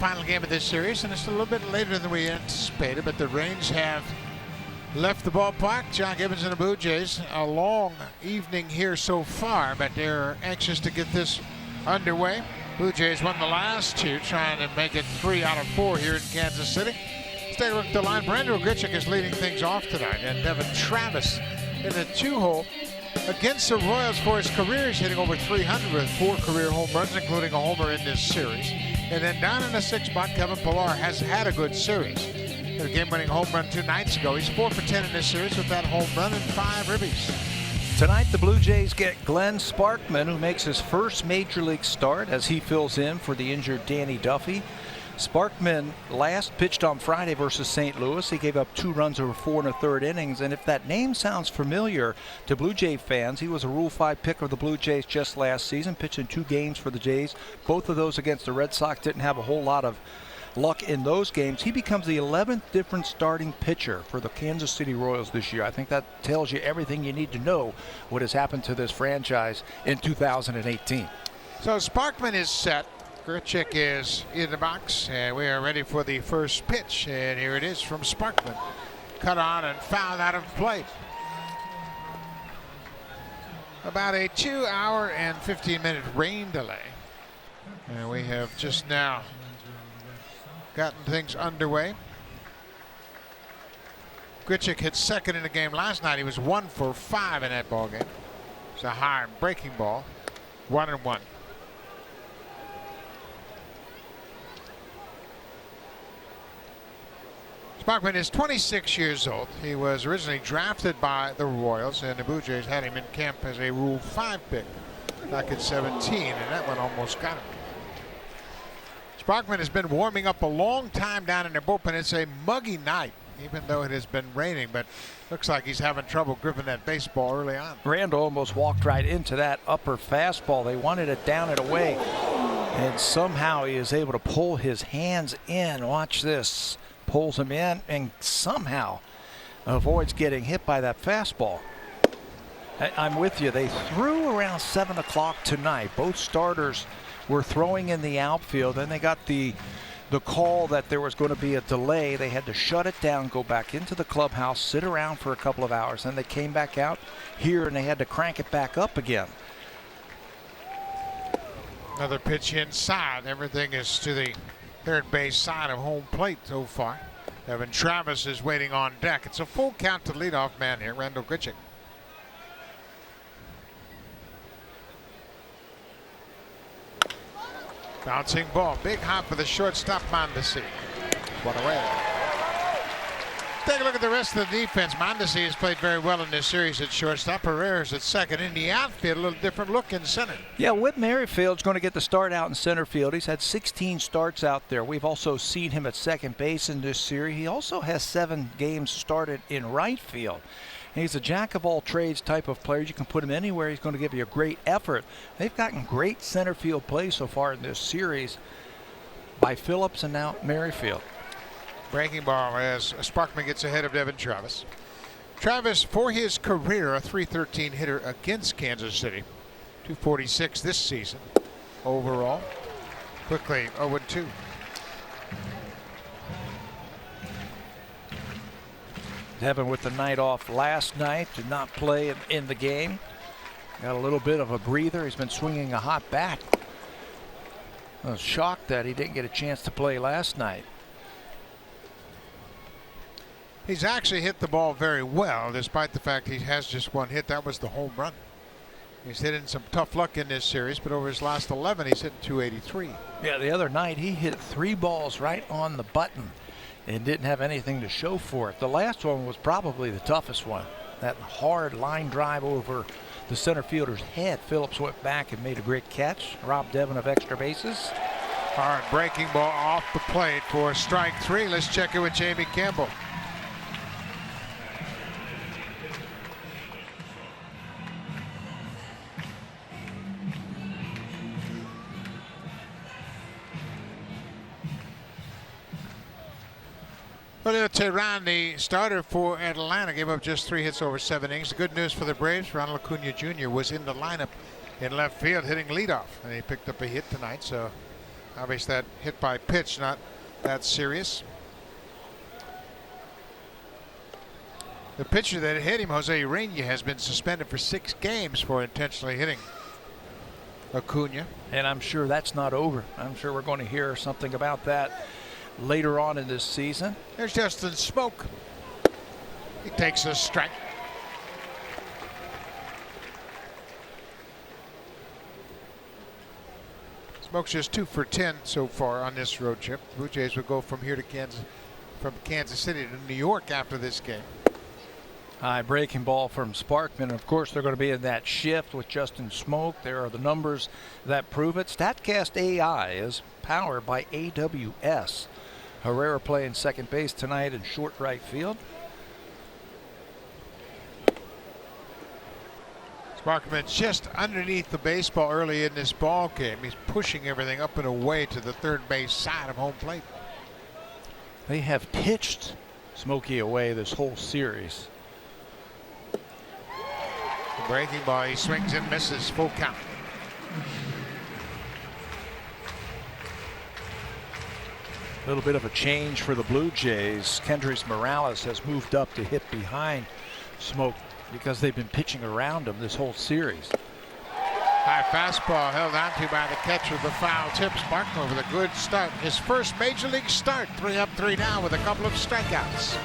final game of this series, and it's a little bit later than we anticipated, but the Rains have left the ballpark. John Gibbons and the Blue Jays, a long evening here so far, but they're anxious to get this underway. Blue Jays won the last two, trying to make it 3 out of 4 here in Kansas City. Let's take a look at the line. Brandon Grichuk is leading things off tonight, and Devin Travis in the 2-hole against the Royals for his career. He's hitting over 300 with 4 career home runs, including a homer in this series. And then down in the 6th spot, Kevin Pillar has had a good series. A game-winning home run 2 nights ago. He's 4 for 10 in this series with that home run and 5 ribbies. Tonight, the Blue Jays get Glenn Sparkman, who makes his first major league start as he fills in for the injured Danny Duffy. Sparkman last pitched on Friday versus St. Louis. He gave up 2 runs over 4 1/3 innings. And if that name sounds familiar to Blue Jay fans, he was a Rule 5 pick of the Blue Jays just last season, pitching 2 games for the Jays. Both of those against the Red Sox. Didn't have a whole lot of luck in those games. He becomes the 11th different starting pitcher for the Kansas City Royals this year. I think that tells you everything you need to know what has happened to this franchise in 2018. So Sparkman is set. Grichuk is in the box, and we are ready for the first pitch. And here it is from Sparkman. Cut on and fouled out of play. About a 2-hour and 15-minute rain delay. And we have just now gotten things underway. Grichuk hit second in the game last night. He was 1 for 5 in that ball game. It's a high breaking ball. 1-1. Sparkman is 26 years old. He was originally drafted by the Royals, and the Blue Jays had him in camp as a Rule 5 pick back at 17, and that one almost got him. Sparkman has been warming up a long time down in the bullpen. It's a muggy night, even though it has been raining, but looks like he's having trouble gripping that baseball early on. Randall almost walked right into that upper fastball. They wanted it down and away, and somehow he is able to pull his hands in. Watch this. Pulls him in and somehow avoids getting hit by that fastball. I'm with you. They threw around 7 o'clock tonight. Both starters were throwing in the outfield. Then they got the call that there was going to be a delay. They had to shut it down, go back into the clubhouse, sit around for a couple of hours. Then they came back out here and they had to crank it back up again. Another pitch inside. Everything is to the third base side of home plate so far. Devin Travis is waiting on deck. It's a full count to leadoff man here, Randall Grichuk. Bouncing ball. Big hop for the shortstop, Mondesi. One away. Take a look at the rest of the defense. Mondesi has played very well in this series at shortstop. Pereira's at second. In the outfield, a little different look in center. Yeah, Whit Merrifield's going to get the start out in center field. He's had 16 starts out there. We've also seen him at second base in this series. He also has 7 games started in right field. And he's a jack-of-all-trades type of player. You can put him anywhere. He's going to give you a great effort. They've gotten great center field play so far in this series by Phillips and now Merrifield. Breaking ball as Sparkman gets ahead of Devin Travis. Travis, for his career, a .313 hitter against Kansas City. .246 this season overall. Quickly 0-2. Devin with the night off last night, did not play in the game. Got a little bit of a breather. He's been swinging a hot bat. I was shocked that he didn't get a chance to play last night. He's actually hit the ball very well, despite the fact he has just 1 hit. That was the home run. He's hitting some tough luck in this series, but over his last 11, he's hitting .283. Yeah, the other night he hit 3 balls right on the button and didn't have anything to show for it. The last one was probably the toughest one. That hard line drive over the center fielder's head. Phillips went back and made a great catch. Robbed Devin of extra bases. Hard breaking ball off the plate for strike 3. Let's check it with Jamie Campbell. Julio Teheran, the starter for Atlanta, gave up just 3 hits over 7 innings. The good news for the Braves, Ronald Acuna Jr. was in the lineup in left field hitting leadoff, and he picked up a hit tonight, so Obviously that hit by pitch, not that serious. The pitcher that hit him, Jose Urena, has been suspended for 6 games for intentionally hitting Acuna. And I'm sure that's not over. I'm sure we're going to hear something about that later on in this season. There's Justin Smoke. He takes a strike. Smoke's just 2 for 10 so far on this road trip. Blue Jays will go from here to Kansas City to New York after this game. High breaking ball from Sparkman. Of course, they're going to be in that shift with Justin Smoke. There are the numbers that prove it. StatCast AI is powered by AWS. Herrera playing second base tonight and short right field. Sparkman just underneath the baseball early in this ball game. He's pushing everything up and away to the third base side of home plate. They have pitched Smokey away this whole series. The breaking ball, he swings and misses, full count. A little bit of a change for the Blue Jays. Kendrys Morales has moved up to hit behind Smoke because they've been pitching around him this whole series. High fastball held onto by the catcher. The foul tip. Sparkman with a good start. His first major league start. 3 up, 3 down with a couple of strikeouts.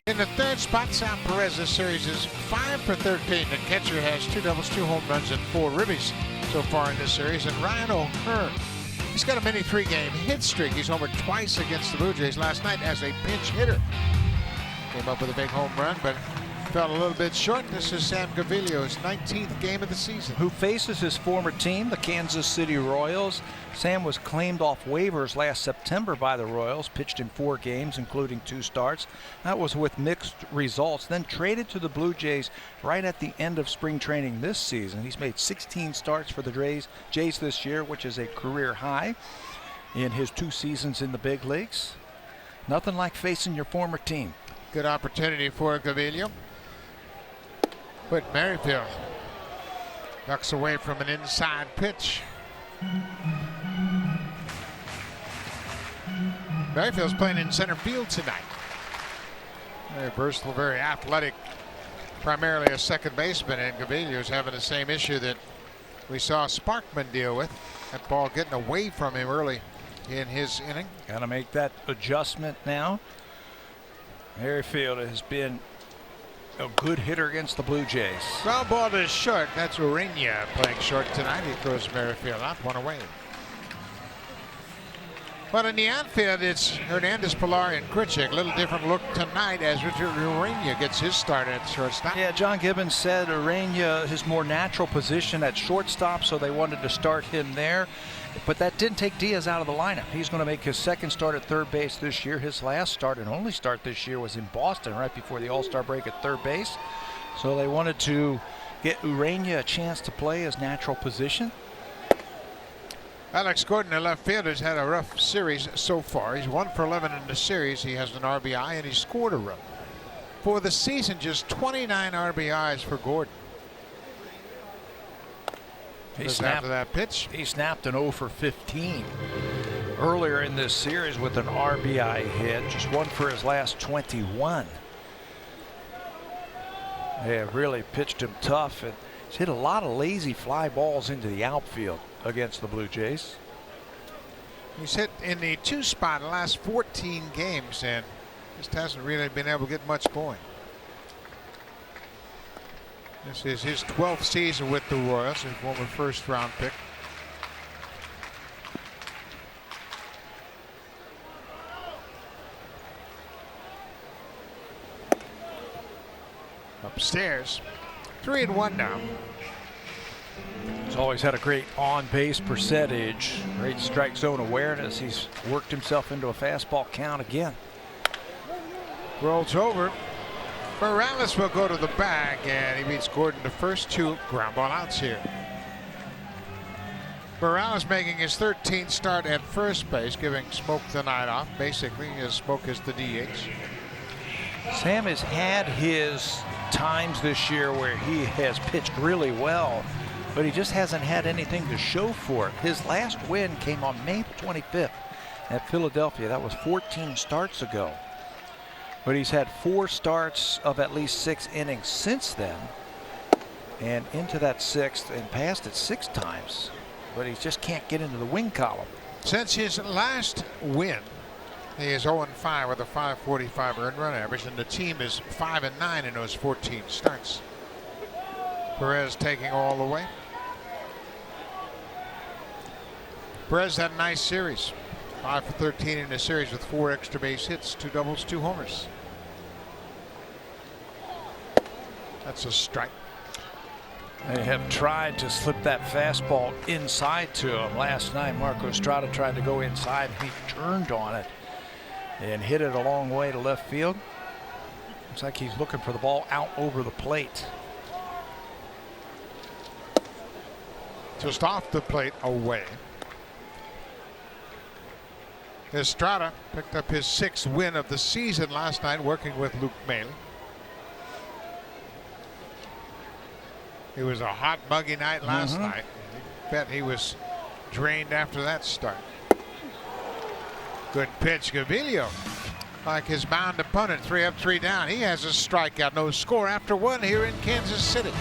In the third spot, Sam Perez. This series is 5 for 13. The catcher has 2 doubles, 2 home runs, and 4 ribbies so far in this series. And Ryan O'Hearn, he's got a mini 3-game hit streak. He's homered twice against the Blue Jays last night as a pinch hitter. Came up with a big home run, but fell a little bit short. This is Sam Gaviglio's 19th game of the season. Who faces his former team, the Kansas City Royals. Sam was claimed off waivers last September by the Royals, pitched in 4 games, including 2 starts. That was with mixed results. Then traded to the Blue Jays right at the end of spring training this season. He's made 16 starts for the Jays this year, which is a career high in his 2 seasons in the big leagues. Nothing like facing your former team. Good opportunity for Gaviglio. But Merrifield ducks away from an inside pitch. Merrifield's playing in center field tonight. Very versatile, very athletic, primarily a second baseman, and Gaviglio's having the same issue that we saw Sparkman deal with. That ball getting away from him early in his inning. Got to make that adjustment now. Merrifield has been a good hitter against the Blue Jays. Ground ball is short. That's Urena playing short tonight. He throws Merrifield out, 1 away. But in the outfield, it's Hernandez, Pilar, and Krichik. A little different look tonight as Richard Urena gets his start at shortstop. Yeah, John Gibbons said Urena, his more natural position at shortstop, so they wanted to start him there. But that didn't take Diaz out of the lineup. He's going to make his second start at third base this year. His last start and only start this year was in Boston right before the All-Star break at third base. So they wanted to get Urena a chance to play his natural position. Alex Gordon, the left fielder, has had a rough series so far. He's 1 for 11 in the series. He has an RBI and he scored a run. For the season, just 29 RBIs for Gordon. He snapped after that pitch. He snapped an 0 for 15 earlier in this series with an RBI hit. Just 1 for his last 21. They have really pitched him tough, and he's hit a lot of lazy fly balls into the outfield against the Blue Jays. He's hit in the 2 spot in the last 14 games and just hasn't really been able to get much going. This is his 12th season with the Royals, his former first-round pick. Upstairs, 3-1 now. He's always had a great on-base percentage, great strike zone awareness. He's worked himself into a fastball count again. Rolls over. Morales will go to the bag, and he beats Gordon the first 2 ground ball outs here. Morales making his 13th start at first base, giving Smoke the night off. Basically, his Smoke is the DH. Sam has had his times this year where he has pitched really well, but he just hasn't had anything to show for it. His last win came on May 25th at Philadelphia. That was 14 starts ago. But he's had 4 starts of at least 6 innings since then, and into that 6th and passed it 6 times, but he just can't get into the win column. Since his last win, he is 0-5 with a 5.45 earned run average, and the team is 5-9 in those 14 starts. Perez taking all the way. Perez had a nice series. 5 for 13 in the series with 4 extra base hits, 2 doubles, 2 homers. That's a strike. They have tried to slip that fastball inside to him. Last night, Marco Estrada tried to go inside, and he turned on it and hit it a long way to left field. Looks like he's looking for the ball out over the plate. Just off the plate, away. Estrada picked up his 6th win of the season last night working with Luke Maile. It was a hot, muggy night last night. I bet he was drained after that start. Good pitch, Gaviglio. Like his mound opponent, 3 up, 3 down. He has a strikeout, no score after 1 here in Kansas City.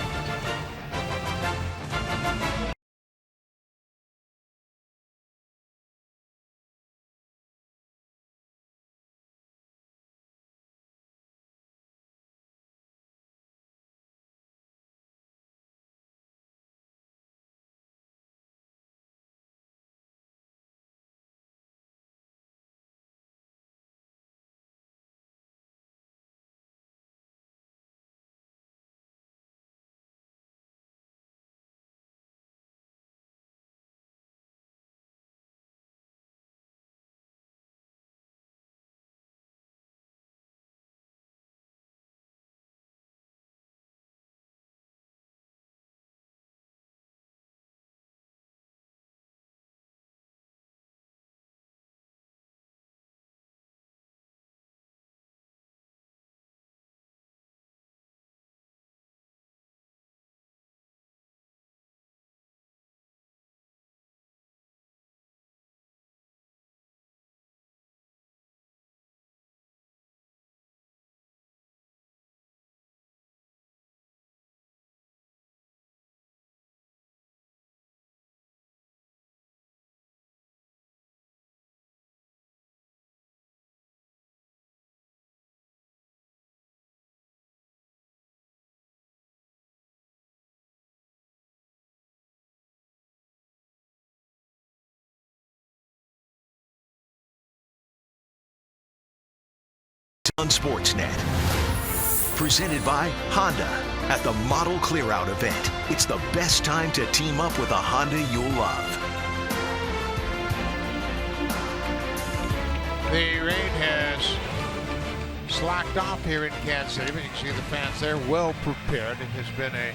On Sportsnet. Presented by Honda at the Model Clearout event. It's the best time to team up with a Honda you'll love. The rain has slacked off here in Kansas City, but you can see the fans there well prepared. It has been a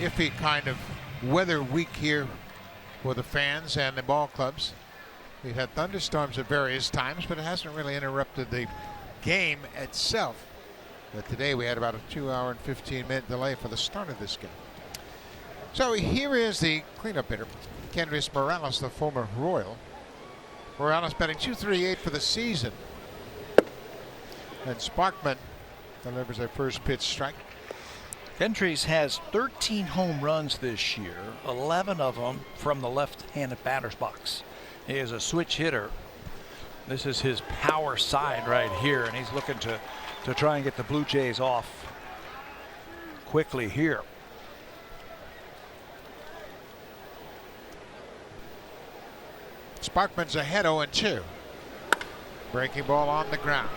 iffy kind of weather week here for the fans and the ball clubs. We've had thunderstorms at various times, but it hasn't really interrupted the game itself. But today we had about a 2-hour and 15-minute delay for the start of this game. So here is the cleanup hitter, Kendrys Morales, the former Royal. Morales batting .238 for the season. And Sparkman delivers a first pitch strike. Kendrys has 13 home runs this year, 11 of them from the left-handed batter's box. He is a switch hitter. This is his power side right here, and he's looking to try and get the Blue Jays off quickly here. Sparkman's ahead 0-2. Breaking ball on the ground.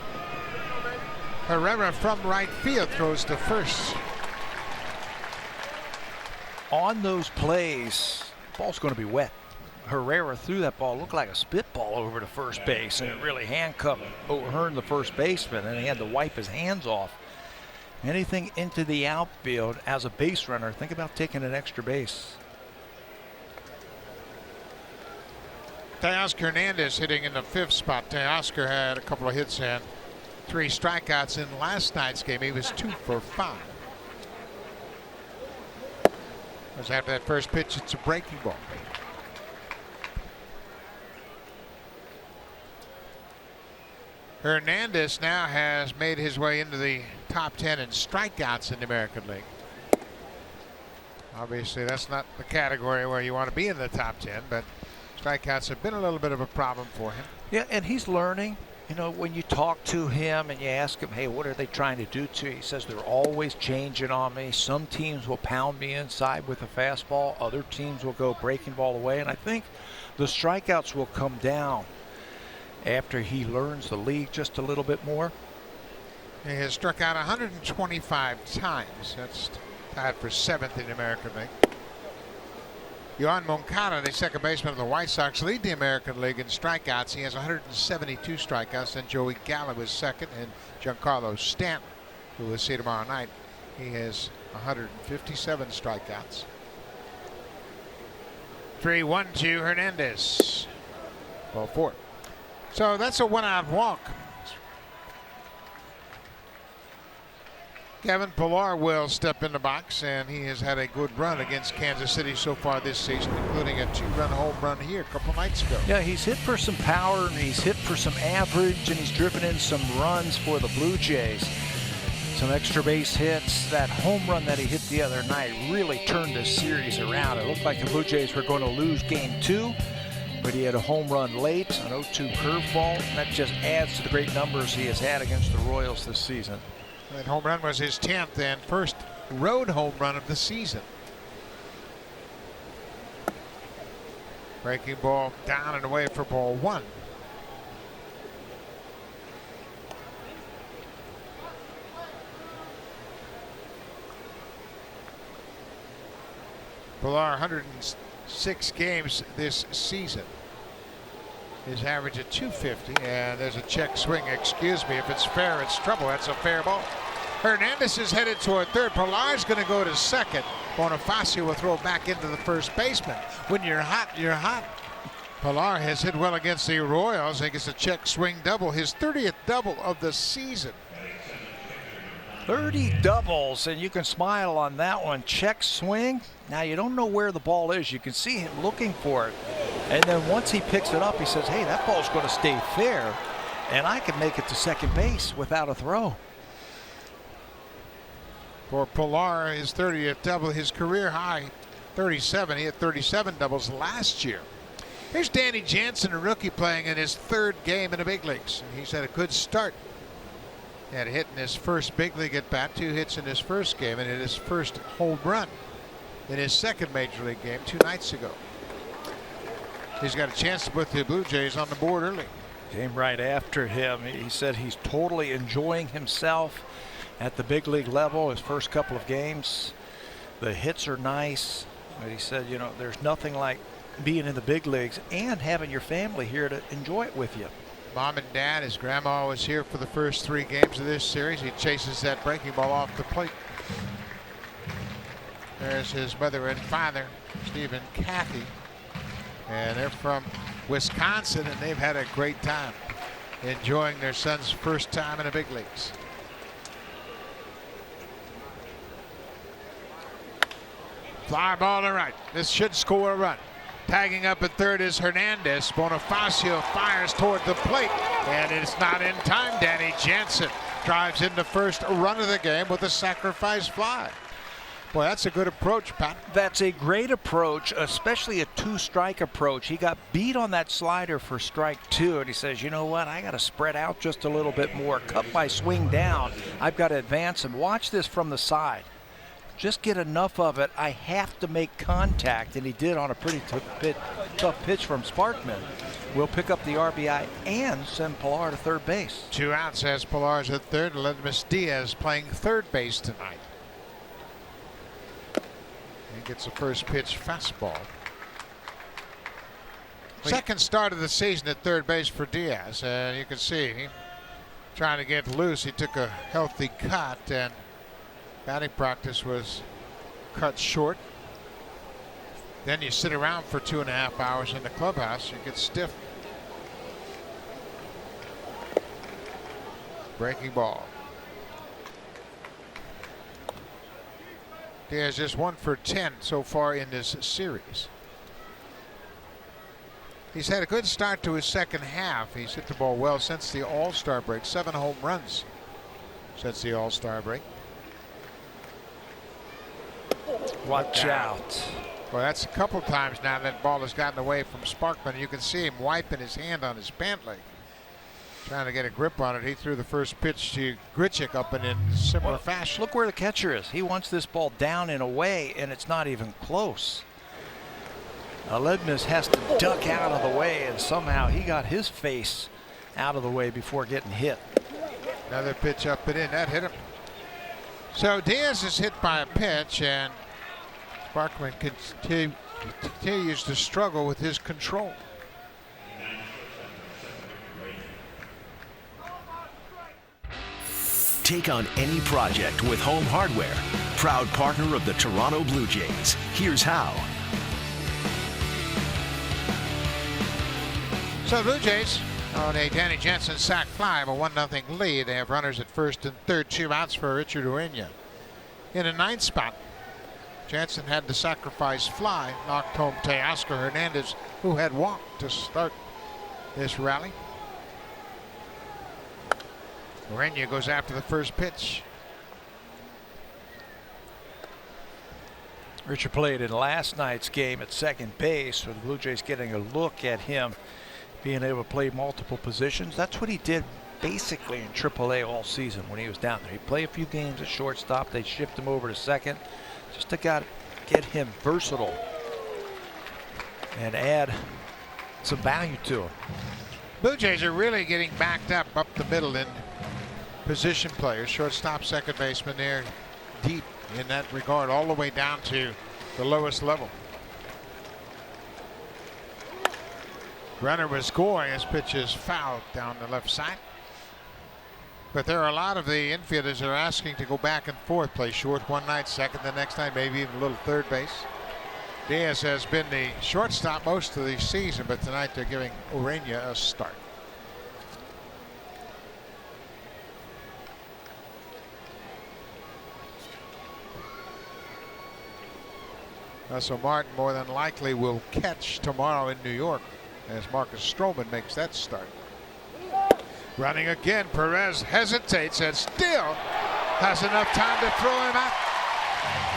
Herrera from right field throws to first. On those plays, the ball's going to be wet. Herrera threw that ball, looked like a spitball over to first base, and it really handcuffed O'Hearn, the first baseman, and he had to wipe his hands off. Anything into the outfield as a base runner, think about taking an extra base. Teoscar Hernandez hitting in the 5th spot. Teoscar had a couple of hits and 3 strikeouts in last night's game. He was 2 for 5. As after that first pitch, it's a breaking ball. Hernandez now has made his way into the top 10 in strikeouts in the American League. Obviously, that's not the category where you want to be in the top 10, but strikeouts have been a little bit of a problem for him. Yeah, and he's learning. You know, when you talk to him and you ask him, hey, what are they trying to do to you? He says, they're always changing on me. Some teams will pound me inside with a fastball. Other teams will go breaking ball away. And I think the strikeouts will come down after he learns the league just a little bit more. He has struck out 125 times. That's tied for 7th in the American League. Yohan Moncada, the second baseman of the White Sox, lead the American League in strikeouts. He has 172 strikeouts. Then Joey Gallo is second, and Giancarlo Stanton, who we'll see tomorrow night, he has 157 strikeouts. 3-1-2 Hernandez. Ball 4. So that's a 1-out walk. Kevin Pillar will step in the box, and he has had a good run against Kansas City so far this season, including a 2-run home run here a couple nights ago. Yeah, he's hit for some power, and he's hit for some average, and he's driven in some runs for the Blue Jays. Some extra base hits. That home run that he hit the other night really turned this series around. It looked like the Blue Jays were going to lose game 2, but he had a home run late, an 0-2 curveball, and that just adds to the great numbers he has had against the Royals this season. That home run was his 10th and first road home run of the season. Breaking ball down and away for ball 1. Pillar 106 games this season. His average at 250, and there's a check swing. Excuse me, if it's fair, it's trouble. That's a fair ball. Hernandez is headed toward third. Pillar's going to go to second. Bonifacio will throw back into the first baseman. When you're hot, you're hot. Pillar has hit well against the Royals. He gets a check swing double, his 30th double of the season. 30 doubles, and you can smile on that one. Check swing. Now you don't know where the ball is. You can see him looking for it. And then once he picks it up, he says, hey, that ball's going to stay fair, and I can make it to second base without a throw. For Pillar, his 30th double, his career high 37. He had 37 doubles last year. Here's Danny Jansen, a rookie, playing in his 3rd game in the big leagues. He's had a good start. He had a hit in his first big league at bat, 2 hits in his first game, and hit his first home run in his 2nd major league game 2 nights ago. He's got a chance to put the Blue Jays on the board early. Came right after him. He said he's totally enjoying himself at the big league level. His first couple of games, the hits are nice, but he said, you know, there's nothing like being in the big leagues and having your family here to enjoy it with you. Mom and Dad, his grandma was here for the first 3 games of this series. He chases that breaking ball off the plate. There's his mother and father, Steve and Kathy. And they're from Wisconsin, and they've had a great time enjoying their son's first time in the big leagues. Fly ball to right. This should score a run. Tagging up at third is Hernandez. Bonifacio fires toward the plate, and it's not in time. Danny Jansen drives in the first run of the game with a sacrifice fly. Boy, that's a good approach, Pat. That's a great approach, especially a two-strike approach. He got beat on that slider for strike 2, and he says, you know what, I got to spread out just a little bit more. Cut my swing down. I've got to advance and watch this from the side. Just get enough of it. I have to make contact, and he did on a pretty tough pitch from Sparkman. We'll pick up the RBI and send Pilar to third base. 2 outs as Pilar's at third. Ledmus Diaz playing third base tonight. He gets the first pitch fastball. Second start of the season at third base for Diaz. You can see he trying to get loose. He took a healthy cut, and batting practice was cut short. Then you sit around for 2.5 hours in the clubhouse. You get stiff. Breaking ball. Diaz just 1 for 10 so far in this series. He's had a good start to his second half. He's hit the ball well since the All-Star break. 7 home runs since the All-Star break. Watch out. Well, that's a couple times now that ball has gotten away from Sparkman. You can see him wiping his hand on his pant leg, trying to get a grip on it. He threw the first pitch to Grichuk up in similar fashion. Look where the catcher is. He wants this ball down and away, and it's not even close. Ledmus has to duck out of the way, and somehow he got his face out of the way before getting hit. Another pitch up and in. That hit him. So Diaz is hit by a pitch, and Sparkman continues to struggle with his control. Take on any project with Home Hardware, proud partner of the Toronto Blue Jays. Here's how. So the Blue Jays on a Danny Jansen sac fly have a 1-0 lead. They have runners at first and third, 2 outs for Richard Urena. In the 9th spot, Jansen had the sacrifice fly, knocked home Teoscar Hernandez, who had walked to start this rally. Urena goes after the first pitch. Richard played in last night's game at second base, so the Blue Jays getting a look at him being able to play multiple positions. That's what he did basically in AAA all season when he was down there. He played a few games at shortstop. They shift him over to second just to get him versatile and add some value to him. Blue Jays are really getting backed up the middle in position players. Shortstop, second baseman, they're deep in that regard all the way down to the lowest level. Runner was scoring. His pitch is fouled down the left side. But there are a lot of the infielders that are asking to go back and forth, play short one night, second the next night, maybe even a little third base. Diaz has been the shortstop most of the season, but tonight they're giving Urena a start. So Martin more than likely will catch tomorrow in New York as Marcus Stroman makes that start. Running again, Perez hesitates and still has enough time to throw him out.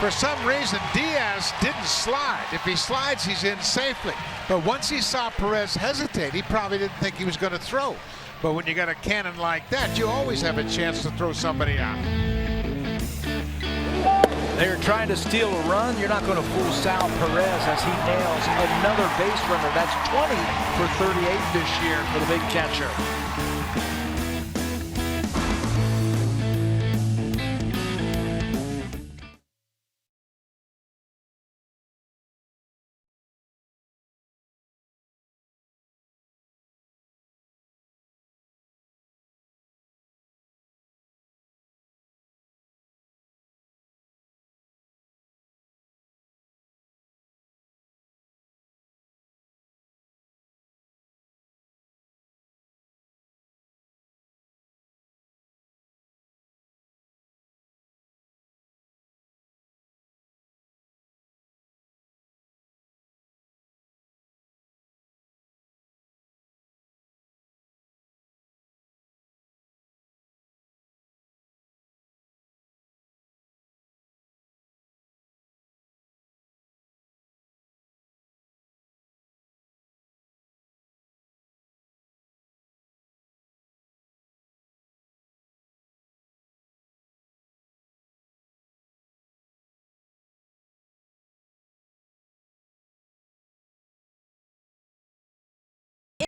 For some reason, Diaz didn't slide. If he slides, he's in safely. But once he saw Perez hesitate, he probably didn't think he was going to throw. But when you got a cannon like that, you always have a chance to throw somebody out. They're trying to steal a run. You're not going to fool Sal Perez as he nails another base runner. That's 20 for 38 this year for the big catcher.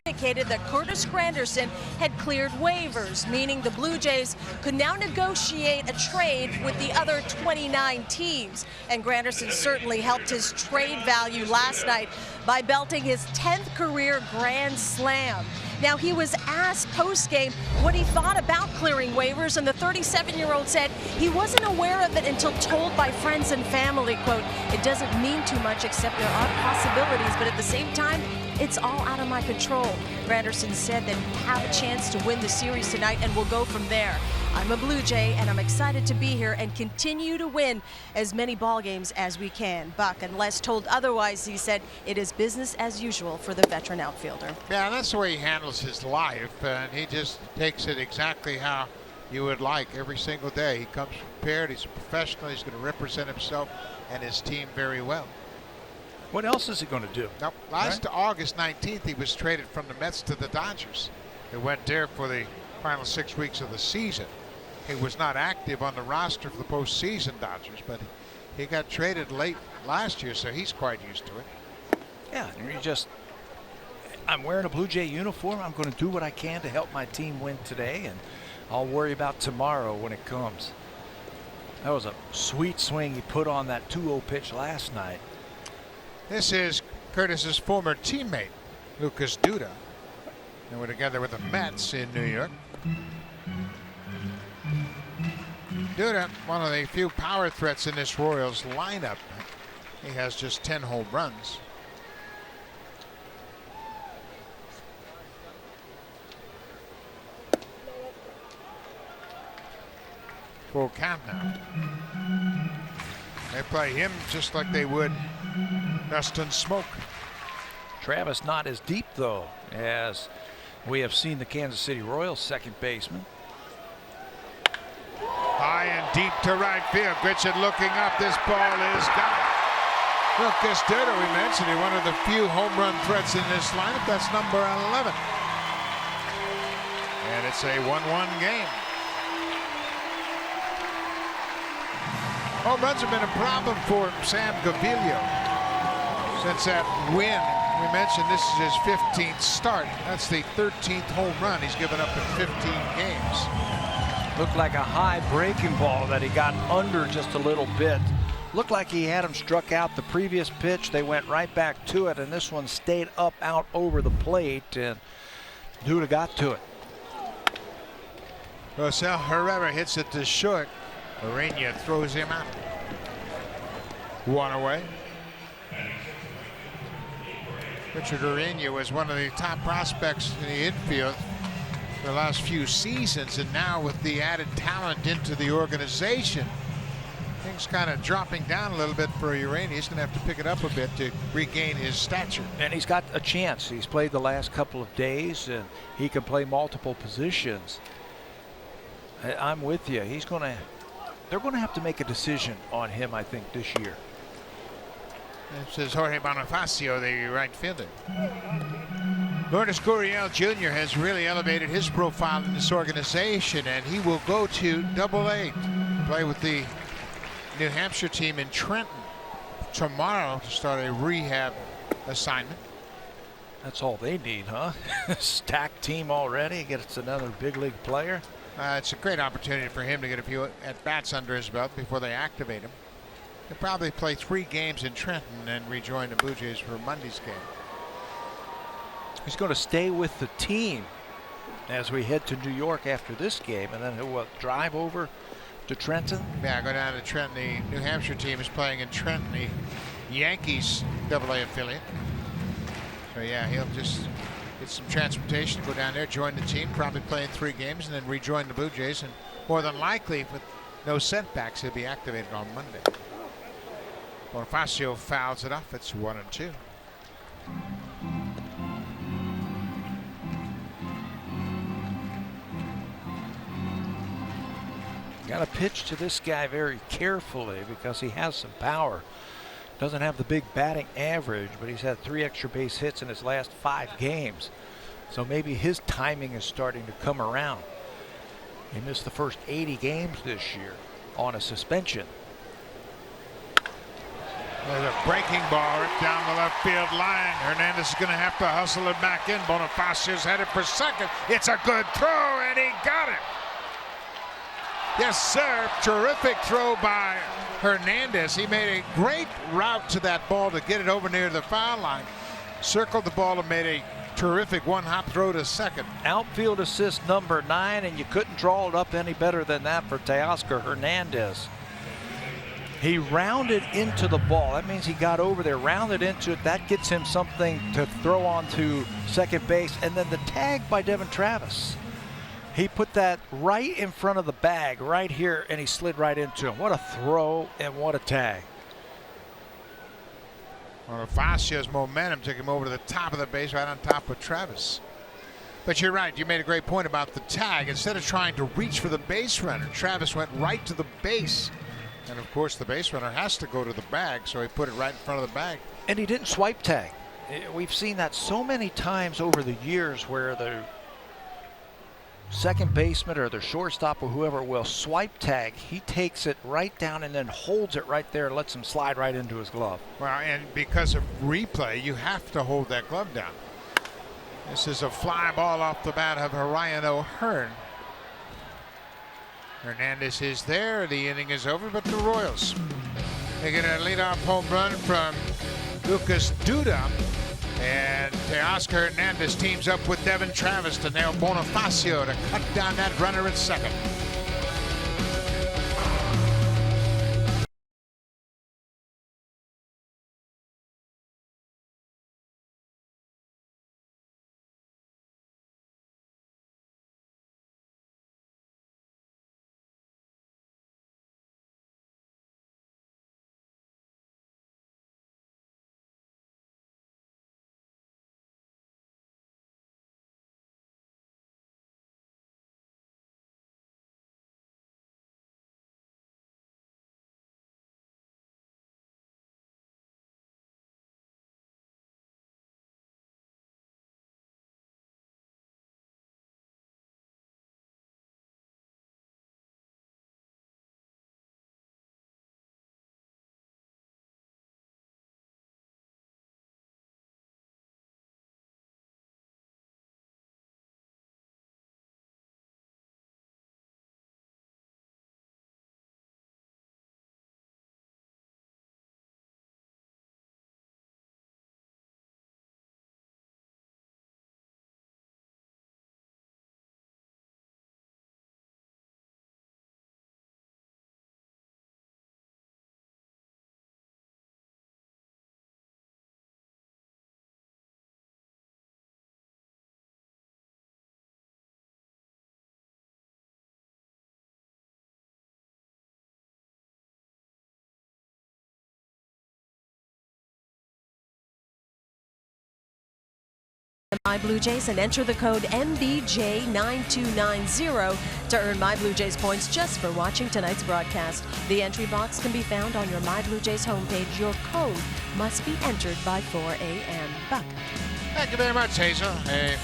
communicated that Curtis Granderson had cleared waivers, meaning the Blue Jays could now negotiate a trade with the other 29 teams. And Granderson certainly helped his trade value last night by belting his 10th career grand slam. Now, he was asked post-game what he thought about clearing waivers, and the 37-year-old said he wasn't aware of it until told by friends and family. Quote, "It doesn't mean too much except there are possibilities, but at the same time, it's all out of my control." Granderson said that we have a chance to win the series tonight, and we'll go from there. "I'm a Blue Jay, and I'm excited to be here and continue to win as many ball games as we can." Buck, unless told otherwise, he said it is business as usual for the veteran outfielder. Yeah, that's the way he handles his life, and he just takes it exactly how you would like every single day. He comes prepared, he's a professional, he's going to represent himself and his team very well. What else is he going to do? Now, last August 19th, he was traded from the Mets to the Dodgers. He went there for the final 6 weeks of the season. He was not active on the roster for the postseason Dodgers, but he got traded late last year, so he's quite used to it. Yeah, I'm wearing a Blue Jay uniform. I'm going to do what I can to help my team win today, and I'll worry about tomorrow when it comes. That was a sweet swing he put on that 2-0 pitch last night. This is Curtis's former teammate, Lucas Duda. They were together with the Mets in New York. Duda, one of the few power threats in this Royals lineup. He has just 10 home runs. Full count now. They play him just like they would Dustin Smoke. Travis not as deep, though, as we have seen the Kansas City Royals second baseman. High and deep to right field. Gritchen looking up. This ball is gone. Lucas Duda, we mentioned, he one of the few home run threats in this lineup. That's number 11. And it's a 1-1 game. Home runs have been a problem for Sam Gaviglio since that win. We mentioned this is his 15th start. That's the 13th home run he's given up in 15 games. Looked like a high breaking ball that he got under just a little bit. Looked like he had him struck out the previous pitch. They went right back to it, and this one stayed up out over the plate, and Duda got to it. Rosell Herrera hits it to short. Urania throws him out. One away. Richard Urania was one of the top prospects in the infield for the last few seasons, and now with the added talent into the organization, things kind of dropping down a little bit for Urania. He's going to have to pick it up a bit to regain his stature. And he's got a chance. He's played the last couple of days, and he can play multiple positions. I'm with you. They're going to have to make a decision on him, I think, this year. This is Jorge Bonifacio, the right fielder. Lourdes Gurriel Jr. has really elevated his profile in this organization, and he will go to Double-A to play with the New Hampshire team in Trenton tomorrow to start a rehab assignment. That's all they need, huh? Stacked team already. Gets another big league player. It's a great opportunity for him to get a few at-bats under his belt before they activate him. He'll probably play 3 games in Trenton and rejoin the Blue Jays for Monday's game. He's going to stay with the team as we head to New York after this game, and then he'll drive over to Trenton. Yeah, go down to Trenton. The New Hampshire team is playing in Trenton, the Yankees Double-A affiliate. So yeah, he'll just get some transportation to go down there, join the team, probably play in 3 games, and then rejoin the Blue Jays. And more than likely, with no setbacks, he'll be activated on Monday. Bonifacio fouls it off. It's 1-2. Got to pitch to this guy very carefully because he has some power. Doesn't have the big batting average, but he's had 3 extra base hits in his last 5 games. So maybe his timing is starting to come around. He missed the first 80 games this year on a suspension. There's a breaking ball right down the left field line. Hernandez is going to have to hustle it back in. Bonifacio's headed for second. It's a good throw, and he got it. Yes, sir. Terrific throw by Hernandez. He made a great route to that ball to get it over near the foul line. Circled the ball and made a terrific one-hop throw to second. Outfield assist number 9, and you couldn't draw it up any better than that for Teoscar Hernandez. He rounded into the ball. That means he got over there, rounded into it. That gets him something to throw onto second base. And then the tag by Devin Travis. He put that right in front of the bag, right here, and he slid right into him. What a throw and what a tag. Bonifacio's momentum took him over to the top of the base, right on top of Travis. But you're right, you made a great point about the tag. Instead of trying to reach for the base runner, Travis went right to the base. And of course the base runner has to go to the bag, so he put it right in front of the bag. And he didn't swipe tag. We've seen that so many times over the years where the second baseman or the shortstop or whoever will swipe tag. He takes it right down and then holds it right there and lets him slide right into his glove. Well, and because of replay, you have to hold that glove down. This is a fly ball off the bat of Orion O'Hearn. Hernandez is there. The inning is over, but the Royals, they get a leadoff home run from Lucas Duda. And Teoscar Hernandez teams up with Devin Travis to nail Bonifacio to cut down that runner at second. My Blue Jays and enter the code MBJ9290 to earn My Blue Jays points just for watching tonight's broadcast. The entry box can be found on your My Blue Jays homepage. Your code must be entered by 4 a.m. Buck. Thank you very much, Hazel. A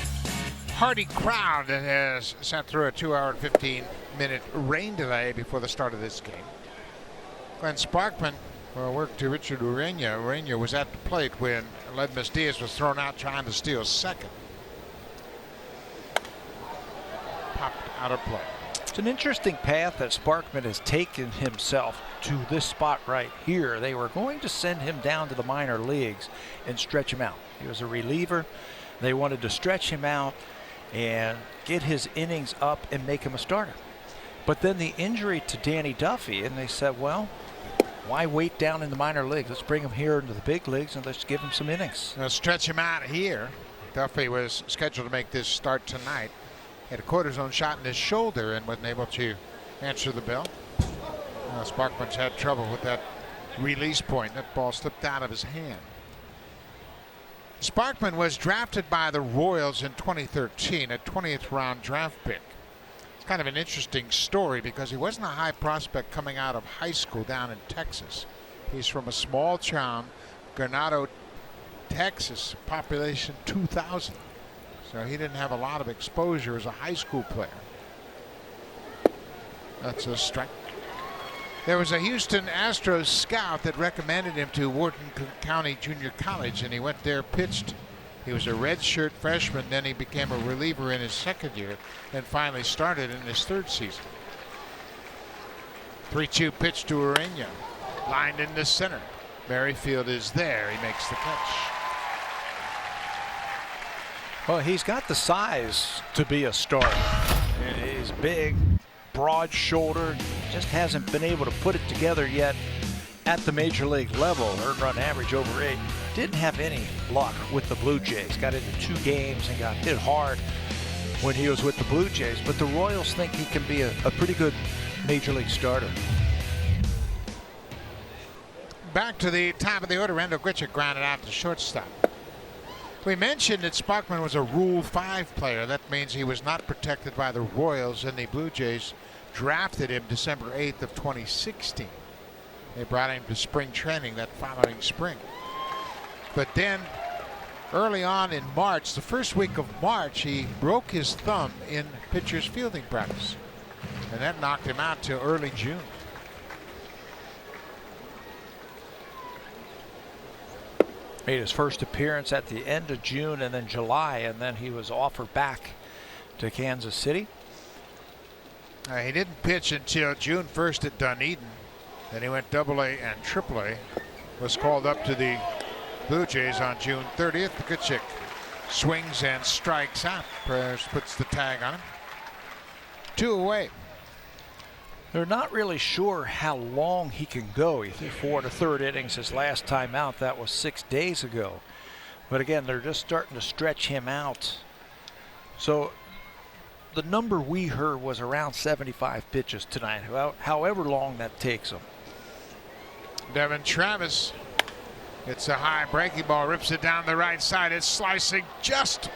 hearty crowd that has sat through a 2-hour and 15-minute rain delay before the start of this game. Glenn Sparkman worked to Richard Urena. Urena was at the plate when Ledmus Diaz was thrown out trying to steal second. Popped out of play. It's an interesting path that Sparkman has taken himself to this spot right here. They were going to send him down to the minor leagues and stretch him out. He was a reliever. They wanted to stretch him out and get his innings up and make him a starter. But then the injury to Danny Duffy, and they said, well, why wait down in the minor leagues? Let's bring him here into the big leagues and let's give him some innings. Now stretch him out here. Duffy was scheduled to make this start tonight. He had a cortisone shot in his shoulder and wasn't able to answer the bell. Sparkman's had trouble with that release point. That ball slipped out of his hand. Sparkman was drafted by the Royals in 2013, a 20th round draft pick. It's kind of an interesting story because he wasn't a high prospect coming out of high school down in Texas. He's from a small town, Granado, Texas, population 2,000. So he didn't have a lot of exposure as a high school player. That's a strike. There was a Houston Astros scout that recommended him to Wharton County Junior College, and he went there, pitched. He was a redshirt freshman, then he became a reliever in his second year, and finally started in his third season. 3-2 pitch to Urena, lined into center. Merrifield is there. He makes the catch. Well, he's got the size to be a starter. He's big, broad shoulder, just hasn't been able to put it together yet at the major league level. Earned run average over 8. Didn't have any luck with the Blue Jays. Got into 2 games and got hit hard when he was with the Blue Jays. But the Royals think he can be a pretty good major league starter. Back to the top of the order. Randall Grichuk grounded out to shortstop. We mentioned that Sparkman was a Rule 5 player. That means he was not protected by the Royals, and the Blue Jays drafted him December 8th of 2016. They brought him to spring training that following spring. But then early on in March, the first week of March, he broke his thumb in pitcher's fielding practice, and that knocked him out till early June. Made his first appearance at the end of June and then July, and then he was offered back to Kansas City. He didn't pitch until June 1st at Dunedin. Then he went AA and AAA. Was called up to the Blue Jays on June 30th. Grichuk swings and strikes out. Prayers puts the tag on him. 2 away. They're not really sure how long he can go. He threw 4 1/3 innings his last time out. That was 6 days ago. But again, they're just starting to stretch him out. So the number we heard was around 75 pitches tonight, however long that takes him. Devin Travis. It's a high breaking ball. Rips it down the right side. It's slicing just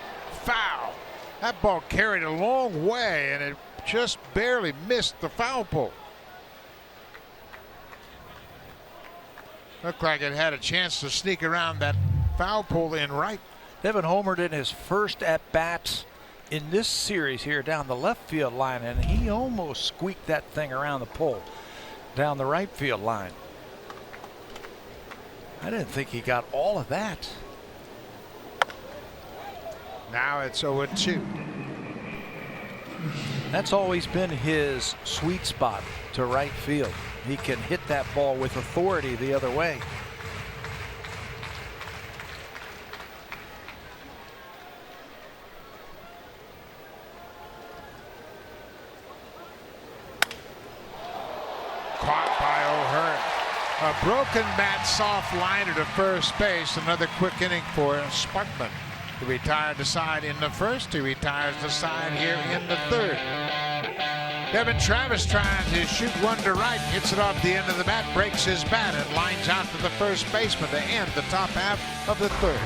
foul. That ball carried a long way, and it just barely missed the foul pole. Looked like it had a chance to sneak around that foul pole in right. Devin homered in his first at-bat in this series here down the left field line, and he almost squeaked that thing around the pole down the right field line. I didn't think he got all of that. Now it's 0-2. That's always been his sweet spot, to right field. He can hit that ball with authority the other way. Caught by O'Hearn. A broken bat soft liner to first base. Another quick inning for Sparkman. He retired the side in the first. He retires the side here in the third. Devin Travis trying to shoot one to right. Hits it off the end of the bat. Breaks his bat and lines out to the first baseman to end the top half of the third.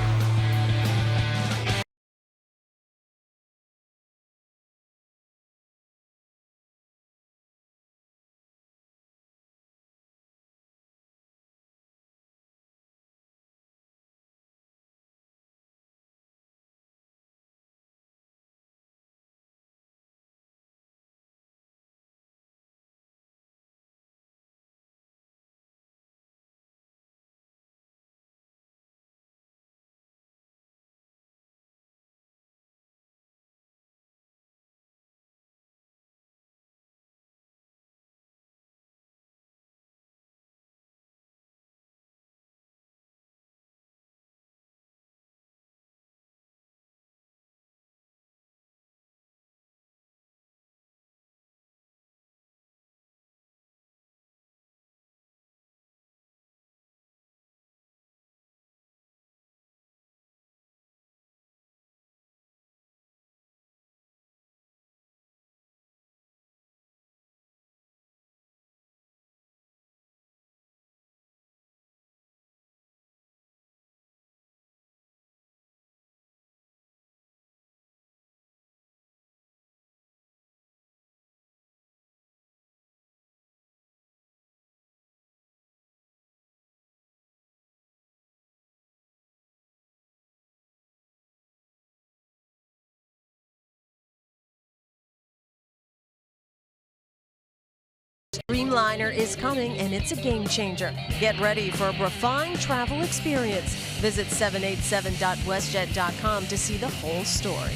Dreamliner is coming, and it's a game changer. Get ready for a refined travel experience. Visit 787.westjet.com to see the whole story.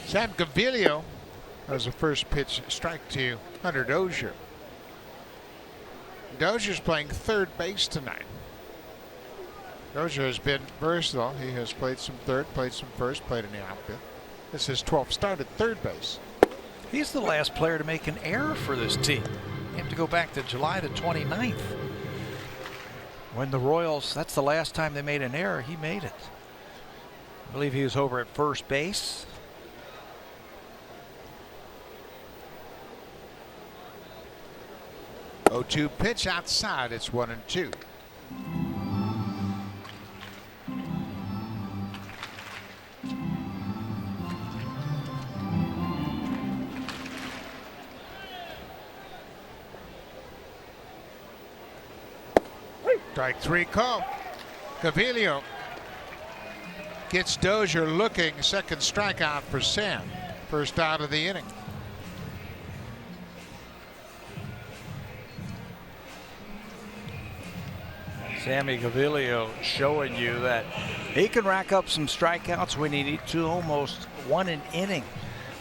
Sam Gaviglio has a first pitch strike to Hunter Dozier. Dozier's playing third base tonight. Dozier has been versatile. He has played some third, played some first, played in the outfield. This is his 12th start at third base. He's the last player to make an error for this team. You have to go back to July the 29th. When the Royals, that's the last time they made an error, he made it. I believe he was over at first base. Oh, 2 pitch outside. It's 1-2. Strike 3 call. Gaviglio gets Dozier looking. Second strikeout for Sam. First out of the inning. Sammy Gaviglio showing you that he can rack up some strikeouts when he needs to, almost one an inning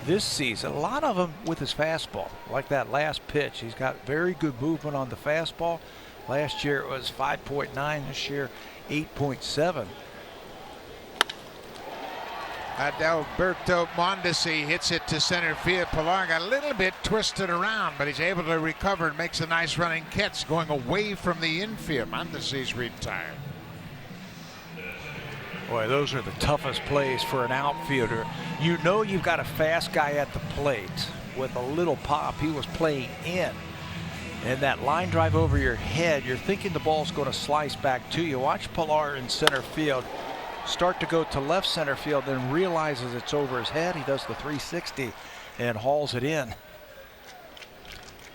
this season. A lot of them with his fastball, like that last pitch. He's got very good movement on the fastball. Last year it was 5.9, this year 8.7. Adalberto Mondesi hits it to center field. Pilar got a little bit twisted around, but he's able to recover and makes a nice running catch going away from the infield. Mondesi's retired. Boy, those are the toughest plays for an outfielder. You know you've got a fast guy at the plate with a little pop. He was playing in. And that line drive over your head, you're thinking the ball's going to slice back to you. Watch Pilar in center field start to go to left center field, then realizes it's over his head. He does the 360 and hauls it in.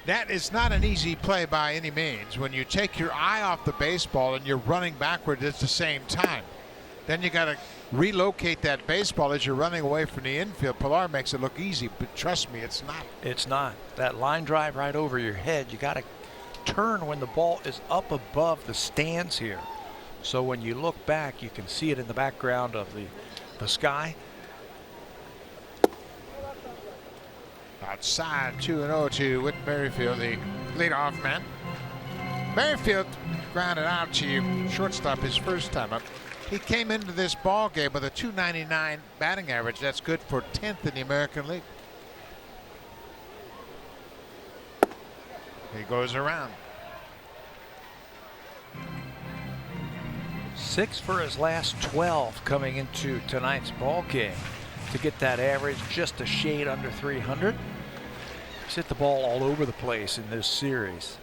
That is not an easy play by any means. When you take your eye off the baseball and you're running backward at the same time, then you got to relocate that baseball as you're running away from the infield. Pilar makes it look easy, but trust me, it's not. It's not. That line drive right over your head, you got to turn when the ball is up above the stands here. So when you look back, you can see it in the background of the sky. Outside, 2-0 to Whit Merrifield, the leadoff man. Merrifield grounded out to shortstop his first time up. He came into this ball game with a .299 batting average. That's good for 10th in the American League. He goes around. 6 for his last 12 coming into tonight's ball game to get that average just a shade under 300. He's hit the ball all over the place in this series.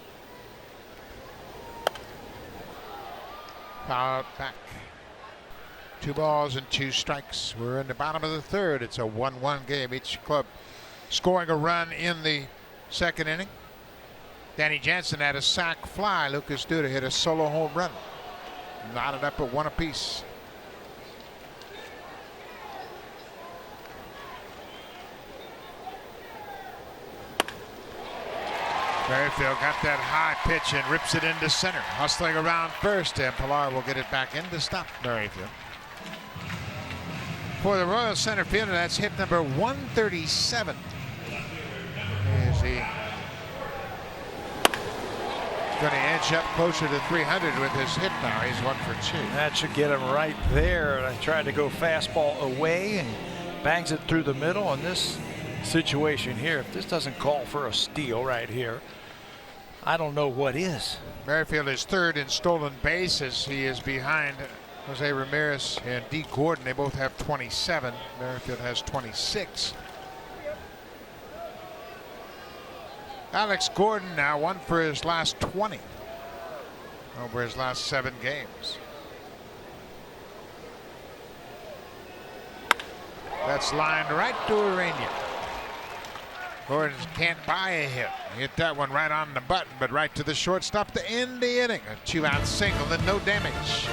Fouled back. 2 balls and 2 strikes. We're in the bottom of the third. It's a 1-1 game. Each club scoring a run in the second inning. Danny Jansen had a sac fly. Lucas Duda hit a solo home run. Knotted up at 1 apiece. Merrifield got that high pitch and rips it into center. Hustling around first, and Pilar will get it back in to stop Merrifield. For the Royal center fielder, that's hit number 137. Is he going to edge up closer to 300 with his hit now? He's 1 for 2. That should get him right there. I tried to go fastball away and bangs it through the middle. In this situation here, if this doesn't call for a steal right here, I don't know what is. Merrifield is third in stolen bases. He is behind Jose Ramirez and D. Gordon. They both have 27. Merrifield has 26. Alex Gordon now 1 for his last 20 over his last 7 games. That's lined right to Urania. Gordon can't buy a hit. He hit that one right on the button, but right to the shortstop to end the inning. A 2-out single and no damage.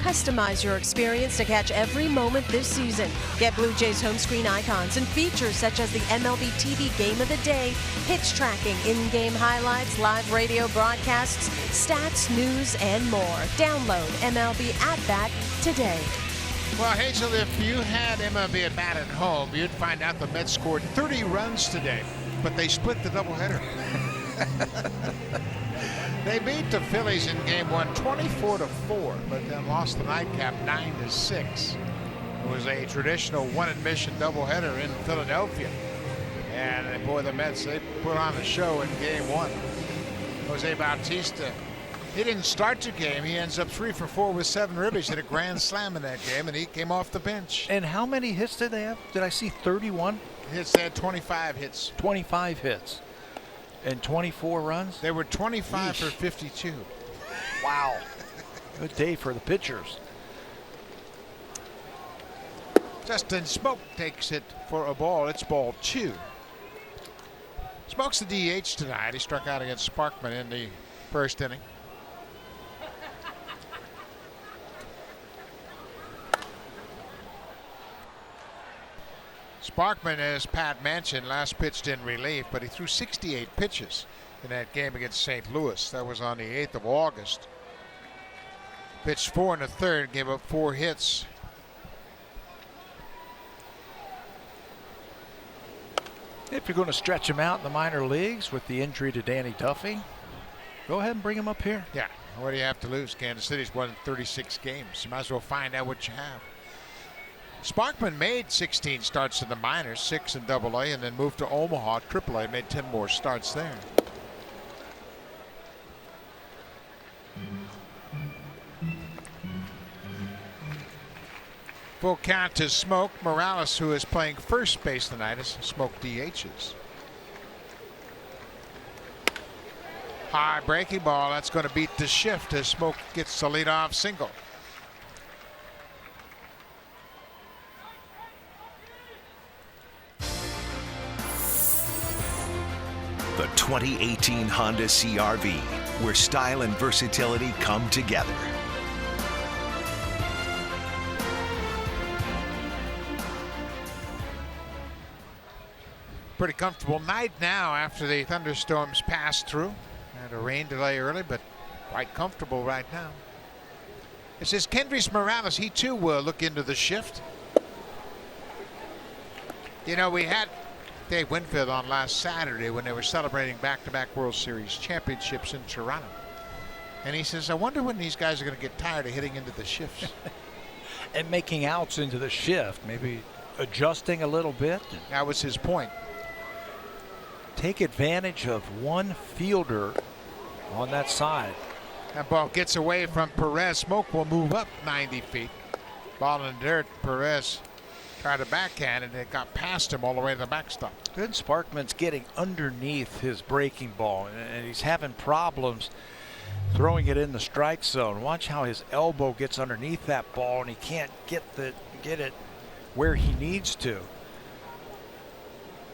Customize your experience to catch every moment this season. Get Blue Jays home screen icons and features such as the MLB TV Game of the Day, pitch tracking, in-game highlights, live radio broadcasts, stats, news, and more. Download MLB At Bat today. Well, Hazel, if you had MLB At Bat at home, you'd find out the Mets scored 30 runs today, but they split the doubleheader. They beat the Phillies in Game 1 24-4, but then lost the nightcap 9-6. It was a traditional one-admission doubleheader in Philadelphia. And boy, the Mets, they put on a show in Game 1. Jose Bautista, he didn't start the game. He ends up 3 for 4 with 7 ribbies. Hit a grand slam in that game, and he came off the bench. And how many hits did they have? Did I see 31? Hits, they had 25 hits. 25 hits. And 24 runs? They were 25 for 52. Wow. Good day for the pitchers. Justin Smoke takes it for a ball. It's ball 2. Smoke's the DH tonight. He struck out against Sparkman in the first inning. Sparkman, as Pat mentioned, last pitched in relief, but he threw 68 pitches in that game against St. Louis. That was on the 8th of August. Pitched 4 1/3, gave up 4 hits. If you're going to stretch him out in the minor leagues with the injury to Danny Duffy, go ahead and bring him up here. Yeah, what do you have to lose? Kansas City's won 36 games. You might as well find out what you have. Sparkman made 16 starts in the minors, 6 in AA, and then moved to Omaha, AAA, made 10 more starts there. Full count to Smoke. Morales, who is playing first base tonight, as Smoke DHs. High breaking ball. That's going to beat the shift as Smoke gets the leadoff single. The 2018 Honda CR-V, where style and versatility come together. Pretty comfortable night now after the thunderstorms passed through. Had a rain delay early, but quite comfortable right now. It says Kendrys Morales, he too will look into the shift. You know, we had Dave Winfield on last Saturday when they were celebrating back-to-back World Series championships in Toronto. And he says, I wonder when these guys are going to get tired of hitting into the shifts. And making outs into the shift, maybe adjusting a little bit. That was his point. Take advantage of one fielder on that side. That ball gets away from Perez. Smoke will move up 90 feet. Ball in the dirt. Perez tried to backhand, and it got past him all the way to the backstop. Good. Sparkman's getting underneath his breaking ball, and he's having problems throwing it in the strike zone. Watch how his elbow gets underneath that ball, and he can't get it where he needs to.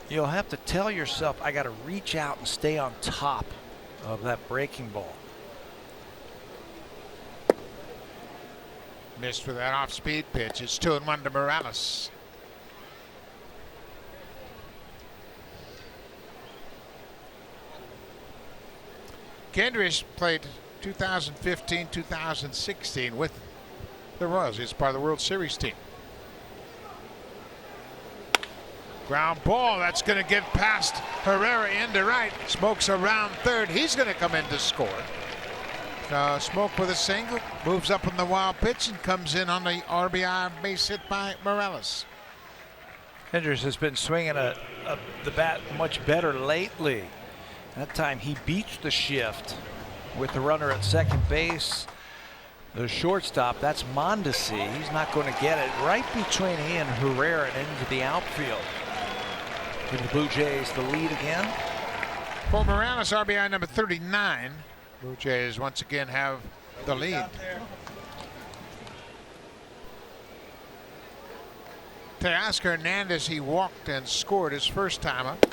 You'll have to tell yourself, I got to reach out and stay on top of that breaking ball. Missed with that off-speed pitch. It's 2-1 to Morales. Kendrys played 2015-2016 with the Royals. He's part of the World Series team. Ground ball. That's going to get past Herrera into right. Smoke's around third. He's going to come in to score. Smoke with a single. Moves up on the wild pitch and comes in on the RBI base hit by Morales. Kendrys has been swinging the bat much better lately. That time he beats the shift with the runner at second base. The shortstop, that's Mondesi. He's not going to get it. Right between he and Herrera and into the outfield. Give the Blue Jays the lead again. For Morales, RBI number 39. Blue Jays once again have the lead. Teoscar Hernandez, he walked and scored his first time up.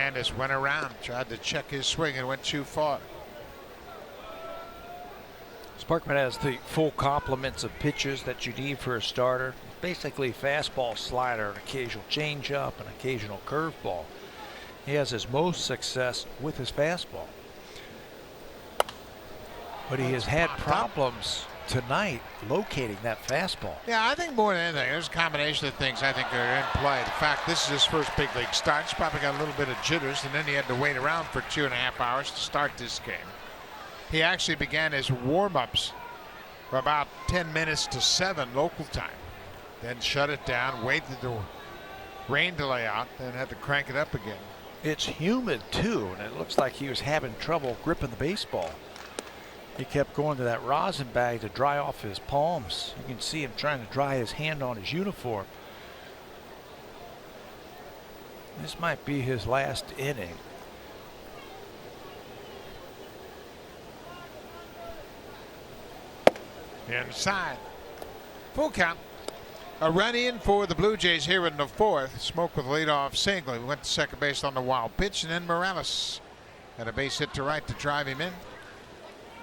Hernandez went around, tried to check his swing and went too far. Sparkman has the full complements of pitches that you need for a starter. Basically fastball, slider, an occasional changeup, an occasional curveball. He has his most success with his fastball. But he has had problems tonight locating that fastball. Yeah, I think more than anything, there's a combination of things I think are in play. The fact this is his first big league start, he's probably got a little bit of jitters, and then he had to wait around for 2.5 hours to start this game. He actually began his warm-ups for about 10 minutes to 7 local time. Then shut it down, waited the rain to lay out, then had to crank it up again. It's humid too, and it looks like he was having trouble gripping the baseball. He kept going to that rosin bag to dry off his palms. You can see him trying to dry his hand on his uniform. This might be his last inning. Inside. Full count. A run in for the Blue Jays here in the 4th. Smoke with a leadoff single. He went to second base on the wild pitch, and then Morales had a base hit to right to drive him in.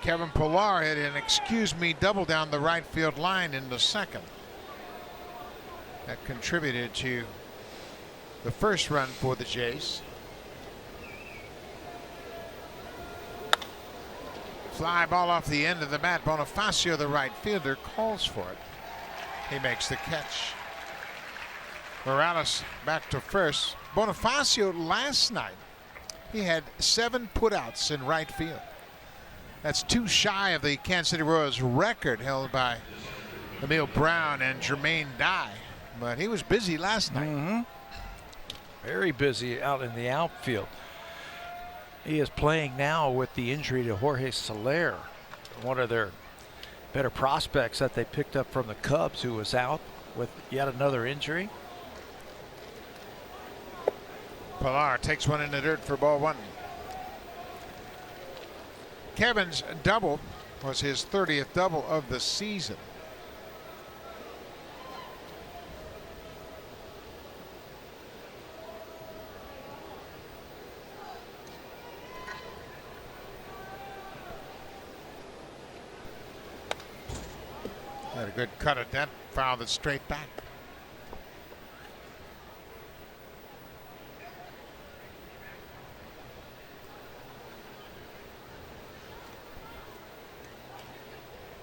Kevin Pillar hit an excuse me double down the right field line in the 2nd. That contributed to the first run for the Jays. Fly ball off the end of the bat. Bonifacio, the right fielder, calls for it. He makes the catch. Morales back to first. Bonifacio last night, he had 7 putouts in right field. That's 2 shy of the Kansas City Royals record held by Emil Brown and Jermaine Dye. But he was busy last night. Very busy out in the outfield. He is playing now with the injury to Jorge Soler, one of their better prospects that they picked up from the Cubs, who was out with yet another injury. Pillar takes one in the dirt for ball 1. Kevin's double was his 30th double of the season. Had a good cut at that, fouled it straight back.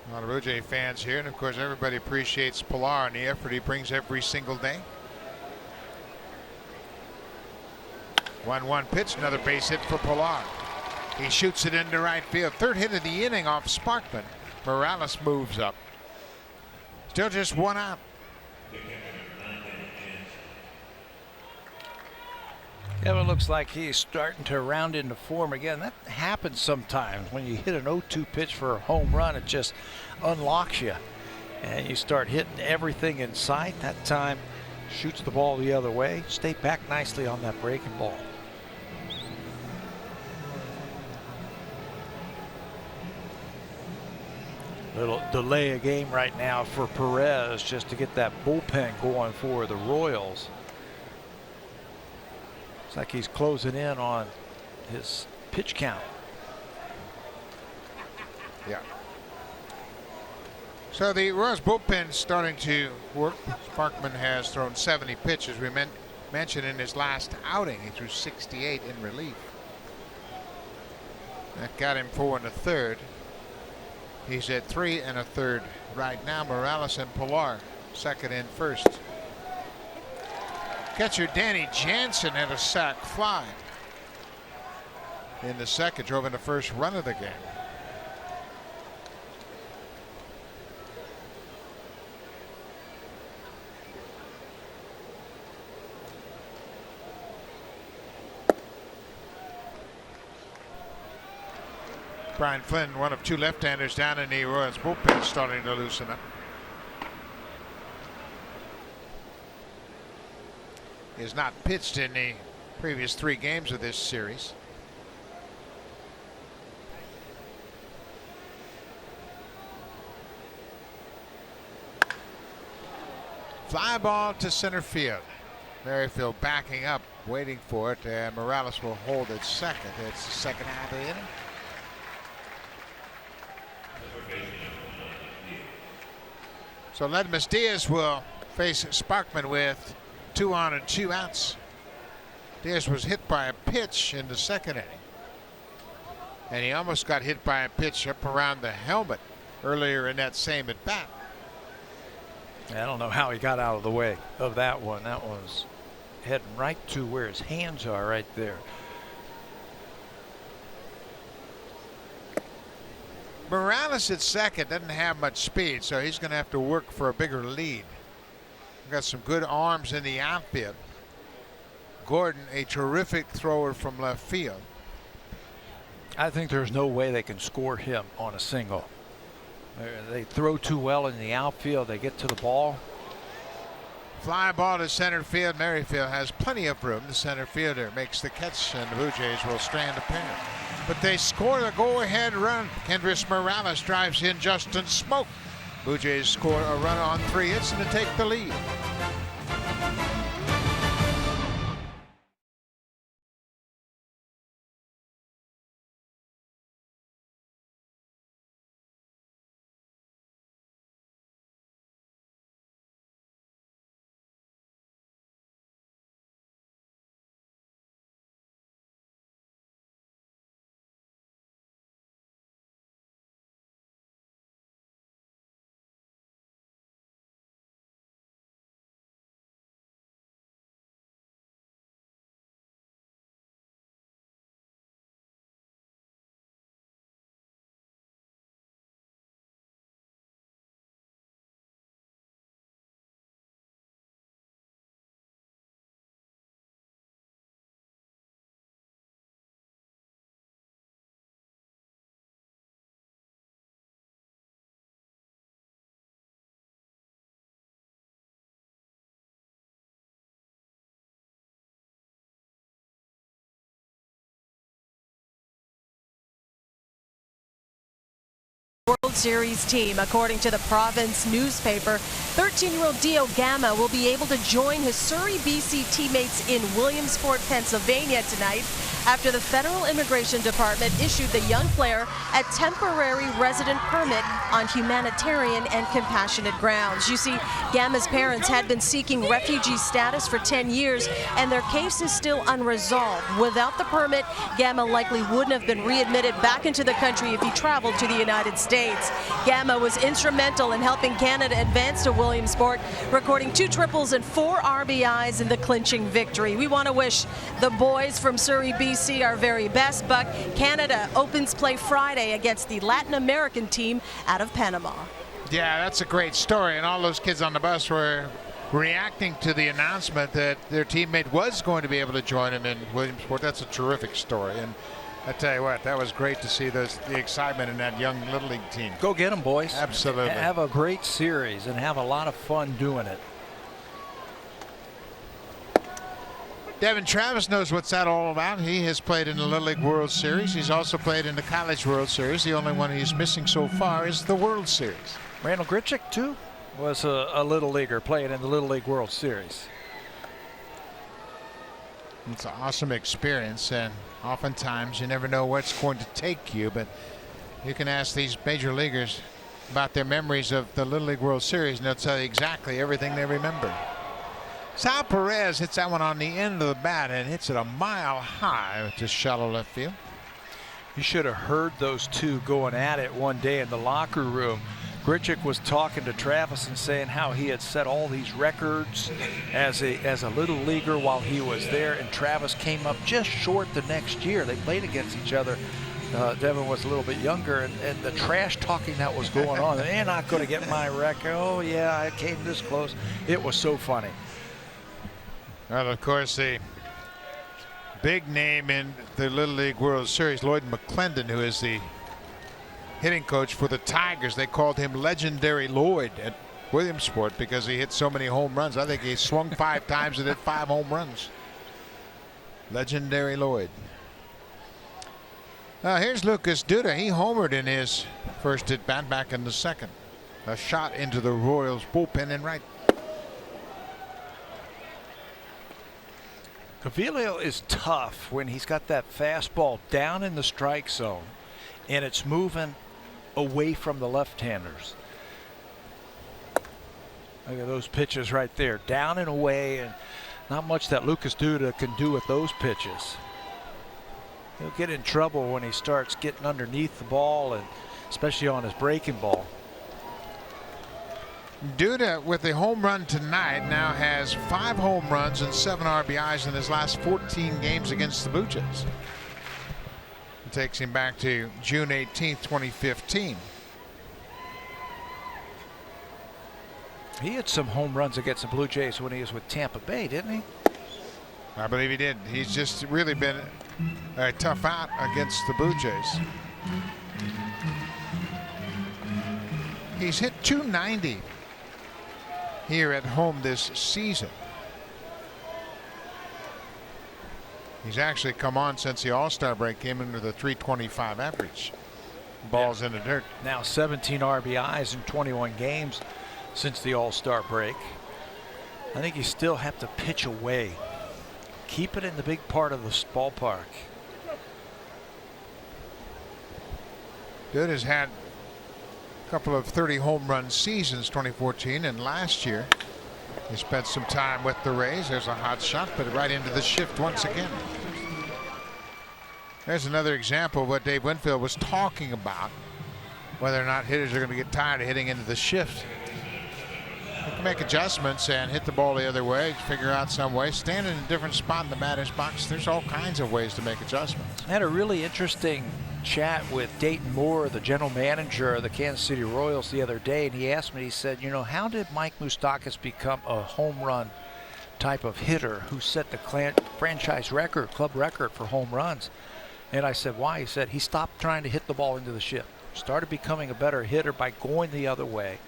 A lot of Blue Jay fans here, and of course everybody appreciates Pillar and the effort he brings every single day. 1-1 pitch, another base hit for Pillar. He shoots it into right field. 3rd hit of the inning off Sparkman. Morales moves up. Still just 1 out. Kevin looks like he's starting to round into form again. That happens sometimes when you hit an 0-2 pitch for a home run. It just unlocks you, and you start hitting everything in sight. That time shoots the ball the other way. Stay back nicely on that breaking ball. Little delay a game right now for Perez just to get that bullpen going for the Royals. Looks like he's closing in on his pitch count. Yeah. So the Royals bullpen starting to work. Sparkman has thrown 70 pitches. We mentioned in his last outing he threw 68 in relief. That got him 4 1/3. He's at 3 1/3 right now. Morales and Pillar, 2nd and 1st. Catcher Danny Jansen had a sac fly in the 2nd, drove in the first run of the game. Brian Flynn, one of 2 left-handers down in the Royals bullpen, starting to loosen up. He has not pitched in the previous 3 games of this series. Fly ball to center field. Merrifield backing up waiting for it, and Morales will hold at second. It's the second half of the inning. So Ledmus Diaz will face Sparkman with 2 on and 2 outs. Diaz was hit by a pitch in the second inning, and he almost got hit by a pitch up around the helmet earlier in that same at bat. I don't know how he got out of the way of that one. That was heading right to where his hands are right there. Morales at second doesn't have much speed, so he's going to have to work for a bigger lead. We've got some good arms in the outfield. Gordon, a terrific thrower from left field. I think there's no way they can score him on a single. They throw too well in the outfield. They get to the ball. Fly ball to center field. Merrifield has plenty of room. The center fielder makes the catch, and the Blue Jays will strand a pair. But they score the go-ahead run. Kendrys Morales drives in Justin Smoke. Blue Jays score a run on 3 hits and to take the lead. World Series team. According to the Province newspaper, 13-year-old Dio Gama will be able to join his Surrey, BC teammates in Williamsport, Pennsylvania tonight after the Federal Immigration Department issued the young player a temporary resident permit on humanitarian and compassionate grounds. You see, Gama's parents had been seeking refugee status for 10 years, and their case is still unresolved. Without the permit, Gama likely wouldn't have been readmitted back into the country if he traveled to the United States. Gama was instrumental in helping Canada advance to Williamsport, recording 2 triples and 4 RBIs in the clinching victory. We want to wish the boys from Surrey, BC our very best, but Canada opens play Friday against the Latin American team out of Panama. Yeah, that's a great story, and all those kids on the bus were reacting to the announcement that their teammate was going to be able to join him in Williamsport. That's a terrific story, and I tell you what, that was great to see the excitement in that young Little League team. Go get them, boys. Absolutely. Have a great series and have a lot of fun doing it. Devin Travis knows what's that all about. He has played in the Little League World Series. He's also played in the College World Series. The only one he's missing so far is the World Series. Randall Grichuk, too, was a Little Leaguer playing in the Little League World Series. It's an awesome experience, and oftentimes you never know what's going to take you, but you can ask these major leaguers about their memories of the Little League World Series, and they'll tell you exactly everything they remember. Sal Perez hits that one on the end of the bat and hits it a mile high to shallow left field. You should have heard those two going at it one day in the locker room. Grichuk was talking to Travis and saying how he had set all these records as a little leaguer while he was there, and Travis came up just short the next year. They played against each other. Devin was a little bit younger, and the trash talking that was going on. They're not going to get my record. Oh yeah, I came this close. It was so funny. Well, of course, the big name in the Little League World Series, Lloyd McClendon, who is the hitting coach for the Tigers. They called him Legendary Lloyd at Williamsport because he hit so many home runs. I think he swung 5 times and hit 5 home runs. Legendary Lloyd. Here's Lucas Duda. He homered in his first at bat back in the second. A shot into the Royals bullpen in right. Gavilio is tough when he's got that fastball down in the strike zone and it's moving away from the left-handers. Look at those pitches right there, down and away, and not much that Lucas Duda can do with those pitches. He'll get in trouble when he starts getting underneath the ball, and especially on his breaking ball. Duda, with a home run tonight, now has 5 home runs and 7 RBIs in his last 14 games against the Blue Jays. It takes him back to June 18th, 2015. He had some home runs against the Blue Jays when he was with Tampa Bay, didn't he? I believe he did. He's just really been a tough out against the Blue Jays. He's hit .290 here at home this season. He's actually come on since the All-Star break, came in with a .325 average. Balls in the dirt. Now 17 RBIs in 21 games since the All-Star break. I think you still have to pitch away. Keep it in the big part of the ballpark. Good has had a couple of 30 home run seasons, 2014 and last year. He spent some time with the Rays. There's a hot shot, but right into the shift once again. There's another example of what Dave Winfield was talking about, whether or not hitters are going to get tired of hitting into the shift. You can make adjustments and hit the ball the other way, figure out some way, stand in a different spot in the batter's box. There's all kinds of ways to make adjustments. I had a really interesting chat with Dayton Moore, the general manager of the Kansas City Royals, the other day, and he asked me, he said, you know, how did Mike Moustakas become a home run type of hitter who set the franchise record, club record for home runs? And I said, why? He said he stopped trying to hit the ball into the shift, started becoming a better hitter by going the other way.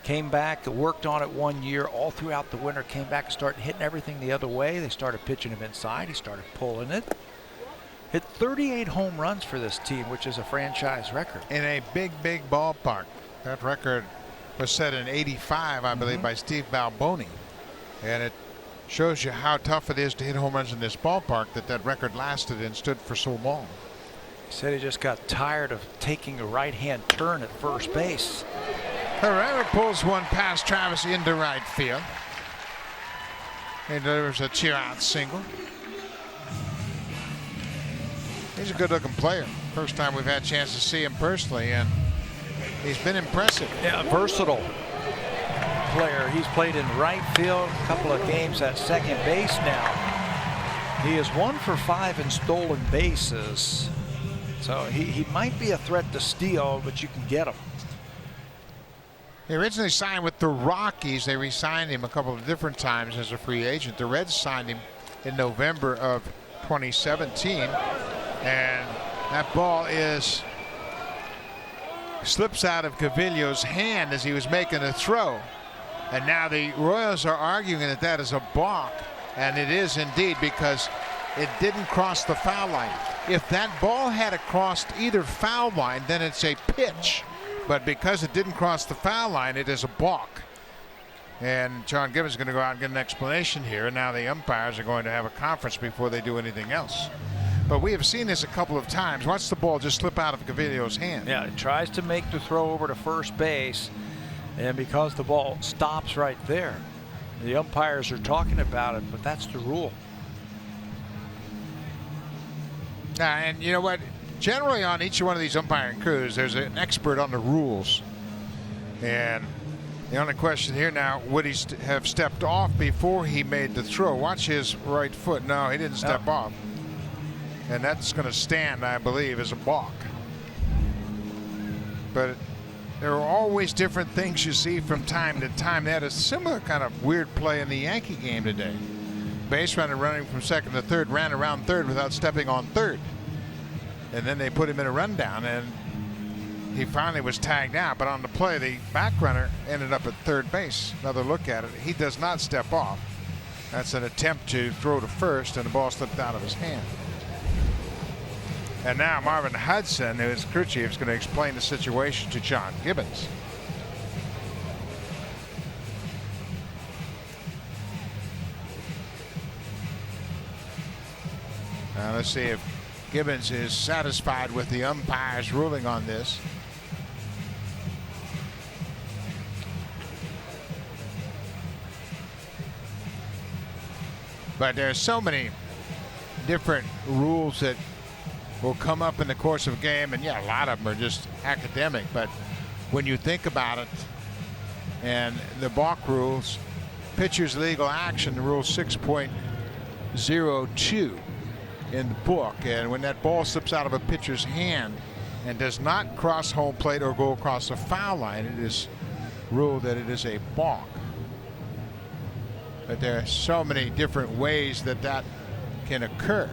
Came back, worked on it 1 year, all throughout the winter, came back and started hitting everything the other way. They started pitching him inside. He started pulling it. Hit 38 home runs for this team, which is a franchise record. In a big, big ballpark. That record was set in '85, I believe, by Steve Balboni. And it shows you how tough it is to hit home runs in this ballpark, that record lasted and stood for so long. He said he just got tired of taking a right-hand turn at first base. Herrera pulls one past Travis into right field. He delivers a two-out single. He's a good-looking player. First time we've had a chance to see him personally, and he's been impressive. Yeah, versatile player. He's played in right field, a couple of games at second base now. He is 1 for 5 in stolen bases. So he might be a threat to steal, but you can get him. He originally signed with the Rockies. They re-signed him a couple of different times as a free agent. The Reds signed him in November of 2017. And that ball slips out of Gavilio's hand as he was making a throw. And now the Royals are arguing that that is a balk. And it is indeed, because it didn't cross the foul line. If that ball had crossed either foul line, then it's a pitch. But because it didn't cross the foul line, it is a balk. And John Gibbons is going to go out and get an explanation here. And now the umpires are going to have a conference before they do anything else. But we have seen this a couple of times. Watch the ball just slip out of Gavilio's hand. Yeah, he tries to make the throw over to first base. And because the ball stops right there, the umpires are talking about it, but that's the rule. And you know what? Generally on each one of these umpiring crews, there's an expert on the rules. And the only question here now, would he have stepped off before he made the throw? Watch his right foot. No, he didn't step off. And that's going to stand, I believe, as a balk. But there are always different things you see from time to time. They had a similar kind of weird play in the Yankee game today. Base runner running from second to third ran around third without stepping on third. And then they put him in a rundown, and he finally was tagged out. But on the play, the back runner ended up at third base. Another look at it. He does not step off. That's an attempt to throw to first, and the ball slipped out of his hand. And now Marvin Hudson, who is crew chief, is going to explain the situation to John Gibbons. Let's see if Gibbons is satisfied with the umpire's ruling on this. But there's so many different rules that will come up in the course of a game, and yeah, a lot of them are just academic, but when you think about it, and the balk rules, pitcher's legal action, rule 6.02 in the book, and when that ball slips out of a pitcher's hand and does not cross home plate or go across the foul line, it is ruled that it is a balk. But there are so many different ways that that can occur.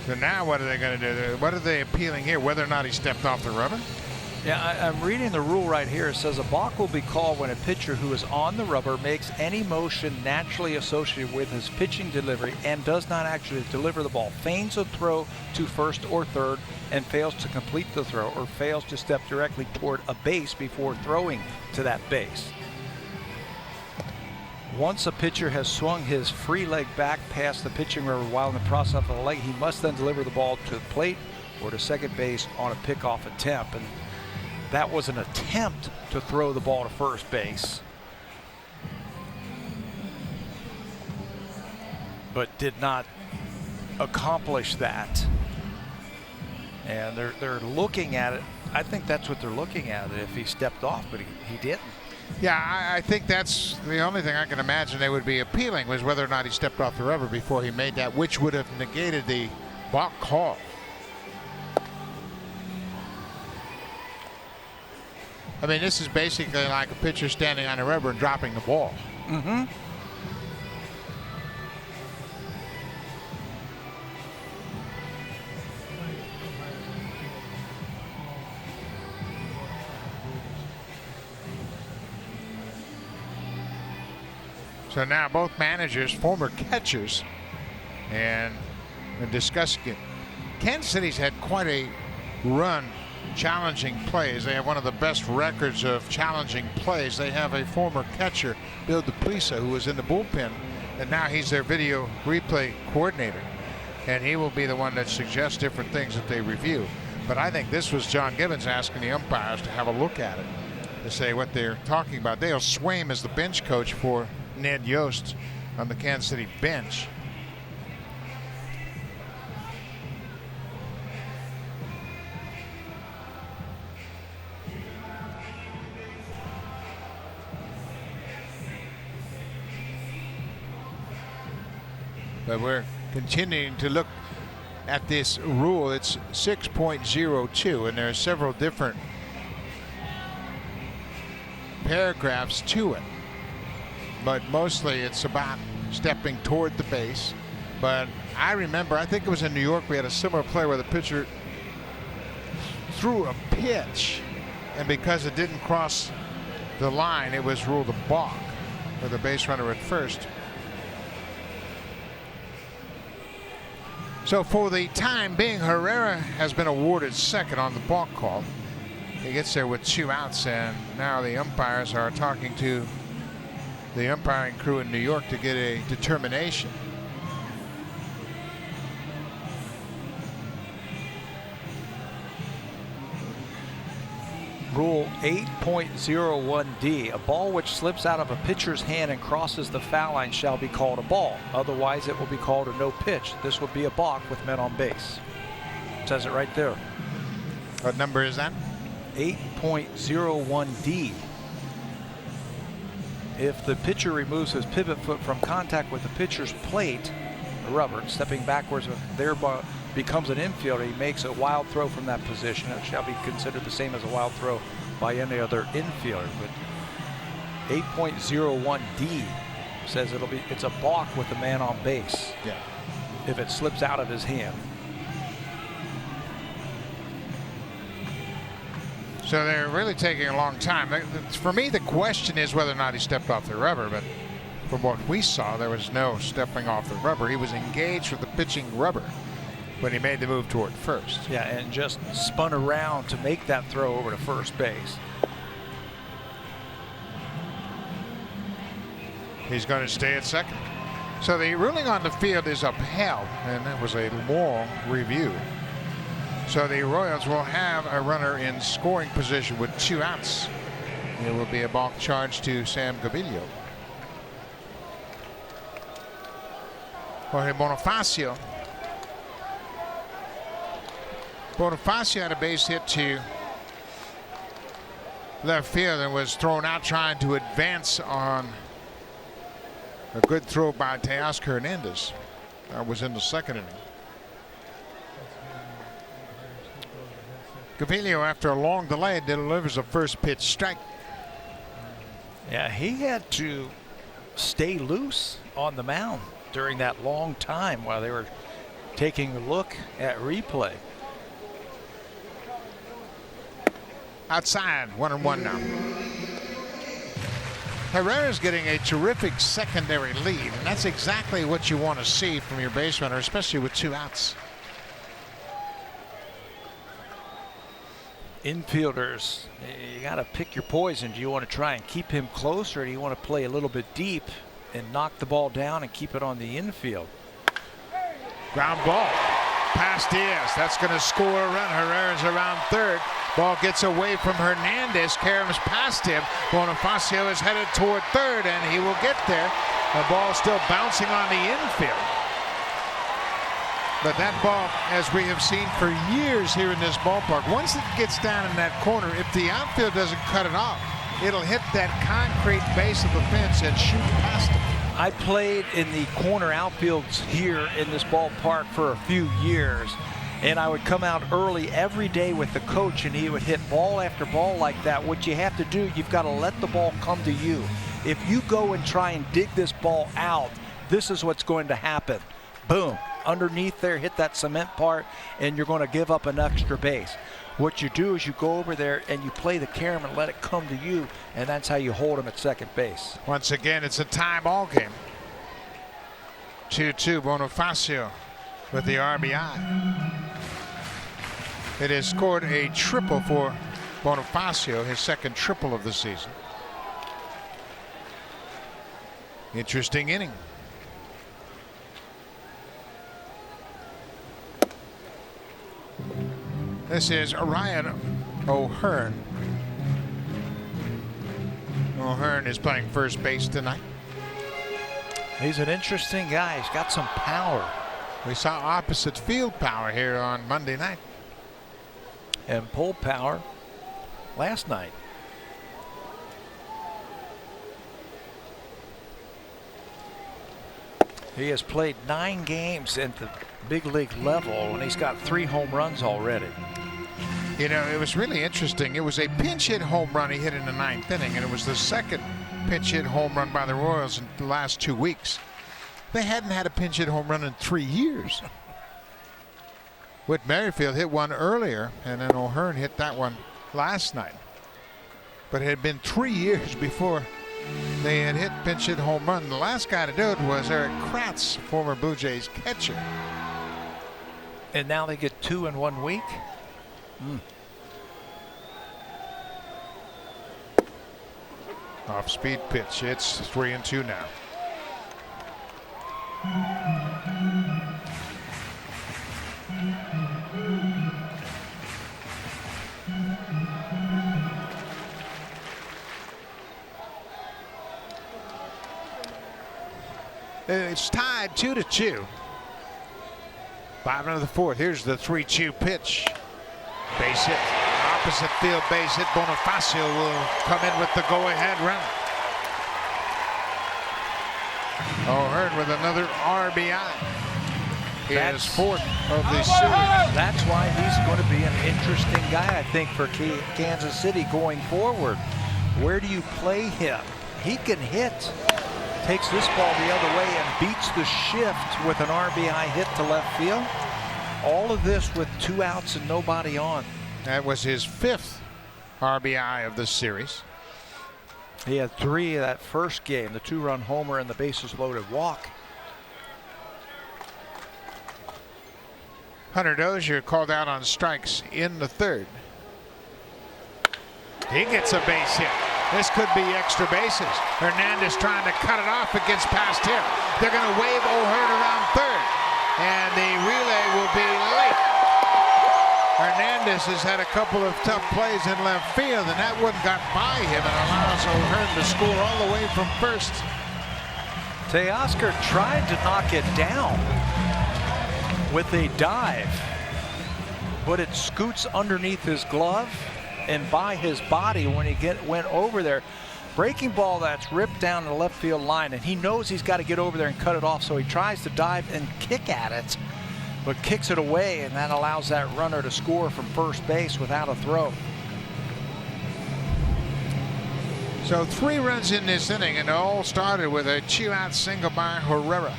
So now what are they going to do? What are they appealing here? Whether or not he stepped off the rubber? Yeah, I'm reading the rule right here. It says a balk will be called when a pitcher who is on the rubber makes any motion naturally associated with his pitching delivery and does not actually deliver the ball, feigns a throw to first or third, and fails to complete the throw or fails to step directly toward a base before throwing to that base. Once a pitcher has swung his free leg back past the pitching rubber while in the process of the leg, he must then deliver the ball to the plate or to second base on a pickoff attempt. And that was an attempt to throw the ball to first base, but did not accomplish that. And they're looking at it. I think that's what they're looking at, if he stepped off, but he didn't. Yeah, I think that's the only thing I can imagine they would be appealing, was whether or not he stepped off the rubber before he made that, which would have negated the balk call. I mean, this is basically like a pitcher standing on the rubber and dropping the ball. Mm-hmm. So now both managers, former catchers, and they're discussing it. Kansas City's had quite a run challenging plays. They have one of the best records of challenging plays. They have a former catcher, Bill DePlisa, who was in the bullpen, and now he's their video replay coordinator. And he will be the one that suggests different things that they review. But I think this was John Gibbons asking the umpires to have a look at it, to say what they're talking about. Dale Swaim is the bench coach for Ned Yost on the Kansas City bench. But we're continuing to look at this rule. It's 6.02, and there are several different paragraphs to it. But mostly it's about stepping toward the base. But I remember, I think it was in New York, we had a similar play where the pitcher threw a pitch, and because it didn't cross the line, it was ruled a balk for the base runner at first. So for the time being, Herrera has been awarded second on the balk call. He gets there with 2 outs, and now the umpires are talking to the umpiring crew in New York to get a determination. Rule 8.01D, a ball which slips out of a pitcher's hand and crosses the foul line shall be called a ball. Otherwise, it will be called a no pitch. This would be a balk with men on base. It says it right there. What number is that? 8.01D. If the pitcher removes his pivot foot from contact with the pitcher's plate, the rubber, stepping backwards, thereby becomes an infielder, he makes a wild throw from that position. It shall be considered the same as a wild throw by any other infielder. But 8.01D says it's a balk with the man on base. Yeah. If it slips out of his hand. So they're really taking a long time. For me, the question is whether or not he stepped off the rubber, but from what we saw, there was no stepping off the rubber. He was engaged with the pitching rubber when he made the move toward first. Yeah, and just spun around to make that throw over to first base. He's going to stay at second. So the ruling on the field is upheld, and that was a long review. So the Royals will have a runner in scoring position with 2 outs. It will be a balk charge to Sam Gaviglio. Jorge Bonifacio. Bonifacio had a base hit to left field and was thrown out trying to advance on a good throw by Teoscar Hernandez. That was in the second inning. Gaviglio, after a long delay, delivers a first pitch strike. Yeah, he had to stay loose on the mound during that long time while they were taking a look at replay. Outside, 1-1 now. Herrera's getting a terrific secondary lead, and that's exactly what you want to see from your base runner, especially with 2 outs. Infielders, you got to pick your poison. Do you want to try and keep him close, or do you want to play a little bit deep and knock the ball down and keep it on the infield? Ground ball past Diaz. That's going to score a run. Herrera's around third. Ball gets away from Hernandez. Karam's past him. Bonifacio is headed toward third, and he will get there. The ball still bouncing on the infield. But that ball, as we have seen for years here in this ballpark, once it gets down in that corner, if the outfield doesn't cut it off, it'll hit that concrete base of the fence and shoot past it. I played in the corner outfields here in this ballpark for a few years, and I would come out early every day with the coach, and he would hit ball after ball like that. What you have to do, you've got to let the ball come to you. If you go and try and dig this ball out, this is what's going to happen. Boom. Underneath there, hit that cement part, and you're going to give up an extra base. What you do is you go over there and you play the Karam and let it come to you, and that's how you hold him at second base. Once again, it's a tie ball game. 2-2, Bonifacio with the RBI. It has scored a triple for Bonifacio, his second triple of the season. Interesting inning. This is Ryan O'Hearn. O'Hearn is playing first base tonight. He's an interesting guy. He's got some power. We saw opposite field power here on Monday night. And pull power last night. He has played 9 games at the big league level, and he's got 3 home runs already. You know, it was really interesting. It was a pinch hit home run he hit in the 9th inning, and it was the second pinch hit home run by the Royals in the last 2 weeks. They hadn't had a pinch hit home run in 3 years. Whit Merrifield hit one earlier, and then O'Hearn hit that one last night. But it had been 3 years before they had hit pinch hit home run. The last guy to do it was Eric Kratz, former Blue Jays catcher. And now they get 2 in 1 week. Off speed pitch. It's 3-2 now. It's tied 2-2. 5 into the 4th. Here's the 3-2 pitch. Base hit. Opposite field base hit. Bonifacio will come in with the go-ahead run. O'Hearn with another RBI. His 4th of the series. That's why he's going to be an interesting guy, I think, for Kansas City going forward. Where do you play him? He can hit. Takes this ball the other way and beats the shift with an RBI hit to left field. All of this with 2 outs and nobody on. That was his 5th RBI of the series. He had 3 of that first game, the 2-run homer and the bases loaded walk. Hunter Dozier called out on strikes in the 3rd. He gets a base hit. This could be extra bases. Hernandez trying to cut it off against past him. They're going to wave O'Hearn around third, and the relay will be late. Hernandez has had a couple of tough plays in left field, and that one got by him and allows O'Hearn to score all the way from first. Teoscar tried to knock it down with a dive, but it scoots underneath his glove and by his body when he went over there. Breaking ball that's ripped down the left field line, and he knows he's got to get over there and cut it off, so he tries to dive and kick at it, but kicks it away, and that allows that runner to score from first base without a throw. So 3 runs in this inning, and it all started with a 2-out single by Herrera.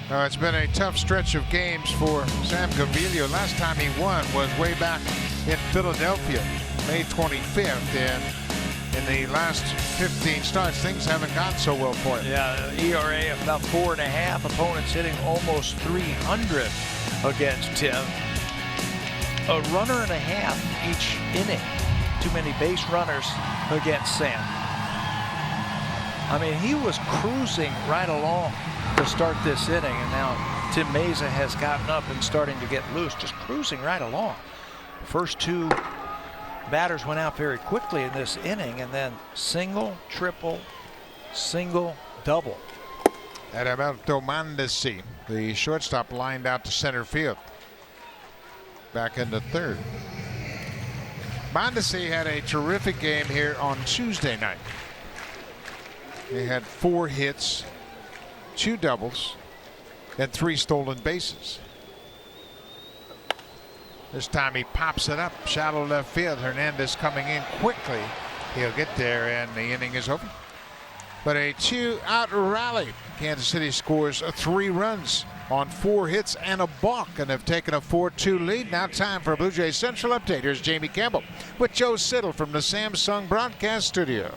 It's been a tough stretch of games for Sam Gaviglio. Last time he won was way back in Philadelphia, May 25th, and in the last 15 starts, things haven't gone so well for him. Yeah, ERA of about 4.5. Opponents hitting almost 300 against him. A runner and a half each inning. Too many base runners against Sam. I mean, he was cruising right along to start this inning, and now Tim Meza has gotten up and starting to get loose, just cruising right along. First 2 batters went out very quickly in this inning, and then single, triple, single, double. Adalberto Mondesi, the shortstop, lined out to center field. Back into third. Mondesi had a terrific game here on Tuesday night. He had 4 hits, 2 doubles, and 3 stolen bases. This time he pops it up, shallow left field. Hernandez coming in quickly. He'll get there, and the inning is over. But a 2-out rally. Kansas City scores 3 runs on 4 hits and a balk, and have taken a 4-2 lead. Now time for a Blue Jays Central Update. Here's Jamie Campbell with Joe Siddle from the Samsung Broadcast Studio.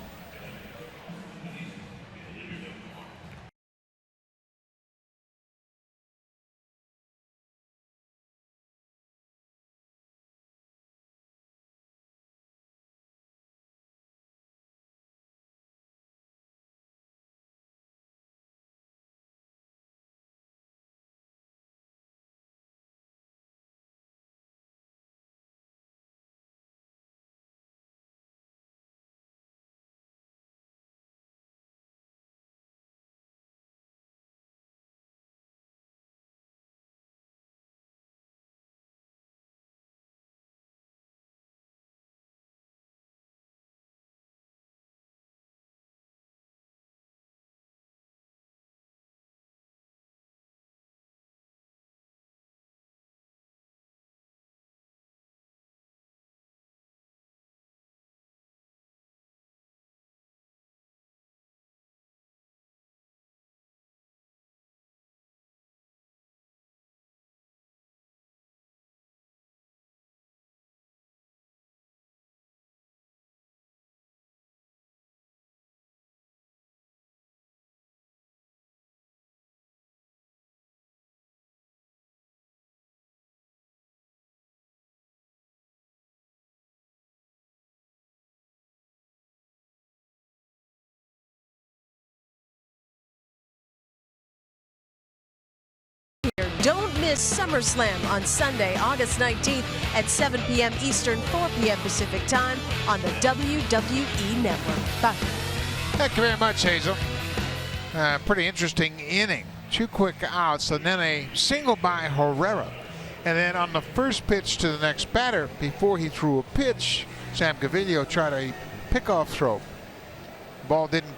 Don't miss SummerSlam on Sunday, August 19th at 7 p.m. Eastern, 4 p.m. Pacific time on the WWE Network. Bye. Thank you very much, Hazel. Pretty interesting inning. 2 quick outs, and then a single by Herrera. And then on the first pitch to the next batter, before he threw a pitch, Sam Gaviglio tried a pickoff throw. Ball didn't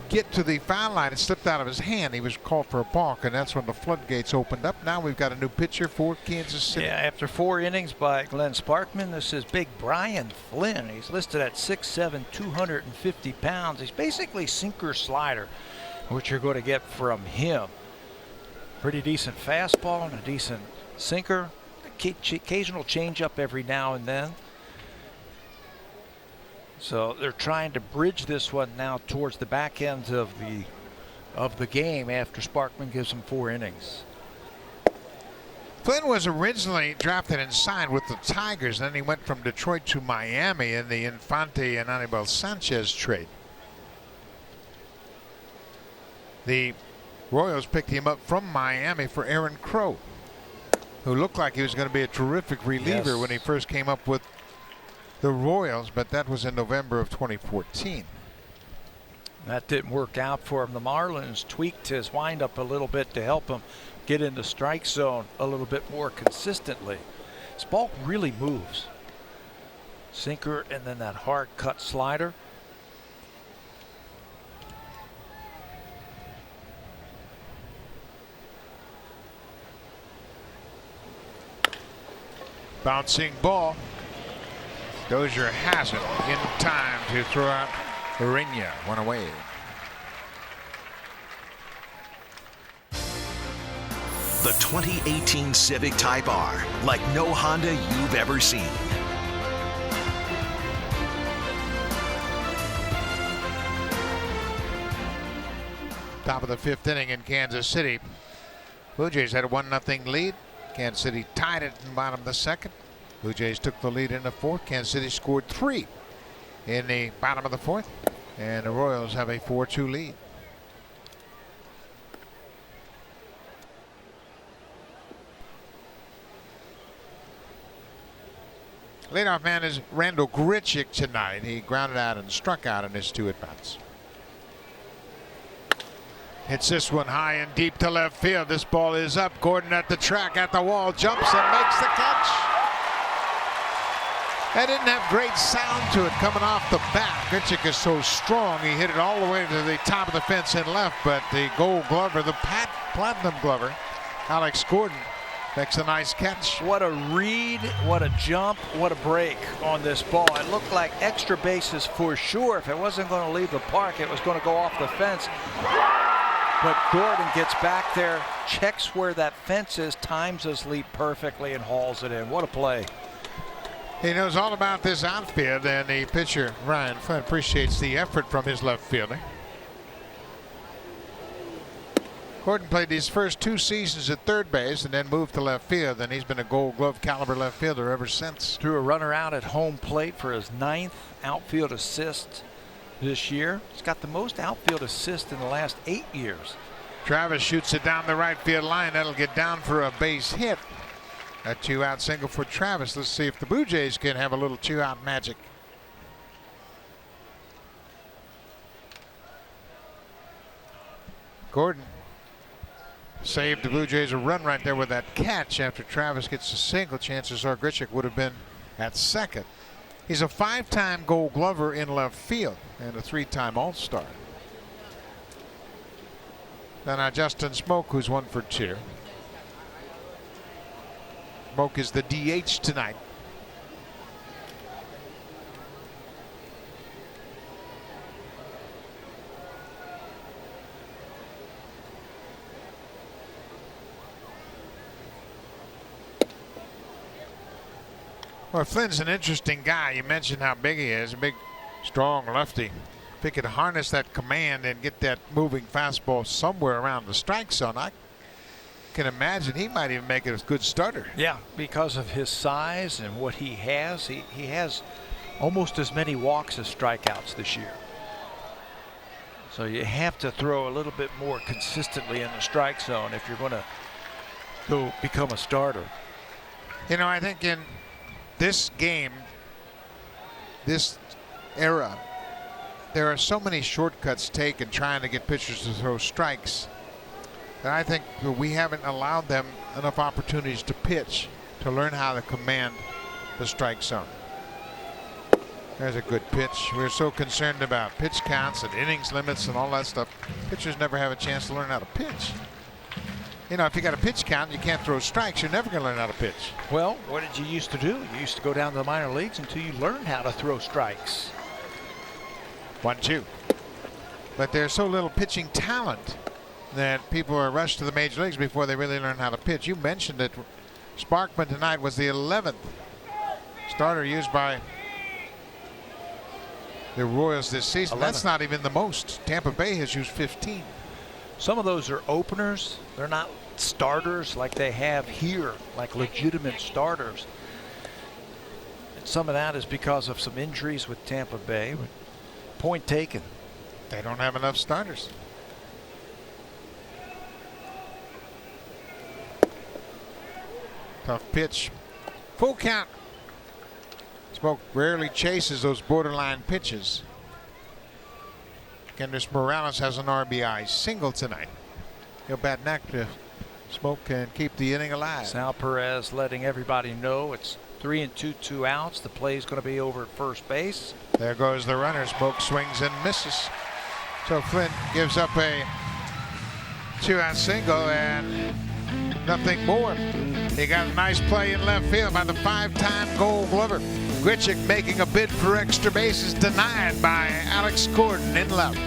get to the foul line. It slipped out of his hand. He was called for a balk, and that's when the floodgates opened up. Now we've got a new pitcher for Kansas City. Yeah, after 4 innings by Glenn Sparkman, this is big Brian Flynn. He's listed at 6'7", 250 pounds. He's basically sinker slider, which you're going to get from him. Pretty decent fastball and a decent sinker. Occasional changeup every now and then. So they're trying to bridge this one now towards the back end of the game after Sparkman gives them 4 innings. Flynn was originally drafted and signed with the Tigers. Then he went from Detroit to Miami in the Infante and Anibal Sanchez trade. The Royals picked him up from Miami for Aaron Crow, who looked like he was going to be a terrific reliever when he first came up with the Royals, but that was in November of 2014. That didn't work out for him. The Marlins tweaked his windup a little bit to help him get in the strike zone a little bit more consistently. His ball really moves. Sinker and then that hard cut slider. Bouncing ball. Dozier has it in time to throw out Urena. One away. The 2018 Civic Type R, like no Honda you've ever seen. Top of the 5th inning in Kansas City. Blue Jays had a 1-0 lead. Kansas City tied it in the bottom of the 2nd. Blue Jays took the lead in the 4th. Kansas City scored 3 in the bottom of the 4th. And the Royals have a 4-2 lead. Leadoff man is Randall Grichuk tonight. He grounded out and struck out in his 2 at-bats. Hits this one high and deep to left field. This ball is up. Gordon at the track, at the wall, jumps and makes the catch. That didn't have great sound to it coming off the bat. Grichuk is so strong, he hit it all the way to the top of the fence and left, but the Gold Glover, the Platinum Glover, Alex Gordon, makes a nice catch. What a read, what a jump, what a break on this ball. It looked like extra bases for sure. If it wasn't going to leave the park, it was going to go off the fence. But Gordon gets back there, checks where that fence is, times his leap perfectly, and hauls it in. What a play. He knows all about this outfield, and the pitcher, Ryan Flynn, appreciates the effort from his left fielder. Gordon played his first 2 seasons at third base and then moved to left field, and he's been a Gold Glove caliber left fielder ever since. Threw a runner out at home plate for his 9th outfield assist this year. He's got the most outfield assists in the last 8 years. Travis shoots it down the right field line. That'll get down for a base hit. A 2-out single for Travis. Let's see if the Blue Jays can have a little 2-out magic. Gordon saved the Blue Jays a run right there with that catch after Travis gets a single. Chances are Grichuk would have been at second. He's a 5-time Gold Glover in left field and a 3-time All-Star. Then Justin Smoke, who's 1 for 2. Smoke is the DH tonight. Well, Flynn's an interesting guy. You mentioned how big he is, a big, strong lefty. If he could harness that command and get that moving fastball somewhere around the strike zone, I can imagine he might even make it a good starter. Yeah, because of his size and what he has. He has almost as many walks as strikeouts this year. So you have to throw a little bit more consistently in the strike zone if you're going to go become a starter. You know, I think in this game, this era, there are so many shortcuts taken trying to get pitchers to throw strikes that I think we haven't allowed them enough opportunities to pitch, to learn how to command the strike zone. There's a good pitch. We're so concerned about pitch counts and innings limits and all that stuff. Pitchers never have a chance to learn how to pitch. You know, if you got a pitch count, you can't throw strikes, you're never going to learn how to pitch. Well, what did you used to do? You used to go down to the minor leagues until you learned how to throw strikes. 1-2. But there's so little pitching talent that people are rushed to the major leagues before they really learn how to pitch. You mentioned that Sparkman tonight was the 11th starter used by the Royals this season. 11. That's not even the most. Tampa Bay has used 15. Some of those are openers. They're not starters like they have here, like legitimate starters. And some of that is because of some injuries with Tampa Bay. But point taken. They don't have enough starters. Tough pitch. Full count. Smoke rarely chases those borderline pitches. Kendrys Morales has an RBI single tonight. He'll bat next if Smoke can keep the inning alive. Sal Perez letting everybody know it's 3-2, 2 outs. The play is going to be over at first base. There goes the runner. Smoke swings and misses. So Flynn gives up a 2-out single and nothing more. He got a nice play in left field by the 5-time Gold Glover. Grichuk making a bid for extra bases, denied by Alex Gordon in left.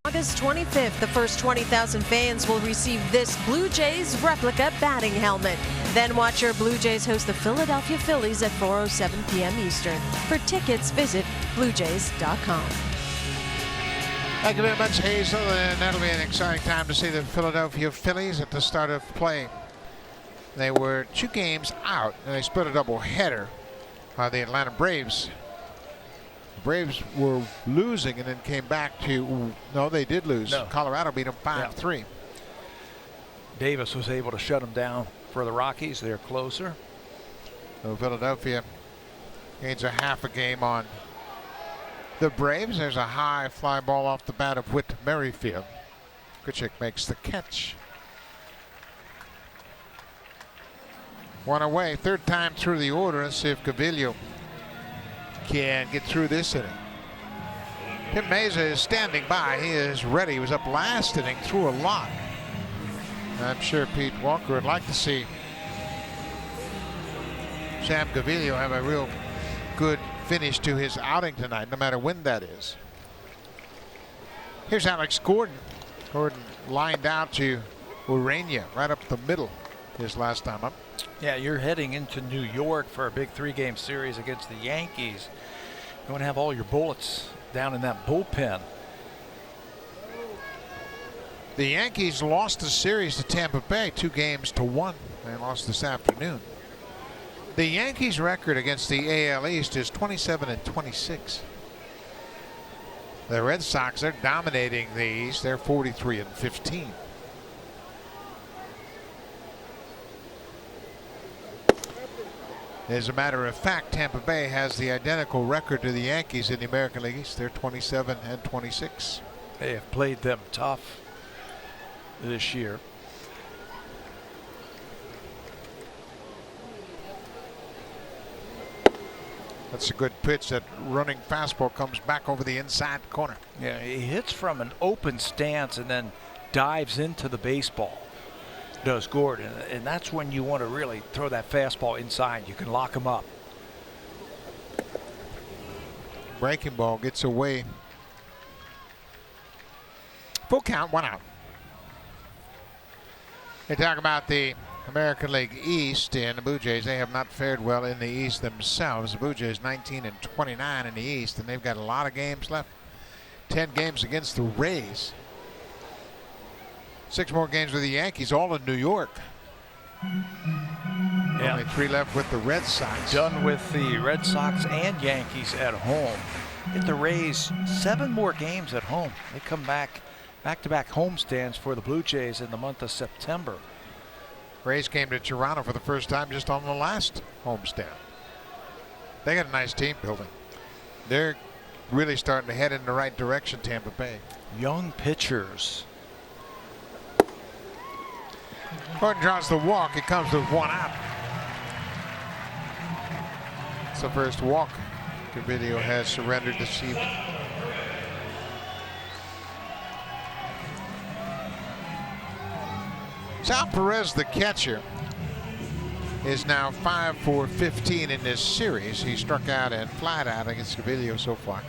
August 25th, the first 20,000 fans will receive this Blue Jays replica batting helmet. Then watch your Blue Jays host the Philadelphia Phillies at 4:07 p.m. Eastern. For tickets, visit BlueJays.com. Thank you very much, Hazel, and that'll be an exciting time to see the Philadelphia Phillies at the start of play. They were 2 games out, and they split a doubleheader by the Atlanta Braves. The Braves were losing and then came back to, no, they did lose. No. Colorado beat them 5-3. Davis was able to shut them down for the Rockies. They're closer. So Philadelphia gains a half a game on the Braves. There's a high fly ball off the bat of Whit Merrifield. Grichuk makes the catch. 1 away, 3rd time through the order. Let's see if Gaviglio can get through this inning. Tim Mesa is standing by. He is ready. He was up last inning, threw a lot. I'm sure Pete Walker would like to see Sam Gaviglio have a real good finish to his outing tonight, no matter when that is. Here's Alex Gordon. Gordon lined out to Urania right up the middle his last time up. Yeah, you're heading into New York for a big 3-game series against the Yankees. You want to have all your bullets down in that bullpen. The Yankees lost the series to Tampa Bay 2-1. They lost this afternoon. The Yankees record against the AL East is 27-26. The Red Sox, they're dominating the East. They're 43-15. As a matter of fact, Tampa Bay has the identical record to the Yankees in the American League East. They're 27-26. They have played them tough this year. That's a good pitch. That running fastball comes back over the inside corner. Yeah, he hits from an open stance and then dives into the baseball. Does Gordon, and that's when you want to really throw that fastball inside. You can lock him up. Breaking ball gets away. Full count, 1 out. They talk about the American League East and the Blue Jays. They have not fared well in the East themselves. The Blue Jays 19-29 in the East, and they've got a lot of games left. 10 games against the Rays. 6 more games with the Yankees, all in New York. Yeah. Only 3 left with the Red Sox. Done with the Red Sox and Yankees at home. Get the Rays 7 more games at home. They come back-to-back homestands for the Blue Jays in the month of September. Rays came to Toronto for the first time just on the last homestand. They got a nice team building. They're really starting to head in the right direction, Tampa Bay. Young pitchers. Gordon draws the walk. It comes with 1 out. It's the first walk Gavidio has surrendered this evening. Sal Perez, the catcher, is now 5 for 15 in this series. He struck out and flied out against Gavidio so far.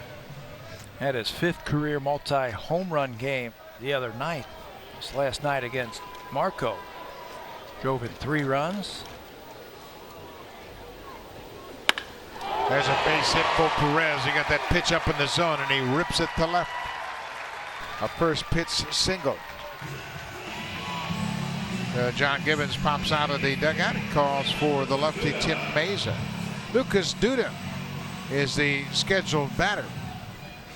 Had his 5th career multi-home run game the other night. This last night against Marco. Drove in 3 runs. There's a base hit for Perez. He got that pitch up in the zone and he rips it to left. A first pitch single. John Gibbons pops out of the dugout and calls for the lefty Tim Meza. Lucas Duda is the scheduled batter.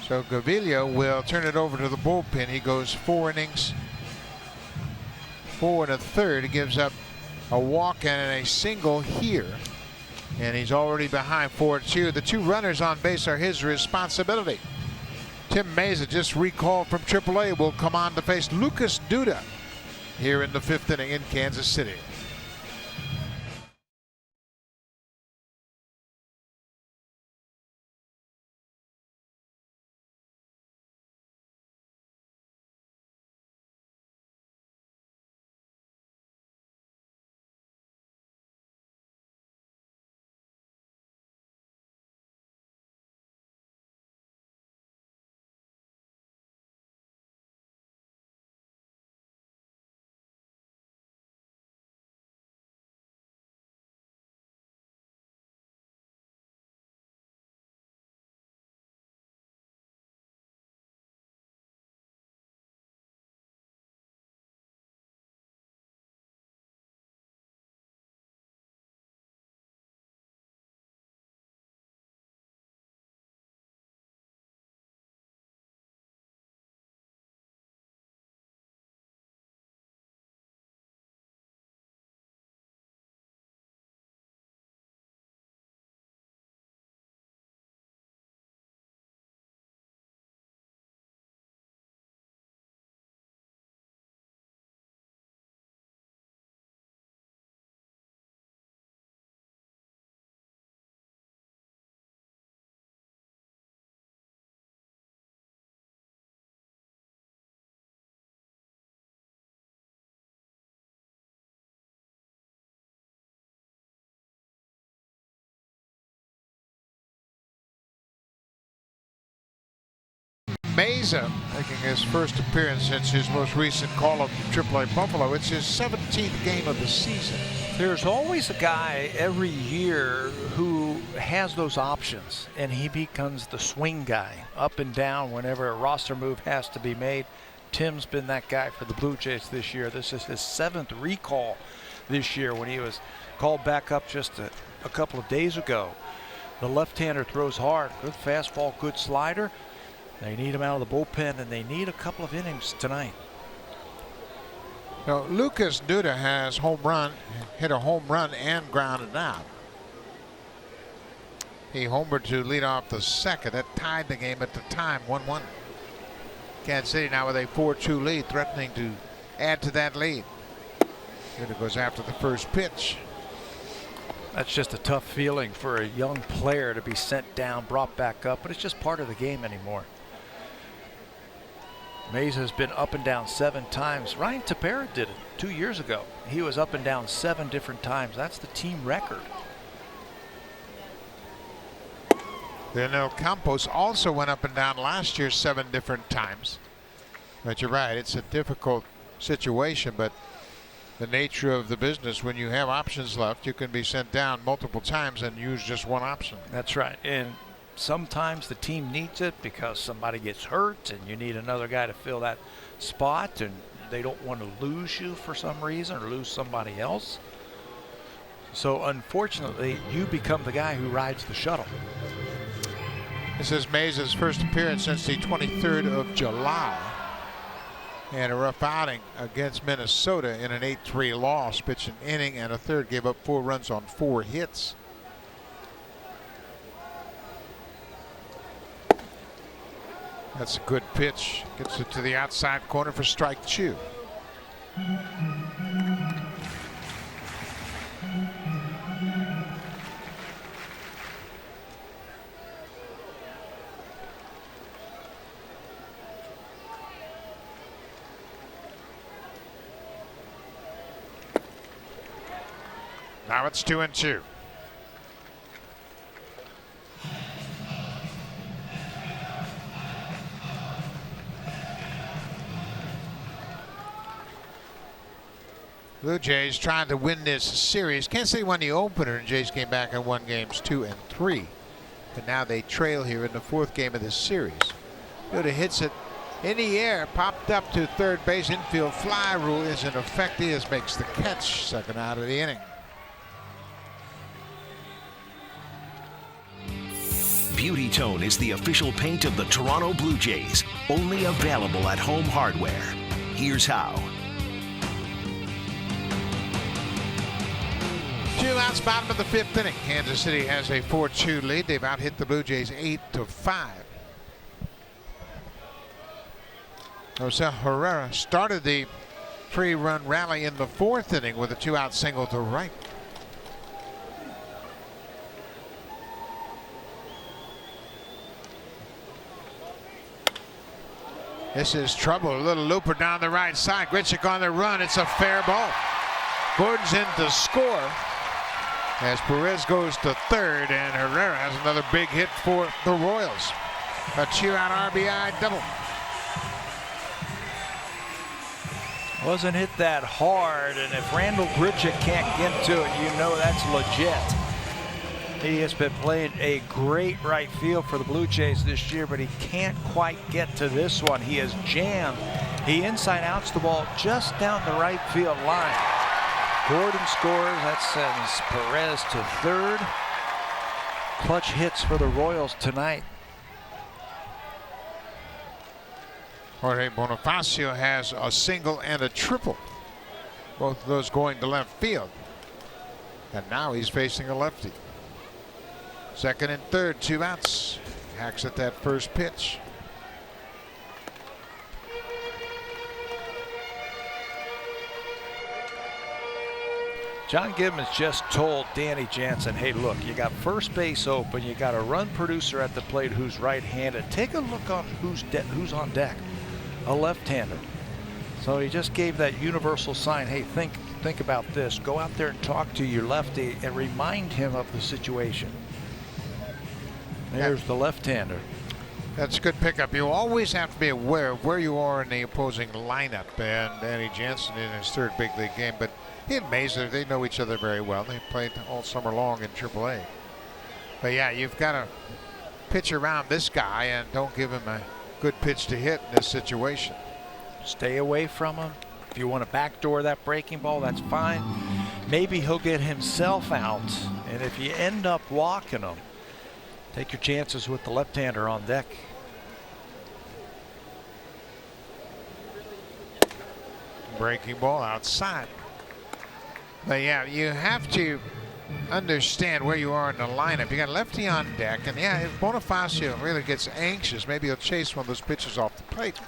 So Gavidio will turn it over to the bullpen. He goes 4 innings, 4 1/3. He gives up a walk and a single here. And he's already behind 4-2. The 2 runners on base are his responsibility. Tim Meza, just recalled from AAA, will come on to face Lucas Duda here in the 5th inning in Kansas City. Meza making his first appearance since his most recent call-up to AAA Buffalo. It's his 17th game of the season. There's always a guy every year who has those options, and he becomes the swing guy, up and down whenever a roster move has to be made. Tim's been that guy for the Blue Jays this year. This is his 7th recall this year when he was called back up just a couple of days ago. The left-hander throws hard. Good fastball, good slider. They need him out of the bullpen, and they need a couple of innings tonight. Now, Lucas Duda has hit a home run and grounded out. He homered to lead off the second. That tied the game at the time, 1-1. Kansas City now with a 4-2 lead, threatening to add to that lead. Duda goes after the first pitch. That's just a tough feeling for a young player to be sent down, brought back up, but it's just part of the game anymore. Meza has been up and down 7 times. Ryan Tepera did it 2 years ago. He was up and down 7 different times. That's the team record. Then El Campos also went up and down last year 7 different times. But you're right, it's a difficult situation, but the nature of the business, when you have options left, you can be sent down multiple times and use just one option. That's right. And sometimes the team needs it because somebody gets hurt and you need another guy to fill that spot, and they don't want to lose you for some reason or lose somebody else. So unfortunately, you become the guy who rides the shuttle. This is Mays' first appearance since the 23rd of July. And a rough outing against Minnesota in an 8-3 loss. Pitched an inning and a third, gave up 4 runs on 4 hits. That's a good pitch. Gets it to the outside corner for strike 2. Now it's 2-2. Blue Jays trying to win this series. Can't say won the opener, and Jays came back and won games 2 and 3. But now they trail here in the 4th game of this series. Buda hits it in the air, popped up to third base. Infield fly rule isn't effective as makes the catch. Second out of the inning. Beauty Tone is the official paint of the Toronto Blue Jays. Only available at Home Hardware. Here's how. 2 outs, bottom of the 5th inning. Kansas City has a 4-2 lead. They've out-hit the Blue Jays 8-5. Jose Herrera started the 3-run rally in the 4th inning with a 2-out single to right. This is trouble. A little looper down the right side. Grichuk on the run. It's a fair ball. Gordon's in to score as Perez goes to third, and Herrera has another big hit for the Royals. A 2-out RBI double. Wasn't hit that hard, and if Randall Grichuk can't get to it, you know that's legit. He has been playing a great right field for the Blue Jays this year, but he can't quite get to this one. He is jammed. He inside outs the ball just down the right field line. Gordon scores. That sends Perez to third. Clutch hits for the Royals tonight. Jorge Bonifacio has a single and a triple. Both of those going to left field. And now he's facing a lefty. Second and third, 2 outs. Hacks at that first pitch. John Gibbons just told Danny Jansen, hey, look, you got first base open. You got a run producer at the plate who's right-handed. Take a look on who's on deck. A left-hander. So he just gave that universal sign, hey, think about this. Go out there and talk to your lefty and remind him of the situation. There's the left-hander. That's a good pickup. You always have to be aware of where you are in the opposing lineup. And Danny Jansen in his 3rd big league game. But he and Mazer, they know each other very well. They played all summer long in AAA. But yeah, you've got to pitch around this guy and don't give him a good pitch to hit in this situation. Stay away from him. If you want to backdoor that breaking ball, that's fine. Maybe he'll get himself out. And if you end up walking him, take your chances with the left-hander on deck. Breaking ball outside. But yeah, you have to understand where you are in the lineup. You got lefty on deck, and yeah, if Bonifacio really gets anxious, maybe he'll chase one of those pitches off the plate.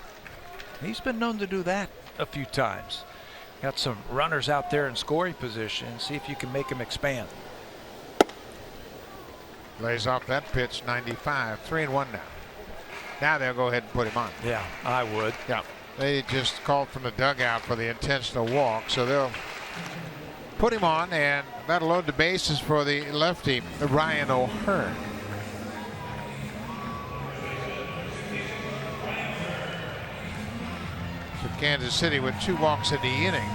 He's been known to do that a few times. Got some runners out there in scoring position. See if you can make him expand. Lays off that pitch, 95. 3-1 now. Now they'll go ahead and put him on. Yeah, I would. Yeah, they just called from the dugout for the intentional walk, so they'll put him on, and that'll load the bases for the lefty, Ryan O'Hearn. Kansas City with 2 walks in the inning.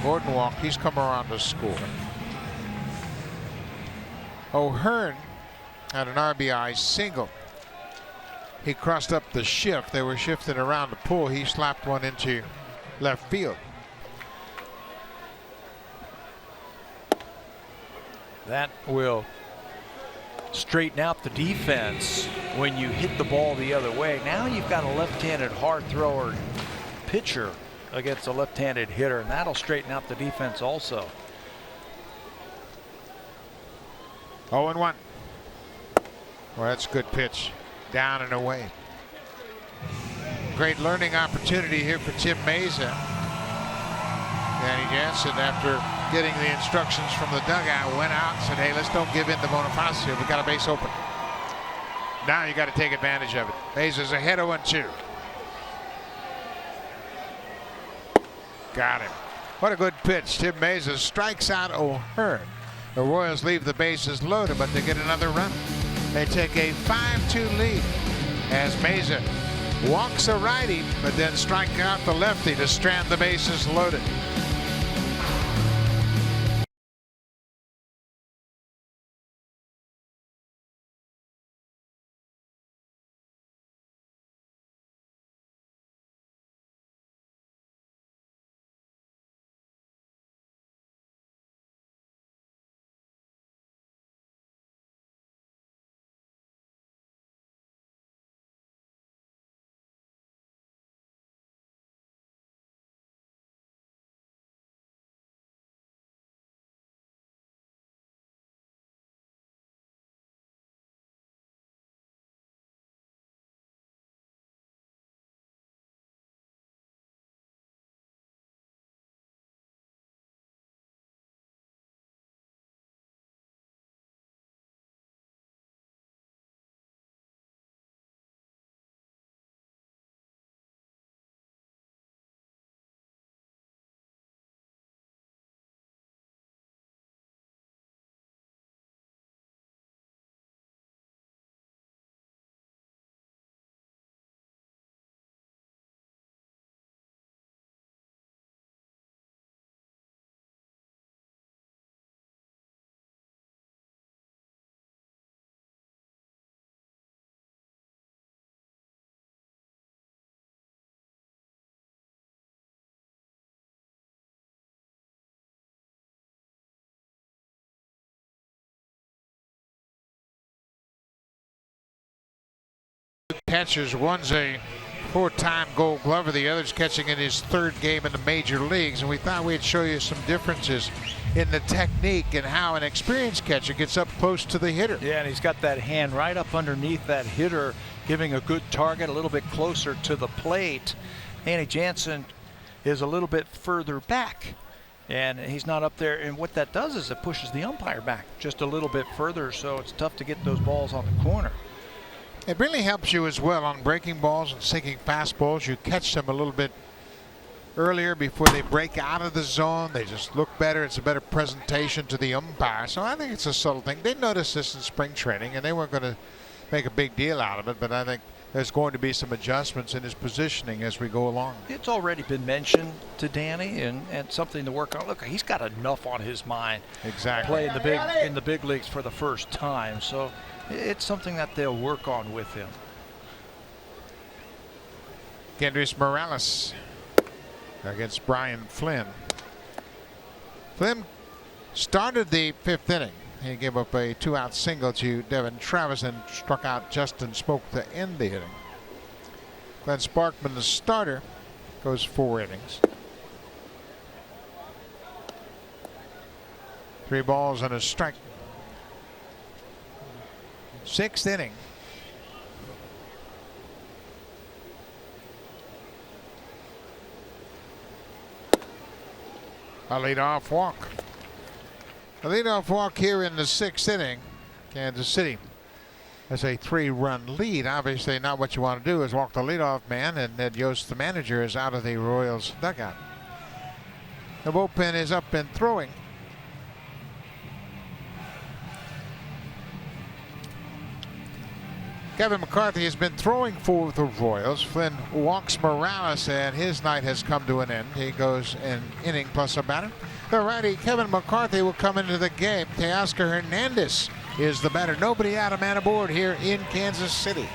Gordon walked. He's come around to score. O'Hearn had an RBI single. He crossed up the shift. They were shifting around the pull. He slapped one into left field. That will straighten out the defense when you hit the ball the other way. Now you've got a left-handed hard thrower pitcher against a left-handed hitter, and that'll straighten out the defense also. 0-1. Well, that's a good pitch. Down and away. Great learning opportunity here for Tim Mesa. Danny Jansen, after getting the instructions from the dugout, went out and said, hey, let's don't give in to Bonifacio. We got a base open. Now you got to take advantage of it. Mesa's ahead of 1-2. Got him. What a good pitch. Tim Mesa strikes out O'Hearn. The Royals leave the bases loaded, but they get another run. They take a 5-2 lead as Mesa walks a righty, but then strike out the lefty to strand the bases loaded. Catchers, one's a 4-time Gold Glover, the other's catching in his 3rd game in the major leagues, and we thought we'd show you some differences in the technique and how an experienced catcher gets up close to the hitter. Yeah, and he's got that hand right up underneath that hitter, giving a good target a little bit closer to the plate. Danny Jansen is a little bit further back, and he's not up there, and what that does is it pushes the umpire back just a little bit further, so it's tough to get those balls on the corner. It really helps you as well on breaking balls and sinking fastballs. You catch them a little bit earlier before they break out of the zone. They just look better. It's a better presentation to the umpire. So I think it's a subtle thing. They noticed this in spring training, and they weren't going to make a big deal out of it, but I think there's going to be some adjustments in his positioning as we go along. It's already been mentioned to Danny, and something to work on. Look, he's got enough on his mind. Exactly. Playing in the big leagues for the first time, so it's something that they'll work on with him. Kendrys Morales against Brian Flynn. Flynn started the 5th inning. He gave up a 2-out single to Devin Travis and struck out Justin Smoke to end the inning. Glenn Sparkman, the starter, goes 4 innings. 3 balls and a strike. 6th inning. A leadoff walk. A leadoff walk here in the 6th inning. Kansas City has a 3-run lead. Obviously not what you want to do is walk the leadoff man, and Ned Yost, the manager, is out of the Royals dugout. The bullpen is up and throwing. Kevin McCarthy has been throwing for the Royals. Flynn walks Morales, and his night has come to an end. He goes an inning plus a batter. The righty Kevin McCarthy will come into the game. Teoscar Hernandez is the batter. Nobody out, a man aboard here in Kansas City.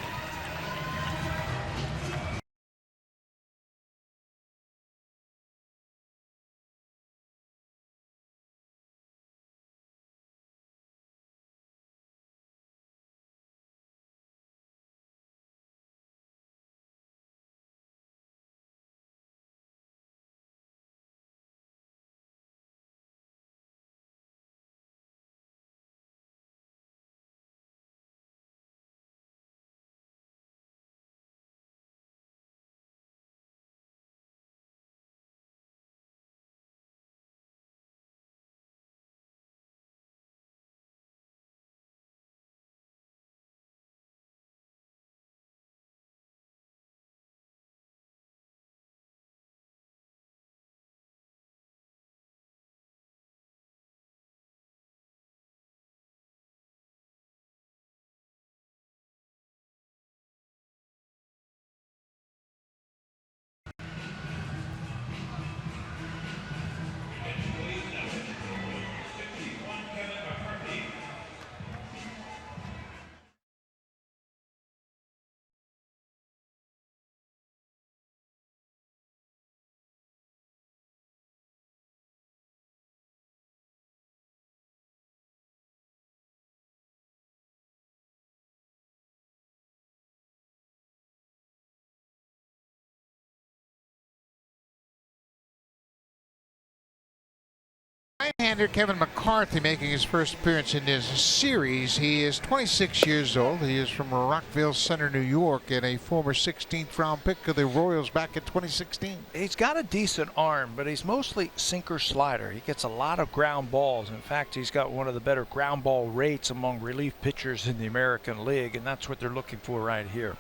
Right-hander Kevin McCarthy making his first appearance in this series. He is 26 years old. He is from Rockville Center, New York, and a former 16th round pick of the Royals back in 2016. He's got a decent arm, but he's mostly sinker slider. He gets a lot of ground balls. In fact, he's got one of the better ground ball rates among relief pitchers in the American League, and that's what they're looking for right here.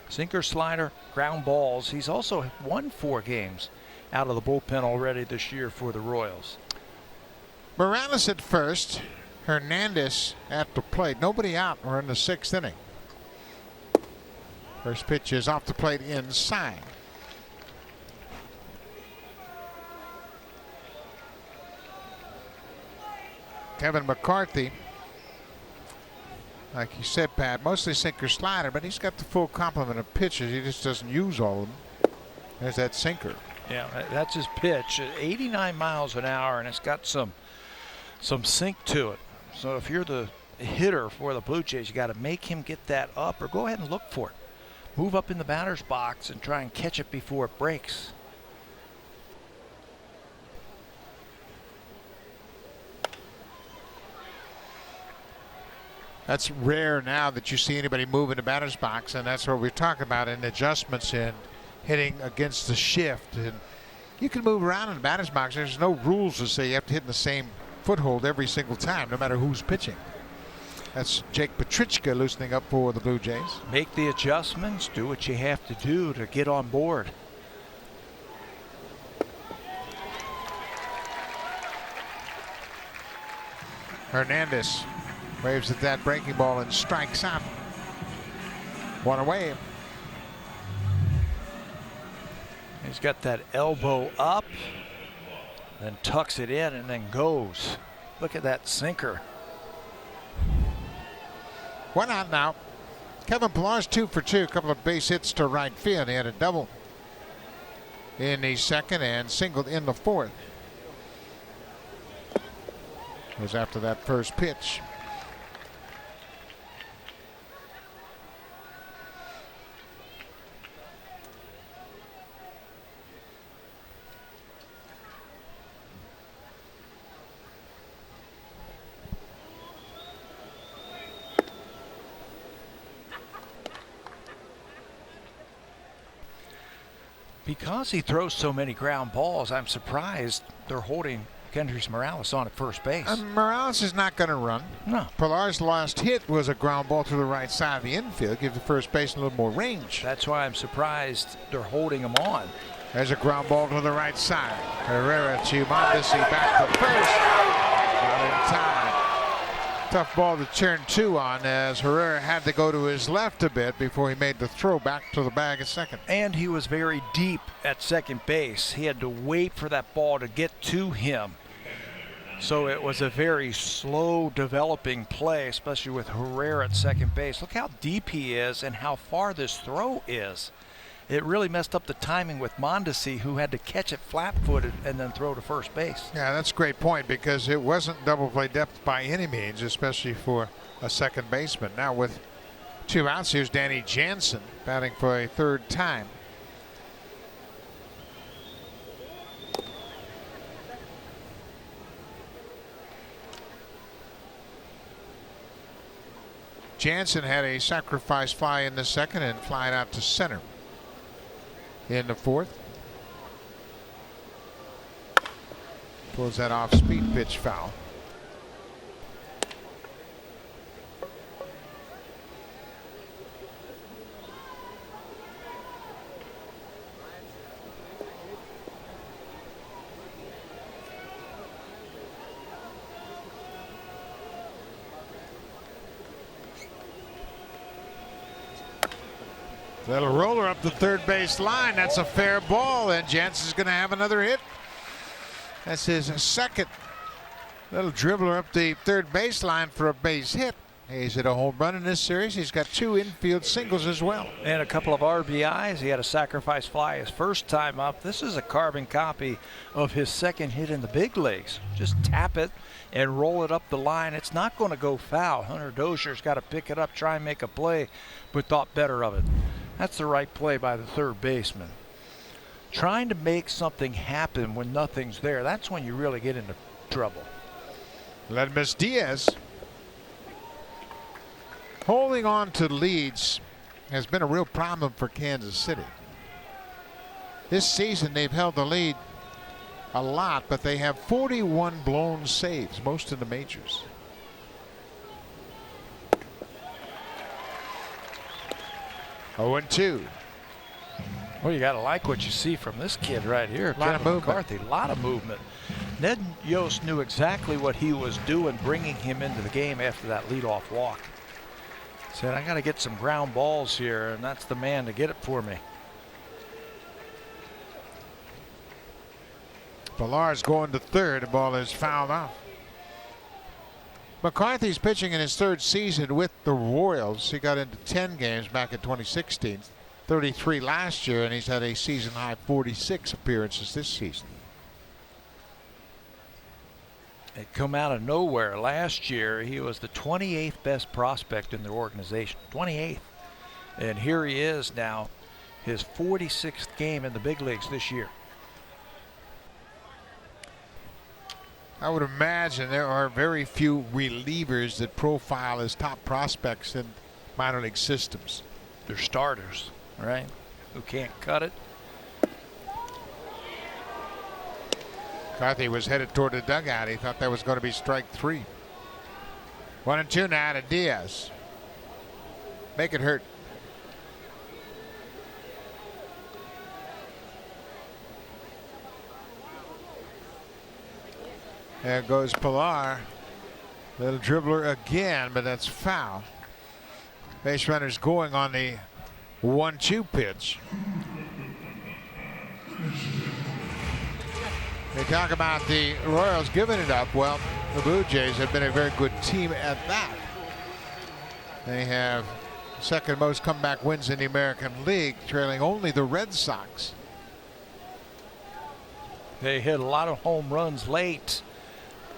Sinker slider, ground balls. He's also won 4 games out of the bullpen already this year for the Royals. Morales at first, Hernandez at the plate. Nobody out. We're in the 6th inning. First pitch is off the plate inside. Kevin McCarthy, like you said, Pat, mostly sinker slider, but he's got the full complement of pitches. He just doesn't use all of them. There's that sinker. Yeah, that's his pitch. 89 miles an hour, and it's got some sink to it. So if you're the hitter for the Blue Jays, you got to make him get that up, or go ahead and look for it. Move up in the batter's box and try and catch it before it breaks. That's rare now that you see anybody move in the batter's box, and that's what we're talking about in adjustments and hitting against the shift. And you can move around in the batter's box. There's no rules to say you have to hit in the same foothold every single time, no matter who's pitching. That's Jake Petrichka loosening up for the Blue Jays. Make the adjustments, do what you have to do to get on board. Hernandez waves at that breaking ball and strikes out. 1 away. He's got that elbow up, then tucks it in and then goes. Look at that sinker. 1 out now. Kevin Pillar's 2 for 2. A couple of base hits to right field. He had a double in the 2nd and singled in the 4th. It was after that first pitch. Because he throws so many ground balls, I'm surprised they're holding Kendrys Morales on at first base. Morales is not going to run. No. Pillar's last hit was a ground ball to the right side of the infield. Give the first baseman a little more range. That's why I'm surprised they're holding him on. There's a ground ball to the right side. Herrera to Mondesi back to first. Not in time. Tough ball to turn 2 on, as Herrera had to go to his left a bit before he made the throw back to the bag at second. And he was very deep at second base. He had to wait for that ball to get to him. So it was a very slow developing play, especially with Herrera at second base. Look how deep he is and how far this throw is. It really messed up the timing with Mondesi, who had to catch it flat-footed and then throw to first base. Yeah, that's a great point, because it wasn't double play depth by any means, especially for a second baseman. Now with 2 outs, here's Danny Jansen batting for a third time. Jansen had a sacrifice fly in the second and flying out to center in the fourth. Pulls that off-speed pitch foul. Little roller up the third base line. That's a fair ball, and Jansen's going to have another hit. That's his second. Little dribbler up the third base line for a base hit. He's hit a home run in this series. He's got 2 infield singles as well. And a couple of RBIs. He had a sacrifice fly his first time up. This is a carbon copy of his second hit in the big leagues. Just tap it and roll it up the line. It's not going to go foul. Hunter Dozier's got to pick it up, try and make a play, but thought better of it. That's the right play by the third baseman. Trying to make something happen when nothing's there, that's when you really get into trouble. Ledmus Diaz. Holding on to leads has been a real problem for Kansas City. This season they've held the lead a lot, but they have 41 blown saves, most in the majors. Oh, and 2. Well, you got to like what you see from this kid right here. A lot of movement. McCarthy, a lot of movement. Ned Yost knew exactly what he was doing, bringing him into the game after that leadoff walk. Said, I got to get some ground balls here, and that's the man to get it for me. Pillar's going to third. The ball is fouled off. McCarthy's pitching in his third season with the Royals. He got into 10 games back in 2016, 33 last year, and he's had a season-high 46 appearances this season. It come out of nowhere. Last year, he was the 28th best prospect in the organization. 28th. And here he is now, his 46th game in the big leagues this year. I would imagine there are very few relievers that profile as top prospects in minor league systems. They're starters, right? Who can't cut it. McCarthy was headed toward the dugout. He thought that was going to be strike 3. 1 and 2 now to Diaz. Make it hurt. There goes Pillar. Little dribbler again, but that's foul. Base runner's going on the 1-2 pitch. They talk about the Royals giving it up. Well, the Blue Jays have been a very good team at that. They have second most comeback wins in the American League, trailing only the Red Sox. They hit a lot of home runs late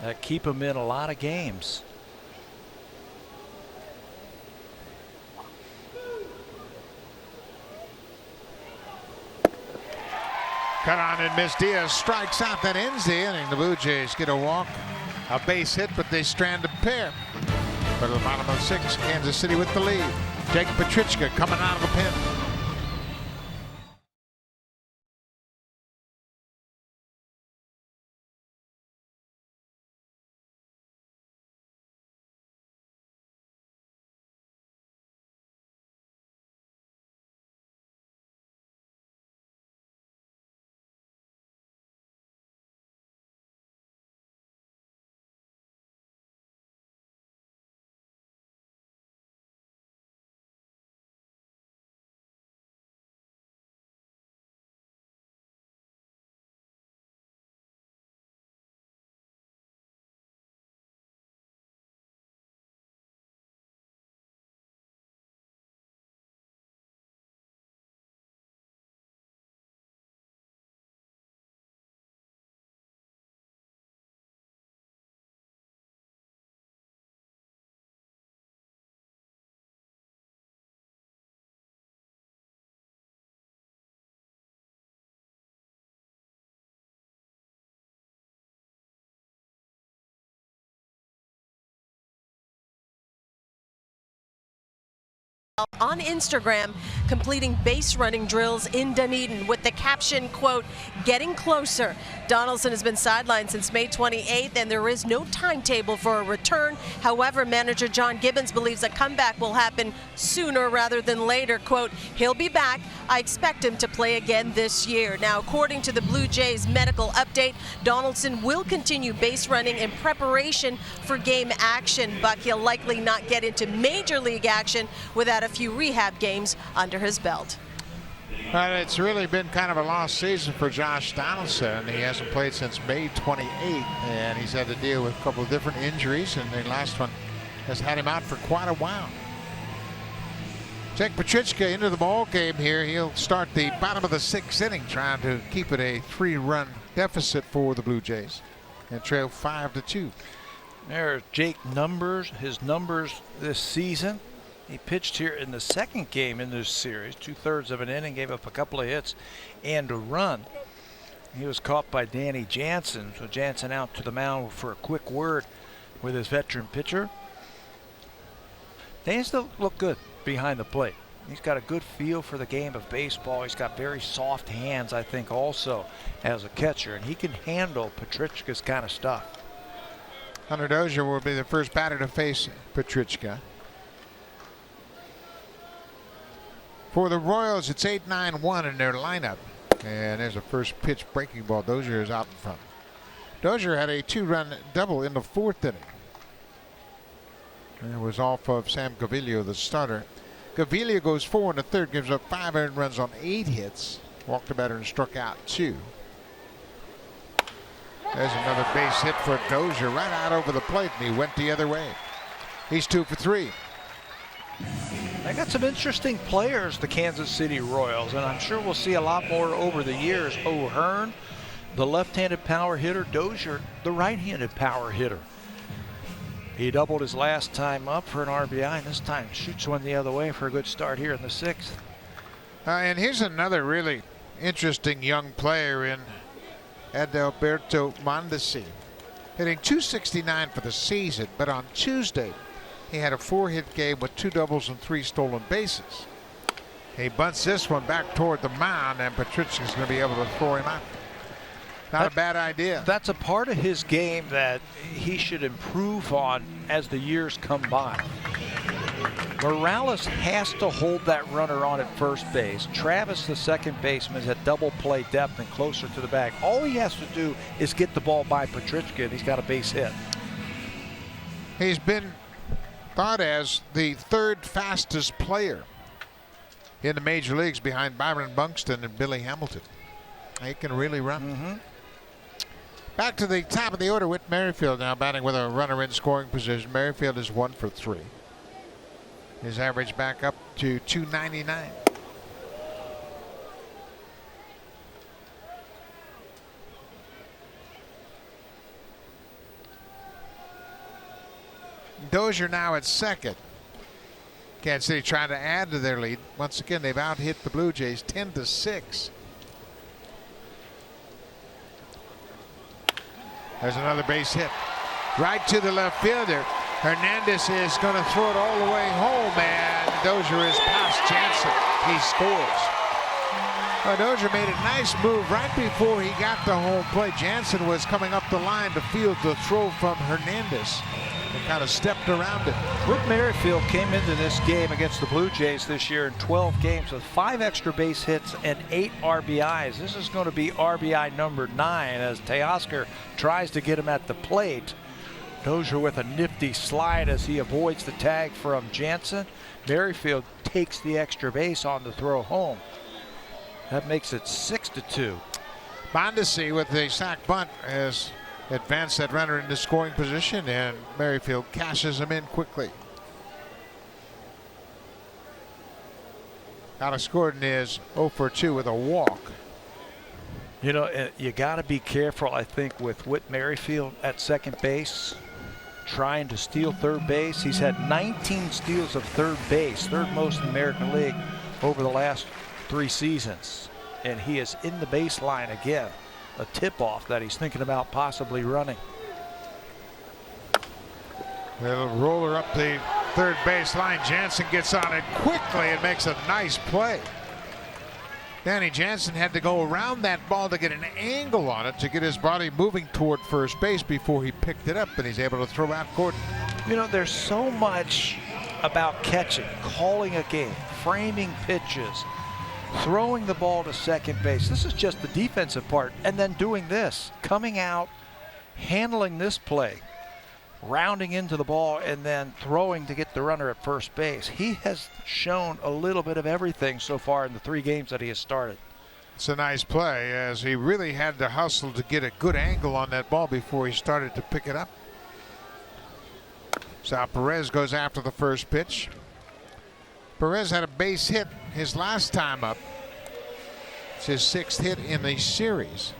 that keep them in a lot of games. Cut on and miss. Diaz strikes out. That ends the inning. The Blue Jays get a walk, a base hit, but they strand a pair. But at the bottom of 6, Kansas City with the lead. Jake Petrichka coming out of the pen. on Instagram completing base running drills in Dunedin with the caption, quote, "Getting closer." Donaldson has been sidelined since May 28th, and there is no timetable for a return. However, manager John Gibbons believes a comeback will happen sooner rather than later. Quote, "He'll be back. I expect him to play again this year." Now, according to the Blue Jays medical update, Donaldson will continue base running in preparation for game action, but he'll likely not get into major league action without a few rehab games under his belt. Well, it's really been kind of a lost season for Josh Donaldson. He hasn't played since May 28th, and he's had to deal with a couple of different injuries, and the last one has had him out for quite a while. Check Petrichka into the ball game here. He'll start the bottom of the 6th inning, trying to keep it a 3-run deficit for the Blue Jays and trail 5-2. There's Jake numbers, his numbers this season. He pitched here in the second game in this series, 2/3 of an inning, gave up a couple of hits and a run. He was caught by Danny Jansen, so Jansen out to the mound for a quick word with his veteran pitcher. Danny still look good behind the plate. He's got a good feel for the game of baseball. He's got very soft hands, I think, also as a catcher, and he can handle Petrichka's kind of stuff. Hunter Dozier will be the first batter to face Petrichka. For the Royals, it's 8-9-1 in their lineup. And there's a first pitch breaking ball. Dozier is out in front. Dozier had a 2-run double in the 4th inning. And it was off of Sam Gaviglio, the starter. Gaviglio goes 4 in the 3rd, gives up 5 earned runs on 8 hits. Walked a batter and struck out 2. There's another base hit for Dozier right out over the plate, and he went the other way. He's 2 for 3. They got some interesting players, the Kansas City Royals, and I'm sure we'll see a lot more over the years. O'Hearn, the left-handed power hitter. Dozier, the right-handed power hitter. He doubled his last time up for an RBI, and this time shoots one the other way for a good start here in the 6th. And here's another really interesting young player in Adalberto Mondesi, hitting .269 for the season, but on Tuesday he had a 4-hit game with 2 doubles and 3 stolen bases. He bunts this one back toward the mound, and Petrichka's going to be able to throw him out. Not a bad idea. That's a part of his game that he should improve on as the years come by. Morales has to hold that runner on at first base. Travis, the second baseman, is at double play depth and closer to the bag. All he has to do is get the ball by Petrichka, and he's got a base hit. He's been thought as the 3rd fastest player in the major leagues behind Byron Buxton and Billy Hamilton. He can really run. Back to the top of the order with Merrifield now batting with a runner in scoring position. Merrifield is 1 for 3. His average back up to .299. Dozier now at second. Kansas City trying to add to their lead. Once again, they've out-hit the Blue Jays 10-6. There's another base hit. Right to the left fielder. Hernandez is going to throw it all the way home, and Dozier is past Jansen. He scores. Well, Dozier made a nice move right before he got to home plate. Jansen was coming up the line to field the throw from Hernandez and kind of stepped around it. Whit Merrifield came into this game against the Blue Jays this year in 12 games with 5 extra base hits and 8 RBIs. This is going to be RBI number 9 as Teoscar tries to get him at the plate. Dozier with a nifty slide as he avoids the tag from Jansen. Merrifield takes the extra base on the throw home. That makes it 6-2. Mondesi with the sac bunt has advanced that runner into scoring position, and Merrifield cashes him in quickly. Alex Gordon is 0 for 2 with a walk. You know, you got to be careful, I think, with Whit Merrifield at second base, trying to steal third base. He's had 19 steals of third base, 3rd most in the American League over the last 3 seasons. And he is in the baseline again. A tip-off that he's thinking about possibly running. They'll roll her up the third base line. Jansen gets on it quickly and makes a nice play. Danny Jansen had to go around that ball to get an angle on it to get his body moving toward first base before he picked it up, and he's able to throw out Gordon. You know, there's so much about catching, calling a game, framing pitches, throwing the ball to second base. This is just the defensive part. And then doing this, coming out, handling this play, rounding into the ball, and then throwing to get the runner at first base. He has shown a little bit of everything so far in the 3 games that he has started. It's a nice play, as he really had to hustle to get a good angle on that ball before he started to pick it up. So Perez goes after the first pitch. Perez had a base hit his last time up. It's his 6th hit in the series.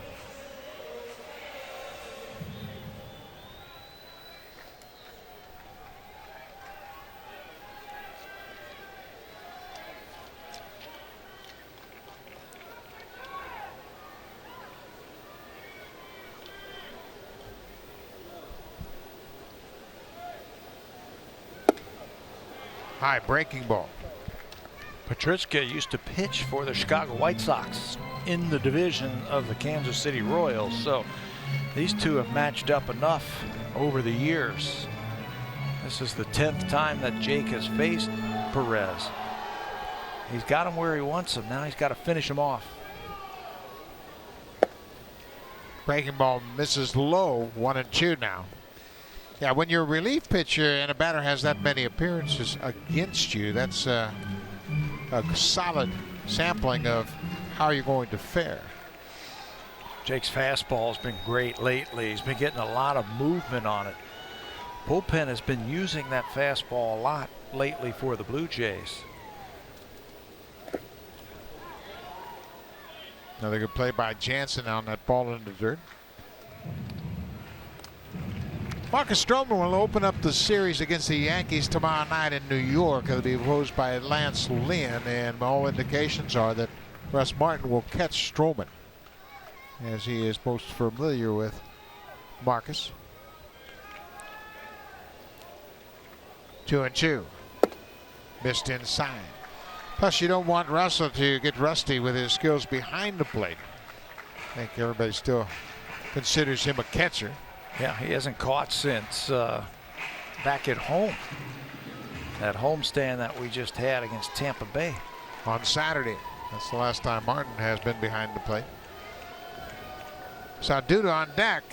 High breaking ball. Petrichka used to pitch for the Chicago White Sox in the division of the Kansas City Royals, so these two have matched up enough over the years. This is the 10th time that Jake has faced Perez. He's got him where he wants him. Now he's got to finish him off. Breaking ball misses low, 1-2 now. Yeah, when you're a relief pitcher and a batter has that many appearances against you, that's a solid sampling of how you're going to fare. Jake's fastball has been great lately. He's been getting a lot of movement on it. Bullpen has been using that fastball a lot lately for the Blue Jays. Another good play by Jansen on that ball in the dirt. Marcus Stroman will open up the series against the Yankees tomorrow night in New York. It'll be opposed by Lance Lynn, and all indications are that Russ Martin will catch Stroman, as he is most familiar with Marcus. 2-2. Missed inside. Plus, you don't want Russell to get rusty with his skills behind the plate. I think everybody still considers him a catcher. Yeah, he hasn't caught since back at home. That homestand that we just had against Tampa Bay. On Saturday. That's the last time Martin has been behind the plate. Saududa on deck.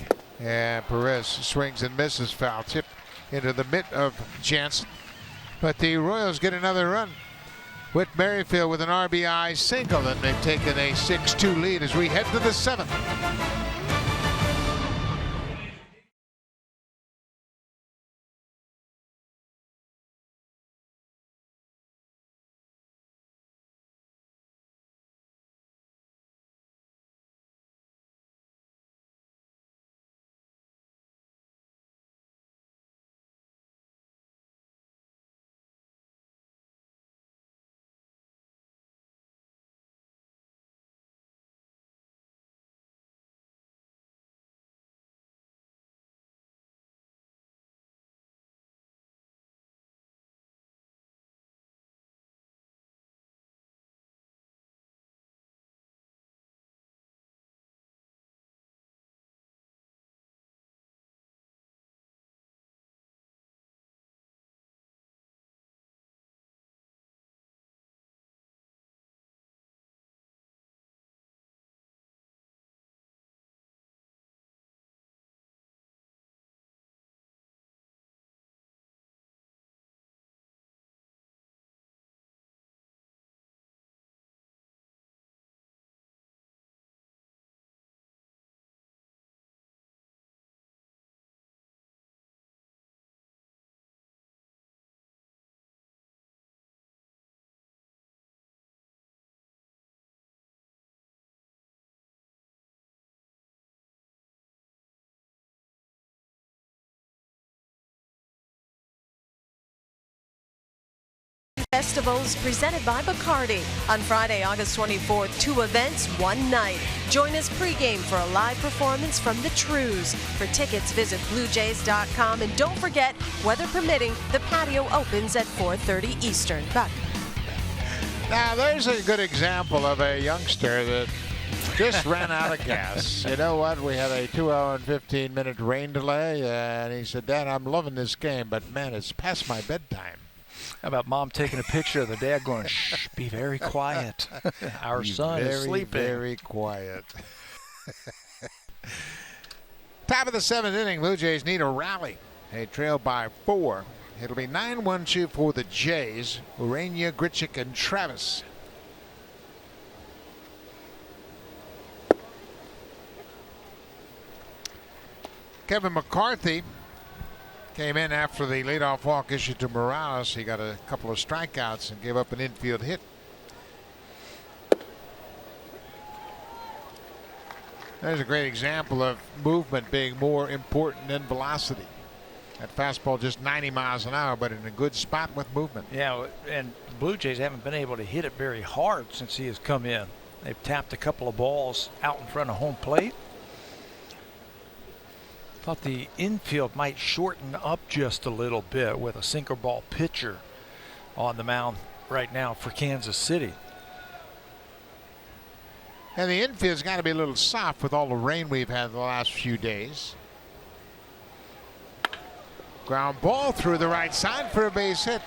And Perez swings and misses, foul tip into the mitt of Jansen. But the Royals get another run. Whit Merrifield with an RBI single, and they've taken a 6-2 lead as we head to the 7th. Festivals presented by Bacardi. On Friday, August 24th, 2 events, 1 night. Join us pregame for a live performance from the Trues. For tickets, visit BlueJays.com. And don't forget, weather permitting, the patio opens at 4:30 Eastern. Buck. Now, there's a good example of a youngster that just ran out of gas. You know what? We had a 2-hour and 15-minute rain delay, and he said, Dad, I'm loving this game, but, man, it's past my bedtime. How about Mom taking a picture of the dad going, shh, be very quiet. Our son is sleeping. Very quiet. Top of the 7th inning, Blue Jays need a rally. They trail by 4. It'll be 9-1-2 for the Jays. Urania, Grichuk, and Travis. Kevin McCarthy came in after the leadoff walk issued to Morales. He got a couple of strikeouts and gave up an infield hit. There's a great example of movement being more important than velocity. That fastball just 90 miles an hour, but in a good spot with movement. Yeah, and the Blue Jays haven't been able to hit it very hard since he has come in. They've tapped a couple of balls out in front of home plate. Thought the infield might shorten up just a little bit with a sinker ball pitcher on the mound right now for Kansas City. And the infield's got to be a little soft with all the rain we've had the last few days. Ground ball through the right side for a base hit.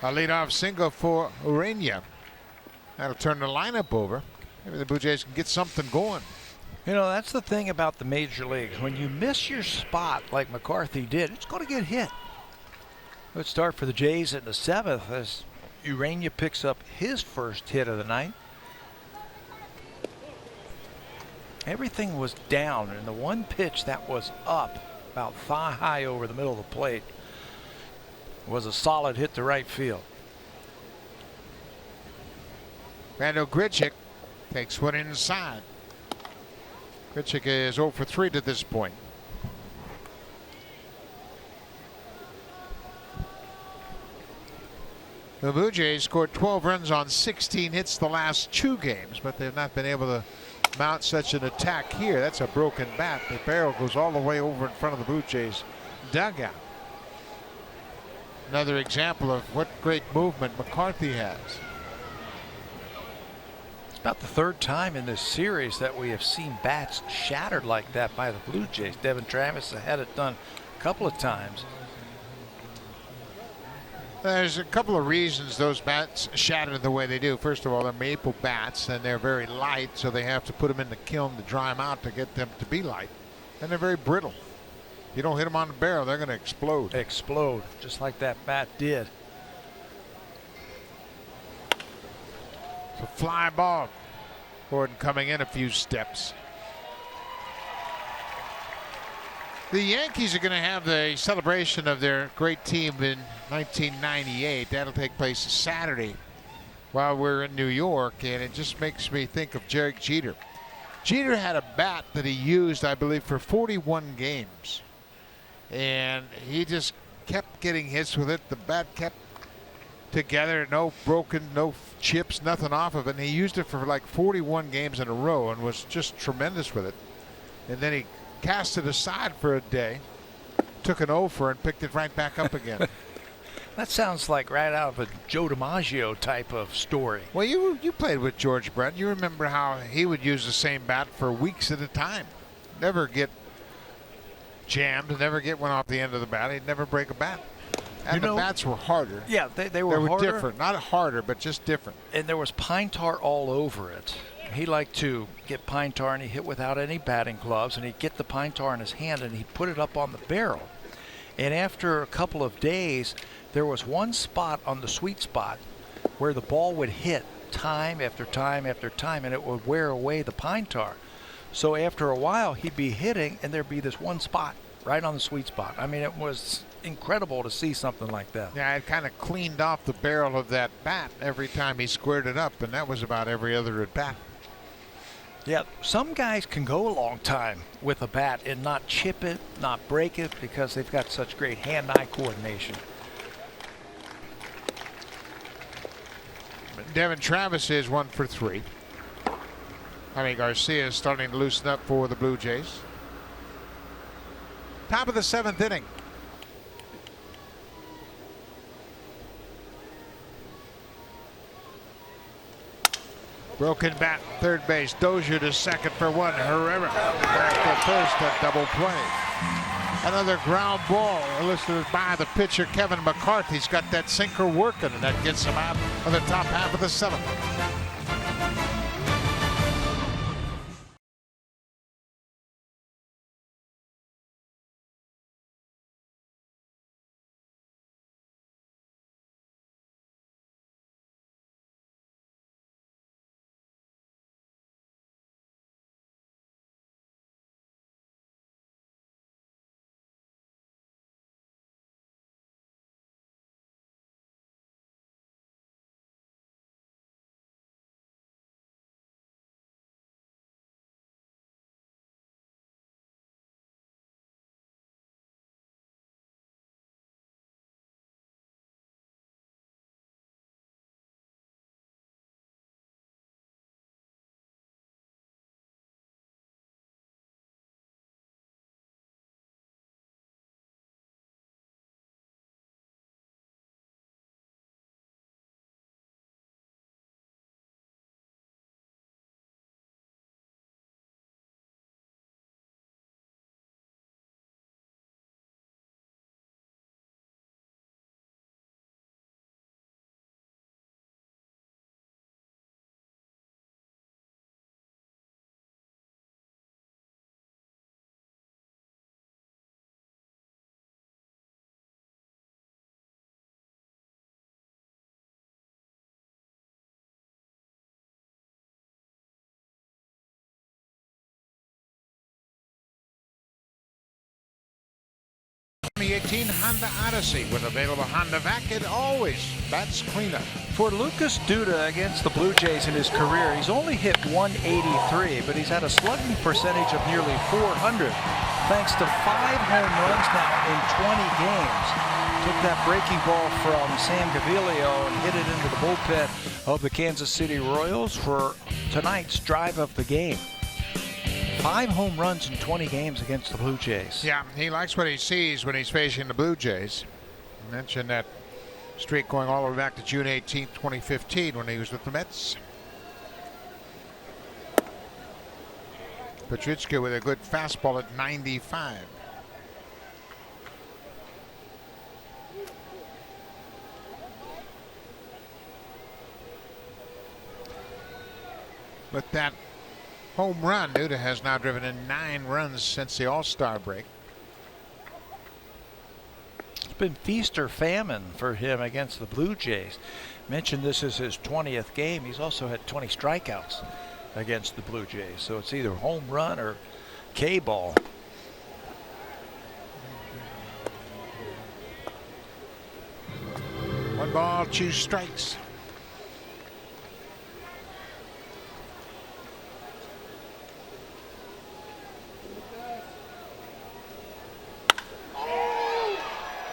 A leadoff single for Urania. That'll turn the lineup over. Maybe the Blue Jays can get something going. You know, that's the thing about the major leagues. When you miss your spot like McCarthy did, it's going to get hit. Let's start for the Jays in the 7th as Urania picks up his first hit of the night. Everything was down, and the one pitch that was up about thigh high over the middle of the plate was a solid hit to right field. Randall Grichuk takes one inside. Grichuk is 0 for 3 to this point. The Blue Jays scored 12 runs on 16 hits the last 2 games, but they've not been able to mount such an attack here. That's a broken bat. The barrel goes all the way over in front of the Blue Jays dugout. Another example of what great movement McCarthy has. It's about the 3rd time in this series that we have seen bats shattered like that by the Blue Jays. Devin Travis had it done a couple of times. There's a couple of reasons those bats shatter the way they do. First of all, they're maple bats and they're very light, so they have to put them in the kiln to dry them out to get them to be light. And they're very brittle. You don't hit them on the barrel, they're going to explode. Explode, just like that bat did. It's a fly ball. Gordon coming in a few steps. The Yankees are going to have the celebration of their great team in 1998. That'll take place Saturday while we're in New York, and it just makes me think of Derek Jeter. Jeter had a bat that he used, I believe, for 41 games, and he just kept getting hits with it. The bat kept together, no broken, no chips, nothing off of it, and he used it for like 41 games in a row and was just tremendous with it. And then he cast it aside for a day, took an over and picked it right back up again. That sounds like right out of a Joe DiMaggio type of story. Well, you played with George Brett. You remember how he would use the same bat for weeks at a time. Never get jammed, never get one off the end of the bat. He'd never break a bat. And the bats were harder. Yeah, they were harder. Different. Not harder, but just different. And there was pine tar all over it. He liked to get pine tar and he hit without any batting gloves, and he'd get the pine tar in his hand and he'd put it up on the barrel. And after a couple of days, there was one spot on the sweet spot where the ball would hit time after time after time, and it would wear away the pine tar. So after a while, he'd be hitting and there'd be this one spot right on the sweet spot. I mean, it was incredible to see something like that. Yeah, it kind of cleaned off the barrel of that bat every time he squared it up, and that was about every other at bat. Yeah, some guys can go a long time with a bat and not chip it, not break it, because they've got such great hand-eye coordination. Devin Travis is 1 for 3. Jaime Garcia is starting to loosen up for the Blue Jays. Top of the 7th inning. Broken bat, third base. Dozier to second for 1. Herrera back to first, a double play. Another ground ball elicited by the pitcher Kevin McCarthy's got that sinker working, and that gets him out of the top half of the 7th. The 2018 Honda Odyssey with available Honda Vac. It always bats cleanup. For Lucas Duda against the Blue Jays in his career, he's only hit 183, but he's had a slugging percentage of nearly 400, thanks to 5 home runs now in 20 games. Took that breaking ball from Sam Gaviglio and hit it into the bullpen of the Kansas City Royals for tonight's drive of the game. 5 home runs in 20 games against the Blue Jays. Yeah, he likes what he sees when he's facing the Blue Jays. I mentioned that streak going all the way back to June 18th, 2015 when he was with the Mets. Petrichka with a good fastball at 95. But that home run, Duda has now driven in 9 runs since the All-Star break. It's been feast or famine for him against the Blue Jays. Mentioned this is his 20th game. He's also had 20 strikeouts against the Blue Jays. So it's either home run or K-ball. One ball, 2 strikes.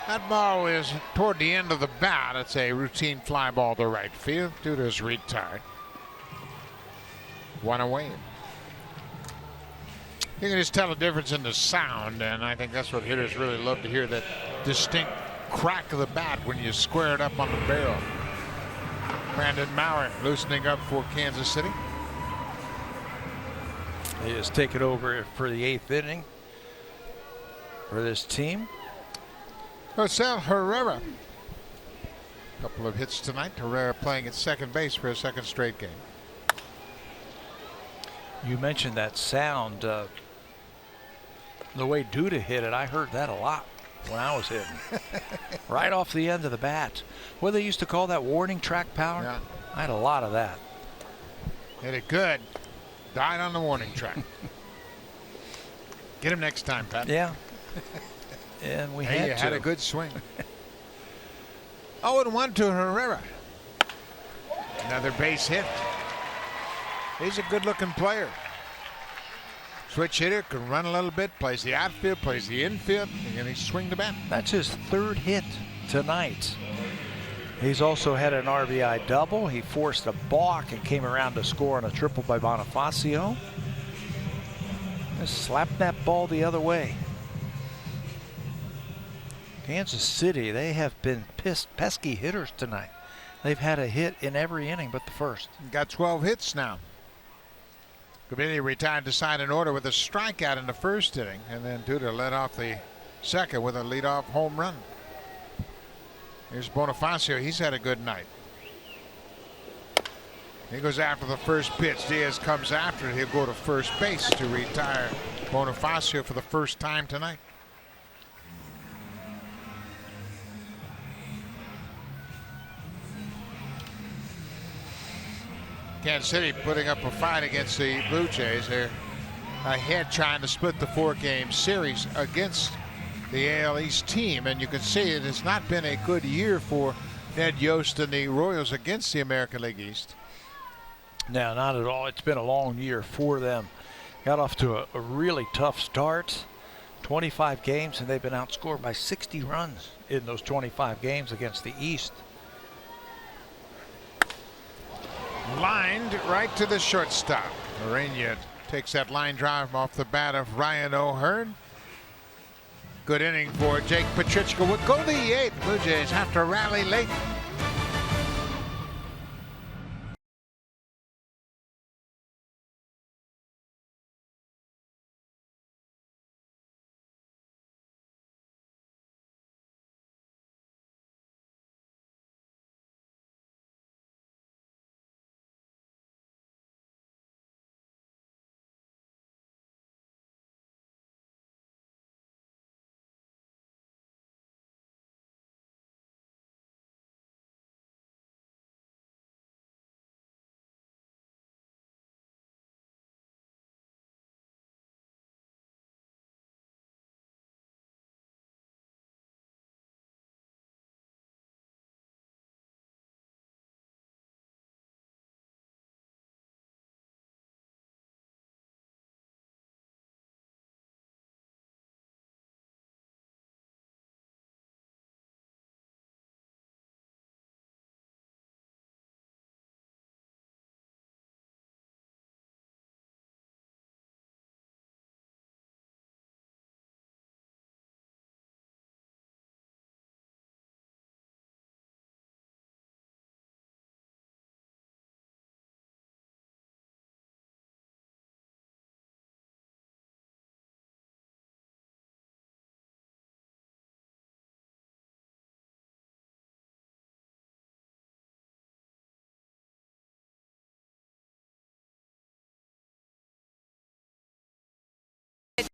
That ball is toward the end of the bat. It's a routine fly ball to right field. Duda's retired. 1 away. You can just tell the difference in the sound, and I think that's what hitters really love to hear, that distinct crack of the bat when you square it up on the barrel. Brandon Maurer loosening up for Kansas City. He has taken over for the 8th inning for this team. Jose Herrera. A couple of hits tonight. Herrera playing at second base for a 2nd straight game. You mentioned that sound. The way Duda hit it, I heard that a lot when I was hitting. Right off the end of the bat. What they used to call that warning track power? Yeah. I had a lot of that. Hit it good. Died on the warning track. Get him next time, Pat. Yeah. And we Hey, you had a good swing. 0-1 to Herrera. Another base hit. He's a good-looking player. Switch hitter, can run a little bit, plays the outfield, plays the infield, and he swing the bat. That's his 3rd hit tonight. He's also had an RBI double. He forced a balk and came around to score on a triple by Bonifacio. Just slapped that ball the other way. Kansas City, they have been pesky hitters tonight. They've had a hit in every inning but the first. Got 12 hits now. Committee retired to sign an order with a strikeout in the first inning, and then Duda led off the second with a leadoff home run. Here's Bonifacio. He's had a good night. He goes after the first pitch. Diaz comes after it. He'll go to first base to retire Bonifacio for the first time tonight. Kansas City putting up a fight against the Blue Jays. They're ahead trying to split the 4-game series against the AL East team, and you can see it has not been a good year for Ned Yost and the Royals against the American League East. No, not at all. It's been a long year for them. Got off to a really tough start. 25 games, and they've been outscored by 60 runs in those 25 games against the East. Lined right to the shortstop. Morena takes that line drive off the bat of Ryan O'Hearn. Good inning for Jake Petrichka. Would go to the 8th. Blue Jays have to rally late.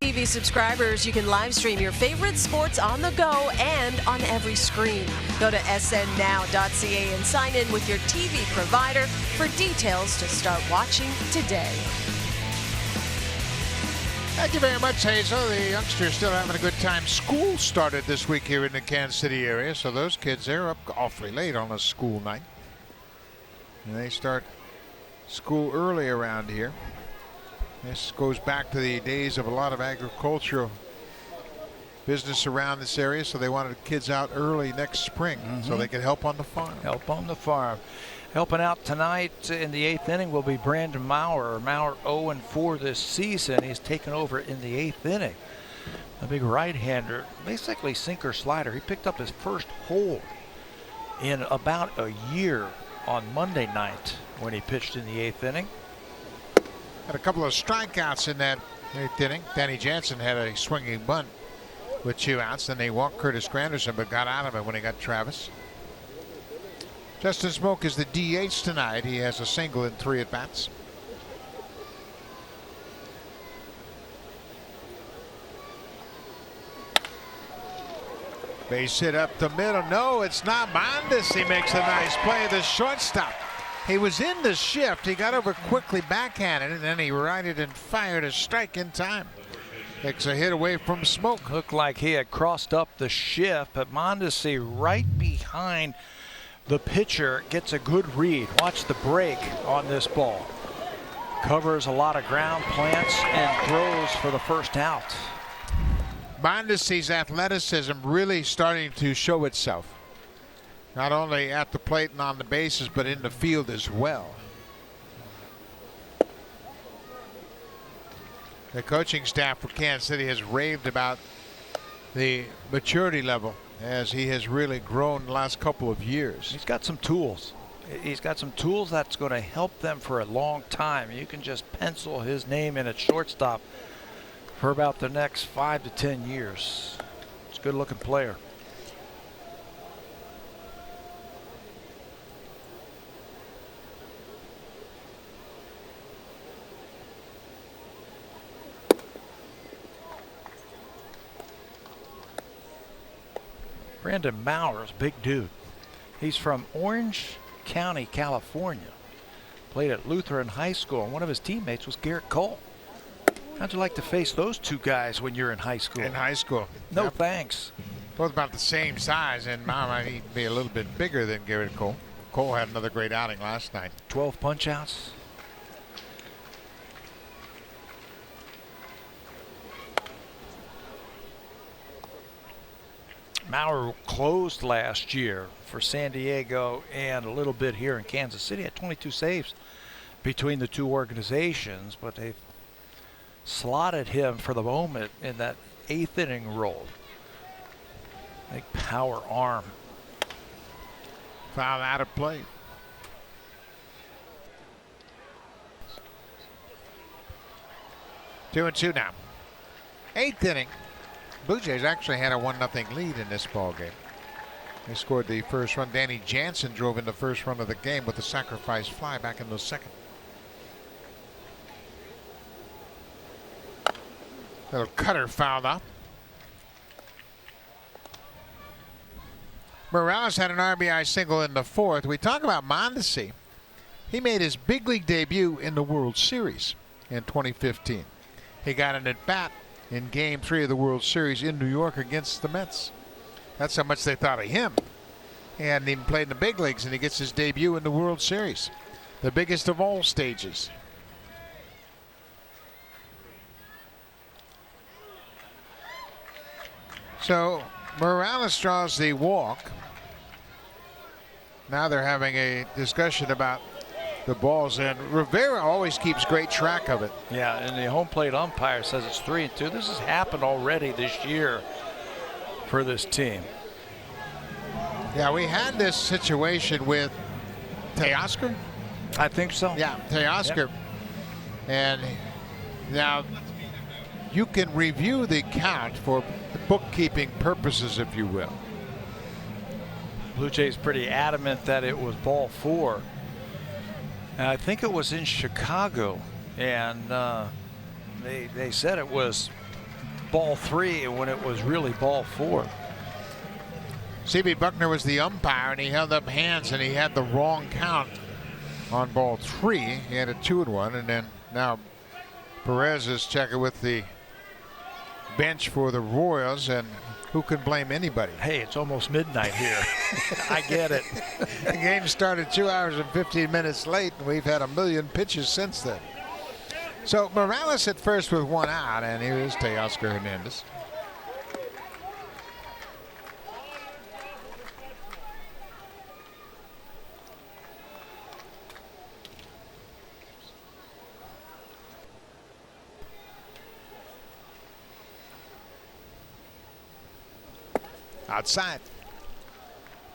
TV subscribers, you can live stream your favorite sports on the go and on every screen. Go to snnow.ca and sign in with your TV provider for details to start watching today. Thank you very much, Hazel. The youngsters still having a good time. School started this week here in the Kansas City area, so those kids, they're up awfully late on a school night. And they start school early around here. This goes back to the days of a lot of agricultural business around this area, so they wanted kids out early next spring so they could help on the farm. Help on the farm. Helping out tonight in the 8th inning will be Brandon Maurer. Maurer 0-4 this season. He's taken over in the 8th inning. A big right-hander, basically sinker slider. He picked up his first hole in about a year on Monday night when he pitched in the 8th inning. Had a couple of strikeouts in that 8th inning. Danny Jansen had a swinging bunt with 2 outs. Then they walked Curtis Granderson, but got out of it when he got Travis. Justin Smoke is the DH tonight. He has a single in 3 at-bats. Base hit up the middle. No, it's not Mondes. He makes a nice play. The shortstop. He was in the shift. He got over quickly, backhanded, and then he righted and fired a strike in time. Takes a hit away from Smoke. Looked like he had crossed up the shift, but Mondesi right behind the pitcher gets a good read. Watch the break on this ball. Covers a lot of ground, plants, and throws for the first out. Mondesi's athleticism really starting to show itself. not only at the plate and on the bases, but in the field as well. The coaching staff for Kansas City has raved about the maturity level as he has really grown the last couple of years. He's got some tools. He's got some tools that's going to help them for a long time. You can just pencil his name in at shortstop for about the next 5 to 10 years. It's a good-looking player. Brandon Mauer's a big dude. He's from Orange County, California. Played at Lutheran High School, and one of his teammates was Garrett Cole. How'd you like to face those two guys when you're in high school? In high school. No Yep. thanks. Both about the same size, and Mauer might be a little bit bigger than Garrett Cole. Cole had another great outing last night. 12 punch-outs. Mauer closed last year for San Diego and a little bit here in Kansas City. Had 22 saves between the two organizations, but they've slotted him for the moment in that 8th inning role. Big power arm. Foul out of play. Two and two now. 8th inning. Blue Jays actually had a 1-0 lead in this ball game. They scored the first run. Danny Jansen drove in the first run of the game with a sacrifice fly back in the second. Little cutter fouled up. Morales had an RBI single in the 4th. We talk about Mondesi. He made his big league debut in the World Series in 2015. He got an at-bat in Game 3 of the World Series in New York against the Mets. That's how much they thought of him. He hadn't even played in the big leagues, and he gets his debut in the World Series, the biggest of all stages. So Morales draws the walk. Now they're having a discussion about the balls, and Rivera always keeps great track of it. Yeah, and the home plate umpire says it's 3-2. This has happened already this year for this team. Yeah, we had this situation with Teoscar. I think so. Yeah, Teoscar. Yep. And now you can review the count for bookkeeping purposes, if you will. Blue Jays pretty adamant that it was ball 4. And I think it was in Chicago, and they said it was ball 3 when it was really ball 4. C.B. Buckner was the umpire, and he held up hands, and he had the wrong count on ball 3. He had a 2-1, and then now Perez is checking with the bench for the Royals, and who can blame anybody? Hey, it's almost midnight here. I get it. The game started 2 hours and 15 minutes late, and we've had a million pitches since then. So Morales at first with 1 out, and here is Teoscar Hernandez. Outside.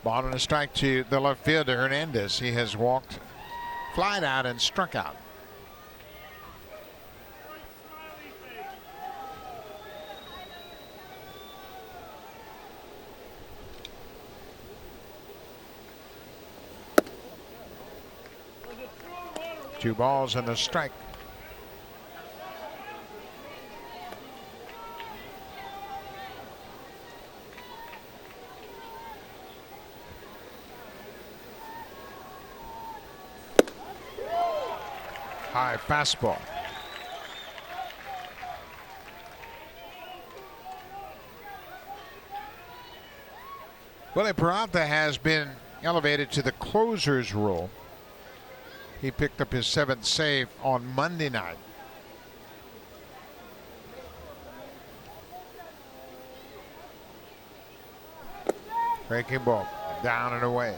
Ball and a strike to the left fielder, Hernandez. He has walked, flied out, and struck out. Two balls and a strike. High fastball. Willie Peralta has been elevated to the closer's role. He picked up his 7th save on Monday night. Breaking ball. Down and away.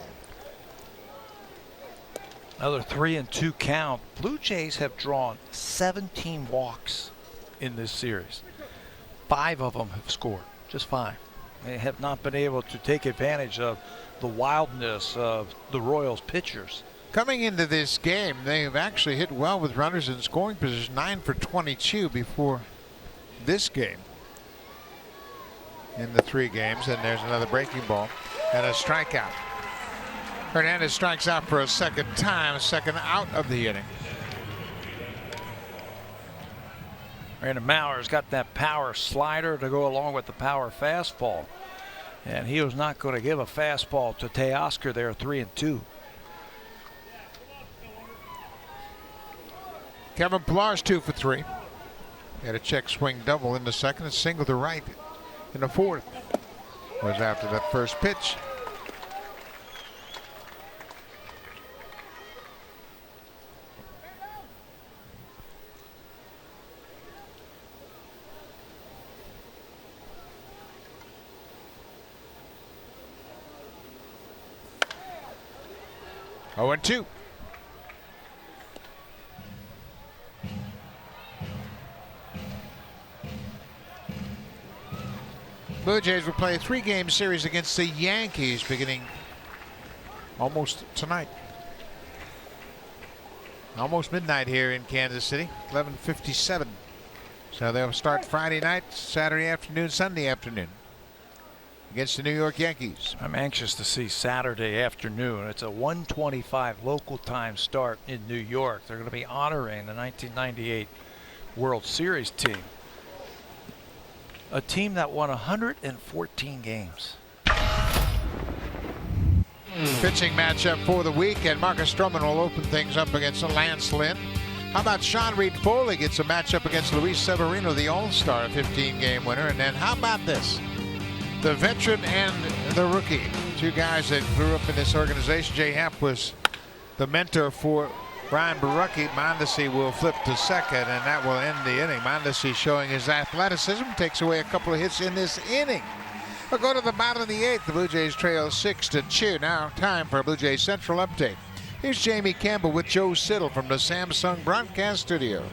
Another 3-2 count. Blue Jays have drawn 17 walks in this series. 5 of them have scored, just 5. They have not been able to take advantage of the wildness of the Royals pitchers. Coming into this game, they've actually hit well with runners in scoring position, 9 for 22 before this game. In the 3 games, and there's another breaking ball and a strikeout. Hernandez strikes out for a second time, second out of the inning. Brandon Mauer's got that power slider to go along with the power fastball. And he was not going to give a fastball to Teoscar there, 3-2. Kevin Pillar's 2 for 3. He had a check swing double in the second, a single to right in the fourth. Was after that first pitch. Oh, and 2. Blue Jays will play a 3-game series against the Yankees beginning almost tonight. Almost midnight here in Kansas City, 11:57. So they'll start Friday night, Saturday afternoon, Sunday afternoon against the New York Yankees. I'm anxious to see Saturday afternoon. It's a 1:25 local time start in New York. They're going to be honoring the 1998 World Series team. A team that won 114 games. Pitching matchup for the weekend. Marcus Stroman will open things up against Lance Lynn. How about Sean Reed Foley gets a matchup against Luis Severino, the All-Star, a 15-game winner. And then how about this? The veteran and the rookie. 2 guys that grew up in this organization. Jay Happ was the mentor for Brian Barucki. Mondesi will flip to second, and that will end the inning. Mondesi showing his athleticism, takes away a couple of hits in this inning. We'll go to the bottom of the 8th. The Blue Jays trail 6-2. Now time for a Blue Jays Central update. Here's Jamie Campbell with Joe Siddle from the Samsung broadcast studio.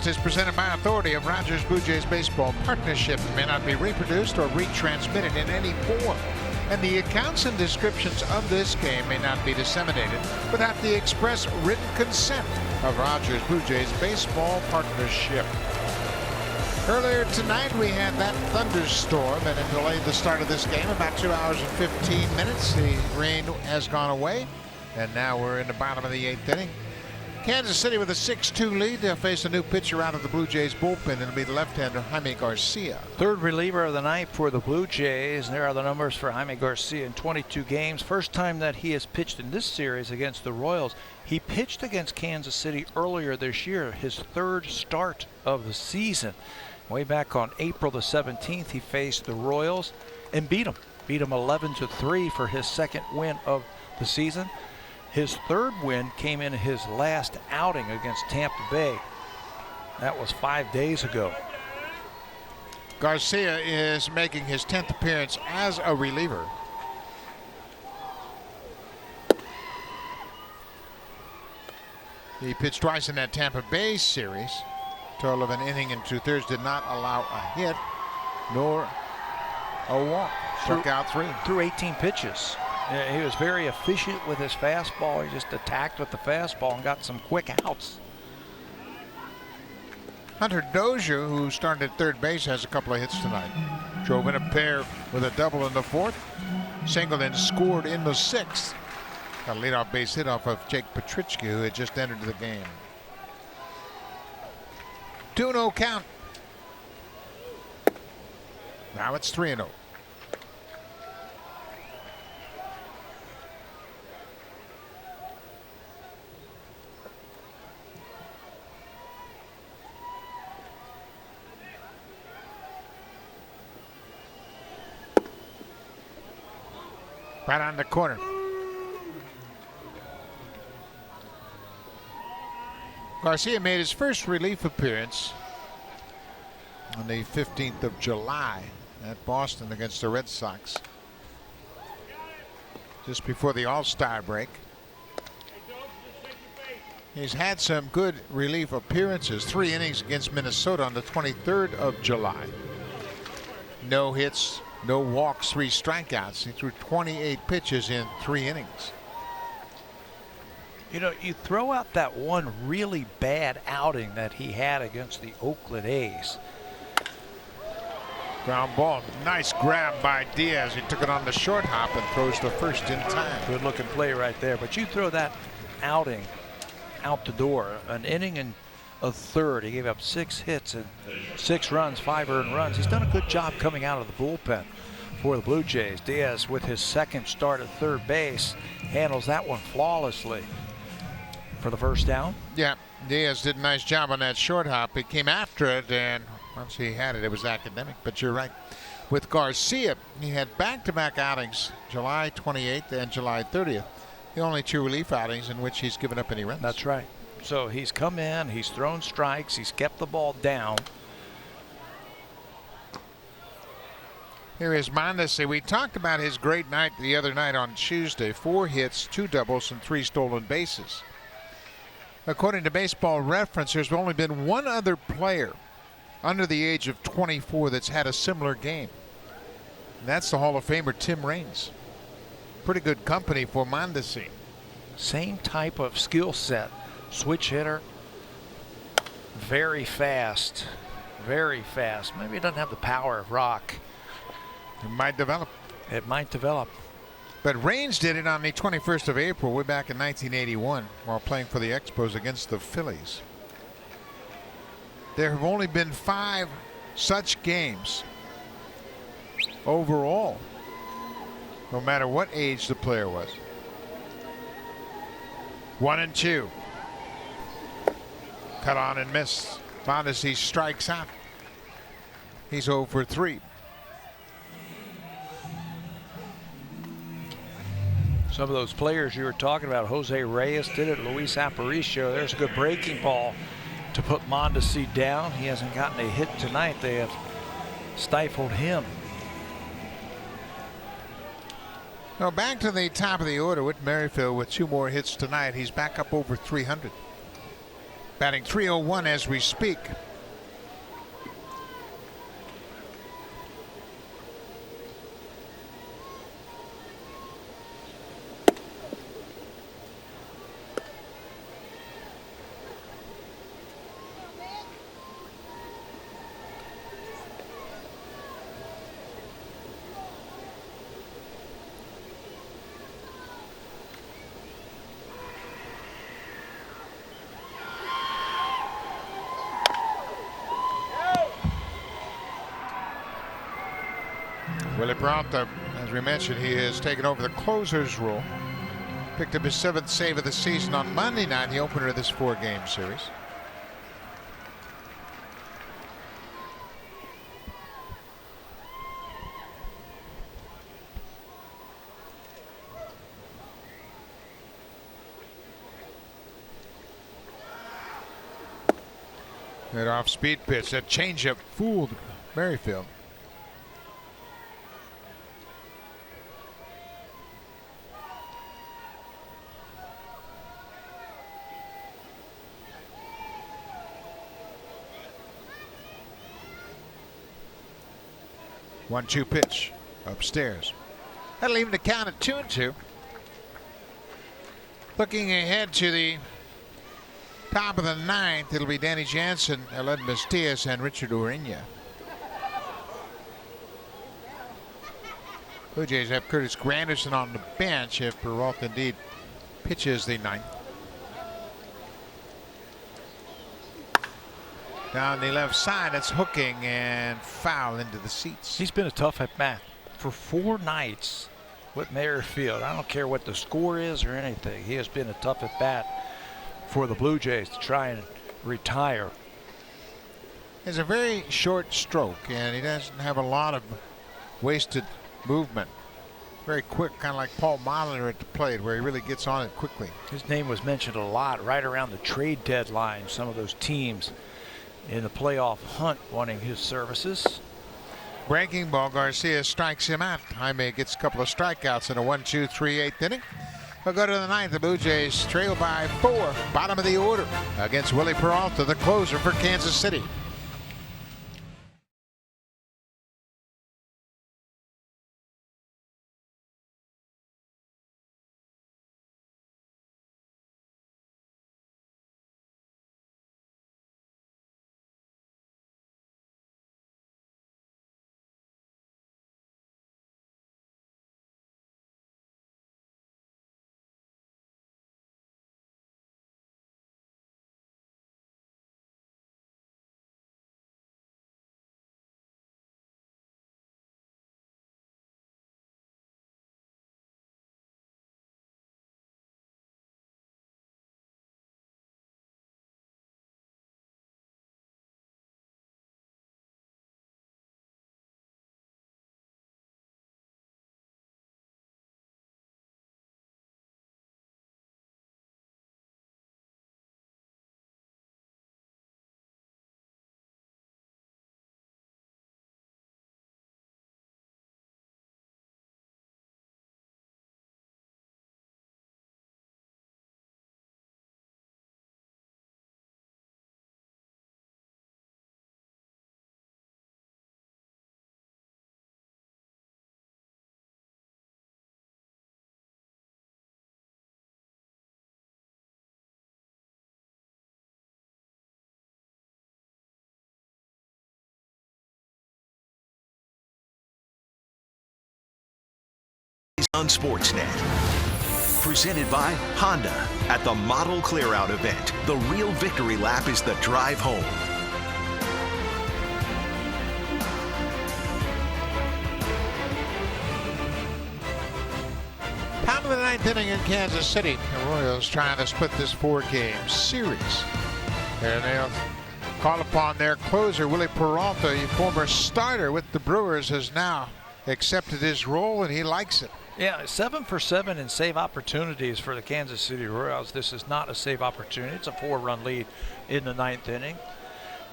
Is presented by authority of Rogers Blue Jays Baseball Partnership. It may not be reproduced or retransmitted in any form, and the accounts and descriptions of this game may not be disseminated without the express written consent of Rogers Blue Jays Baseball Partnership. Earlier tonight we had that thunderstorm and it delayed the start of this game about 2 hours and 15 minutes. The rain has gone away, and now we're in the bottom of the 8th inning. Kansas City with a 6-2 lead. They'll face a new pitcher out of the Blue Jays bullpen. It'll be the left-hander Jaime Garcia. Third reliever of the night for the Blue Jays. There are the numbers for Jaime Garcia in 22 games. First time that he has pitched in this series against the Royals. He pitched against Kansas City earlier this year, his third start of the season. Way back on April the 17th, he faced the Royals and beat them. Beat them 11-3 for his second win of the season. His third win came in his last outing against Tampa Bay. That was 5 days ago. Garcia is making his 10th appearance as a reliever. He pitched twice in that Tampa Bay series. Total of an inning and 2/3, did not allow a hit nor a walk. Struck out 3. Threw 18 pitches. He was very efficient with his fastball. He just attacked with the fastball and got some quick outs. Hunter Dozier, who started at third base, has a couple of hits tonight. Drove in a pair with a double in the 4th. Singled and scored in the 6th. Got a leadoff base hit off of Jake Petrichke, who had just entered the game. 2-0 count. Now it's 3-0. Right on the corner. Garcia made his first relief appearance on the 15th of July at Boston against the Red Sox, just before the All-Star break. He's had some good relief appearances. 3 innings against Minnesota on the 23rd of July. No hits, no walks, 3 strikeouts. He threw 28 pitches in 3 innings. You know, you throw out that one really bad outing that he had against the Oakland A's. Ground ball. Nice grab by Diaz. He took it on the short hop and throws to first in time. Good looking play right there. But you throw that outing out the door. An inning and a third. He gave up 6 hits and 6 runs, 5 earned runs. He's done a good job coming out of the bullpen for the Blue Jays. Diaz, with his second start at third base, handles that one flawlessly for the first down. Yeah, Diaz did a nice job on that short hop. He came after it, and once he had it, it was academic. But you're right. With Garcia, he had back-to-back outings, July 28th and July 30th. The only 2 relief outings in which he's given up any runs. That's right. So he's come in, he's thrown strikes, he's kept the ball down. Here is Mondesi. We talked about his great night the other night on Tuesday. 4 hits, 2 doubles, and 3 stolen bases. According to Baseball Reference, there's only been one other player under the age of 24 that's had a similar game. And that's the Hall of Famer Tim Raines. Pretty good company for Mondesi. Same type of skill set. Switch hitter. Very fast. Very fast. Maybe he doesn't have the power of rock. It might develop. It might develop. But Raines did it on the 21st of April, way back in 1981, while playing for the Expos against the Phillies. There have only been 5 such games overall, no matter what age the player was. 1-2. Cut on and miss. Mondesi strikes out. He's 0 for 3. Some of those players you were talking about, Jose Reyes did it, Luis Aparicio. There's a good breaking ball to put Mondesi down. He hasn't gotten a hit tonight. They have stifled him. Now back to the top of the order with Merrifield with 2 more hits tonight. He's back up over 300. Batting .301 as we speak. Willie Peralta, as we mentioned, he has taken over the closer's role. Picked up his 7th save of the season on Monday night, the opener of this 4-game series. That off-speed pitch, that changeup fooled Merrifield. One-two pitch upstairs. That'll even the count at 2-2. Looking ahead to the top of the 9th, it'll be Danny Jansen, Eled Bastias, and Richard Ureña. Blue Jays have Curtis Granderson on the bench if Peralta indeed pitches the 9th. Down the left side, it's hooking and foul into the seats. He's been a tough at bat for 4 nights with Merrifield. I don't care what the score is or anything. He has been a tough at bat for the Blue Jays to try and retire. It's a very short stroke, and he doesn't have a lot of wasted movement. Very quick, kind of like Paul Molitor at the plate, where he really gets on it quickly. His name was mentioned a lot right around the trade deadline. Some of those teams in the playoff hunt wanting his services. Breaking ball, Garcia strikes him out. Jaime gets a couple of strikeouts in a 1-2-3 8th inning. We'll go to the 9th. The Blue Jays trail by 4, bottom of the order, against Willie Peralta, the closer for Kansas City. On Sportsnet. Presented by Honda at the Model Clearout event. The real victory lap is the drive home. Top of the 9th inning in Kansas City. The Royals trying to split this 4-game series. And they'll call upon their closer, Willie Peralta, a former starter with the Brewers, has now accepted his role, and he likes it. Yeah, 7 for 7 in save opportunities for the Kansas City Royals. This is not a save opportunity. It's a 4-run lead in the 9th inning.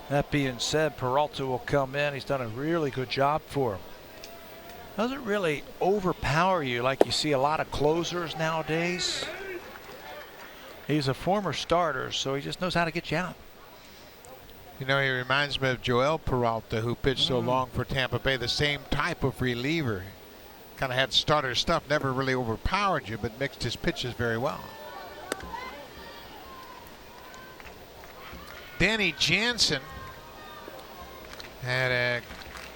That being said, Peralta will come in. He's done a really good job for him. Doesn't really overpower you like you see a lot of closers nowadays. He's a former starter, so he just knows how to get you out. You know, he reminds me of Joel Peralta, who pitched so long for Tampa Bay, the same type of reliever. Kind of had starter stuff, never really overpowered you, but mixed his pitches very well. Danny Jansen had an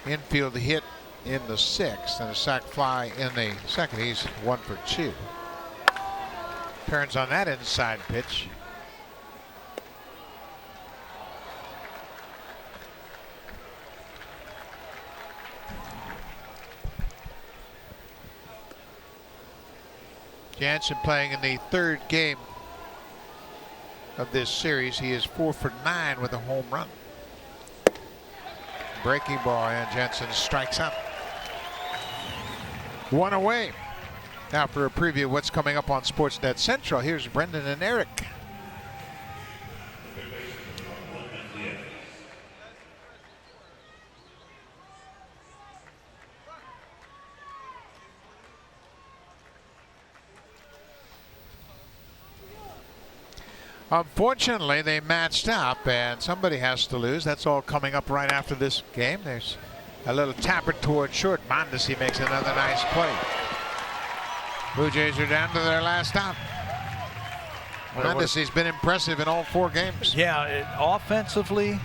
infield hit in the 6th and a sac fly in the 2nd. He's 1 for 2. Turns on that inside pitch. Jansen playing in the third game of this series. He is 4 for 9 with a home run. Breaking ball, and Jansen strikes out. One away. Now for a preview of what's coming up on Sportsnet Central, here's Brendan and Eric. Unfortunately, they matched up, and somebody has to lose. That's all coming up right after this game. There's a little tapper toward short. Mondesi makes another nice play. Blue Jays are down to their last out. Mondesi's been impressive in all 4 games. Yeah, offensively,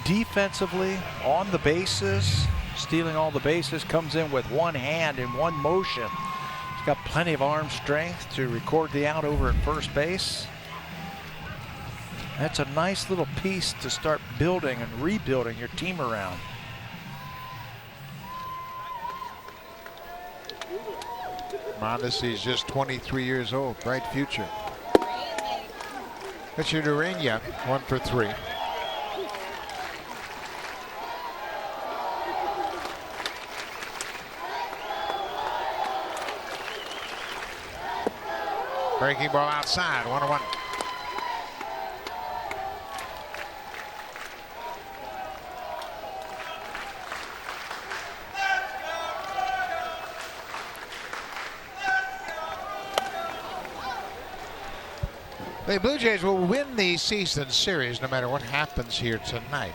defensively, on the bases, stealing all the bases, comes in with one hand in one motion. He's got plenty of arm strength to record the out over at first base. That's a nice little piece to start building and rebuilding your team around. Mondesi's just 23 years old. Bright future. Richard Urania, 1 for 3. Breaking ball outside, 1-1. The Blue Jays will win the season series no matter what happens here tonight.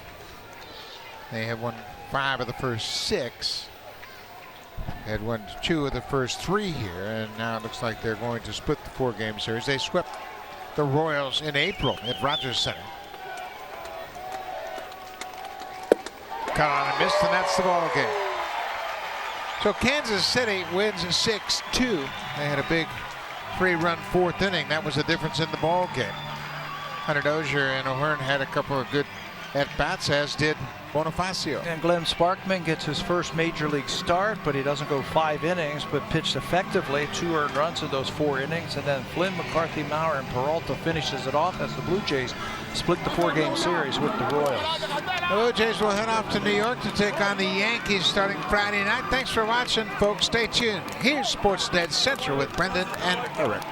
They have won 5 of the first 6. Had won 2 of the first 3 here, and now it looks like they're going to split the 4-game series. They swept the Royals in April at Rogers Center. Cut on and missed, and that's the ball game. So Kansas City wins 6-2. They had a big 3-run 4th inning. That was the difference in the ball game. Hunter Dozier and O'Hearn had a couple of good at-bats, as did Bonifacio. And Glenn Sparkman gets his first major league start, but he doesn't go 5 innings, but pitched effectively. 2 earned runs in those 4 innings, and then Flynn, McCarthy, Maurer, and Peralta finishes it off as the Blue Jays split the 4-game series with the Royals. The Blue Jays will head off to New York to take on the Yankees starting Friday night. Thanks for watching, folks. Stay tuned. Here's Sportsnet Central with Brendan and Eric.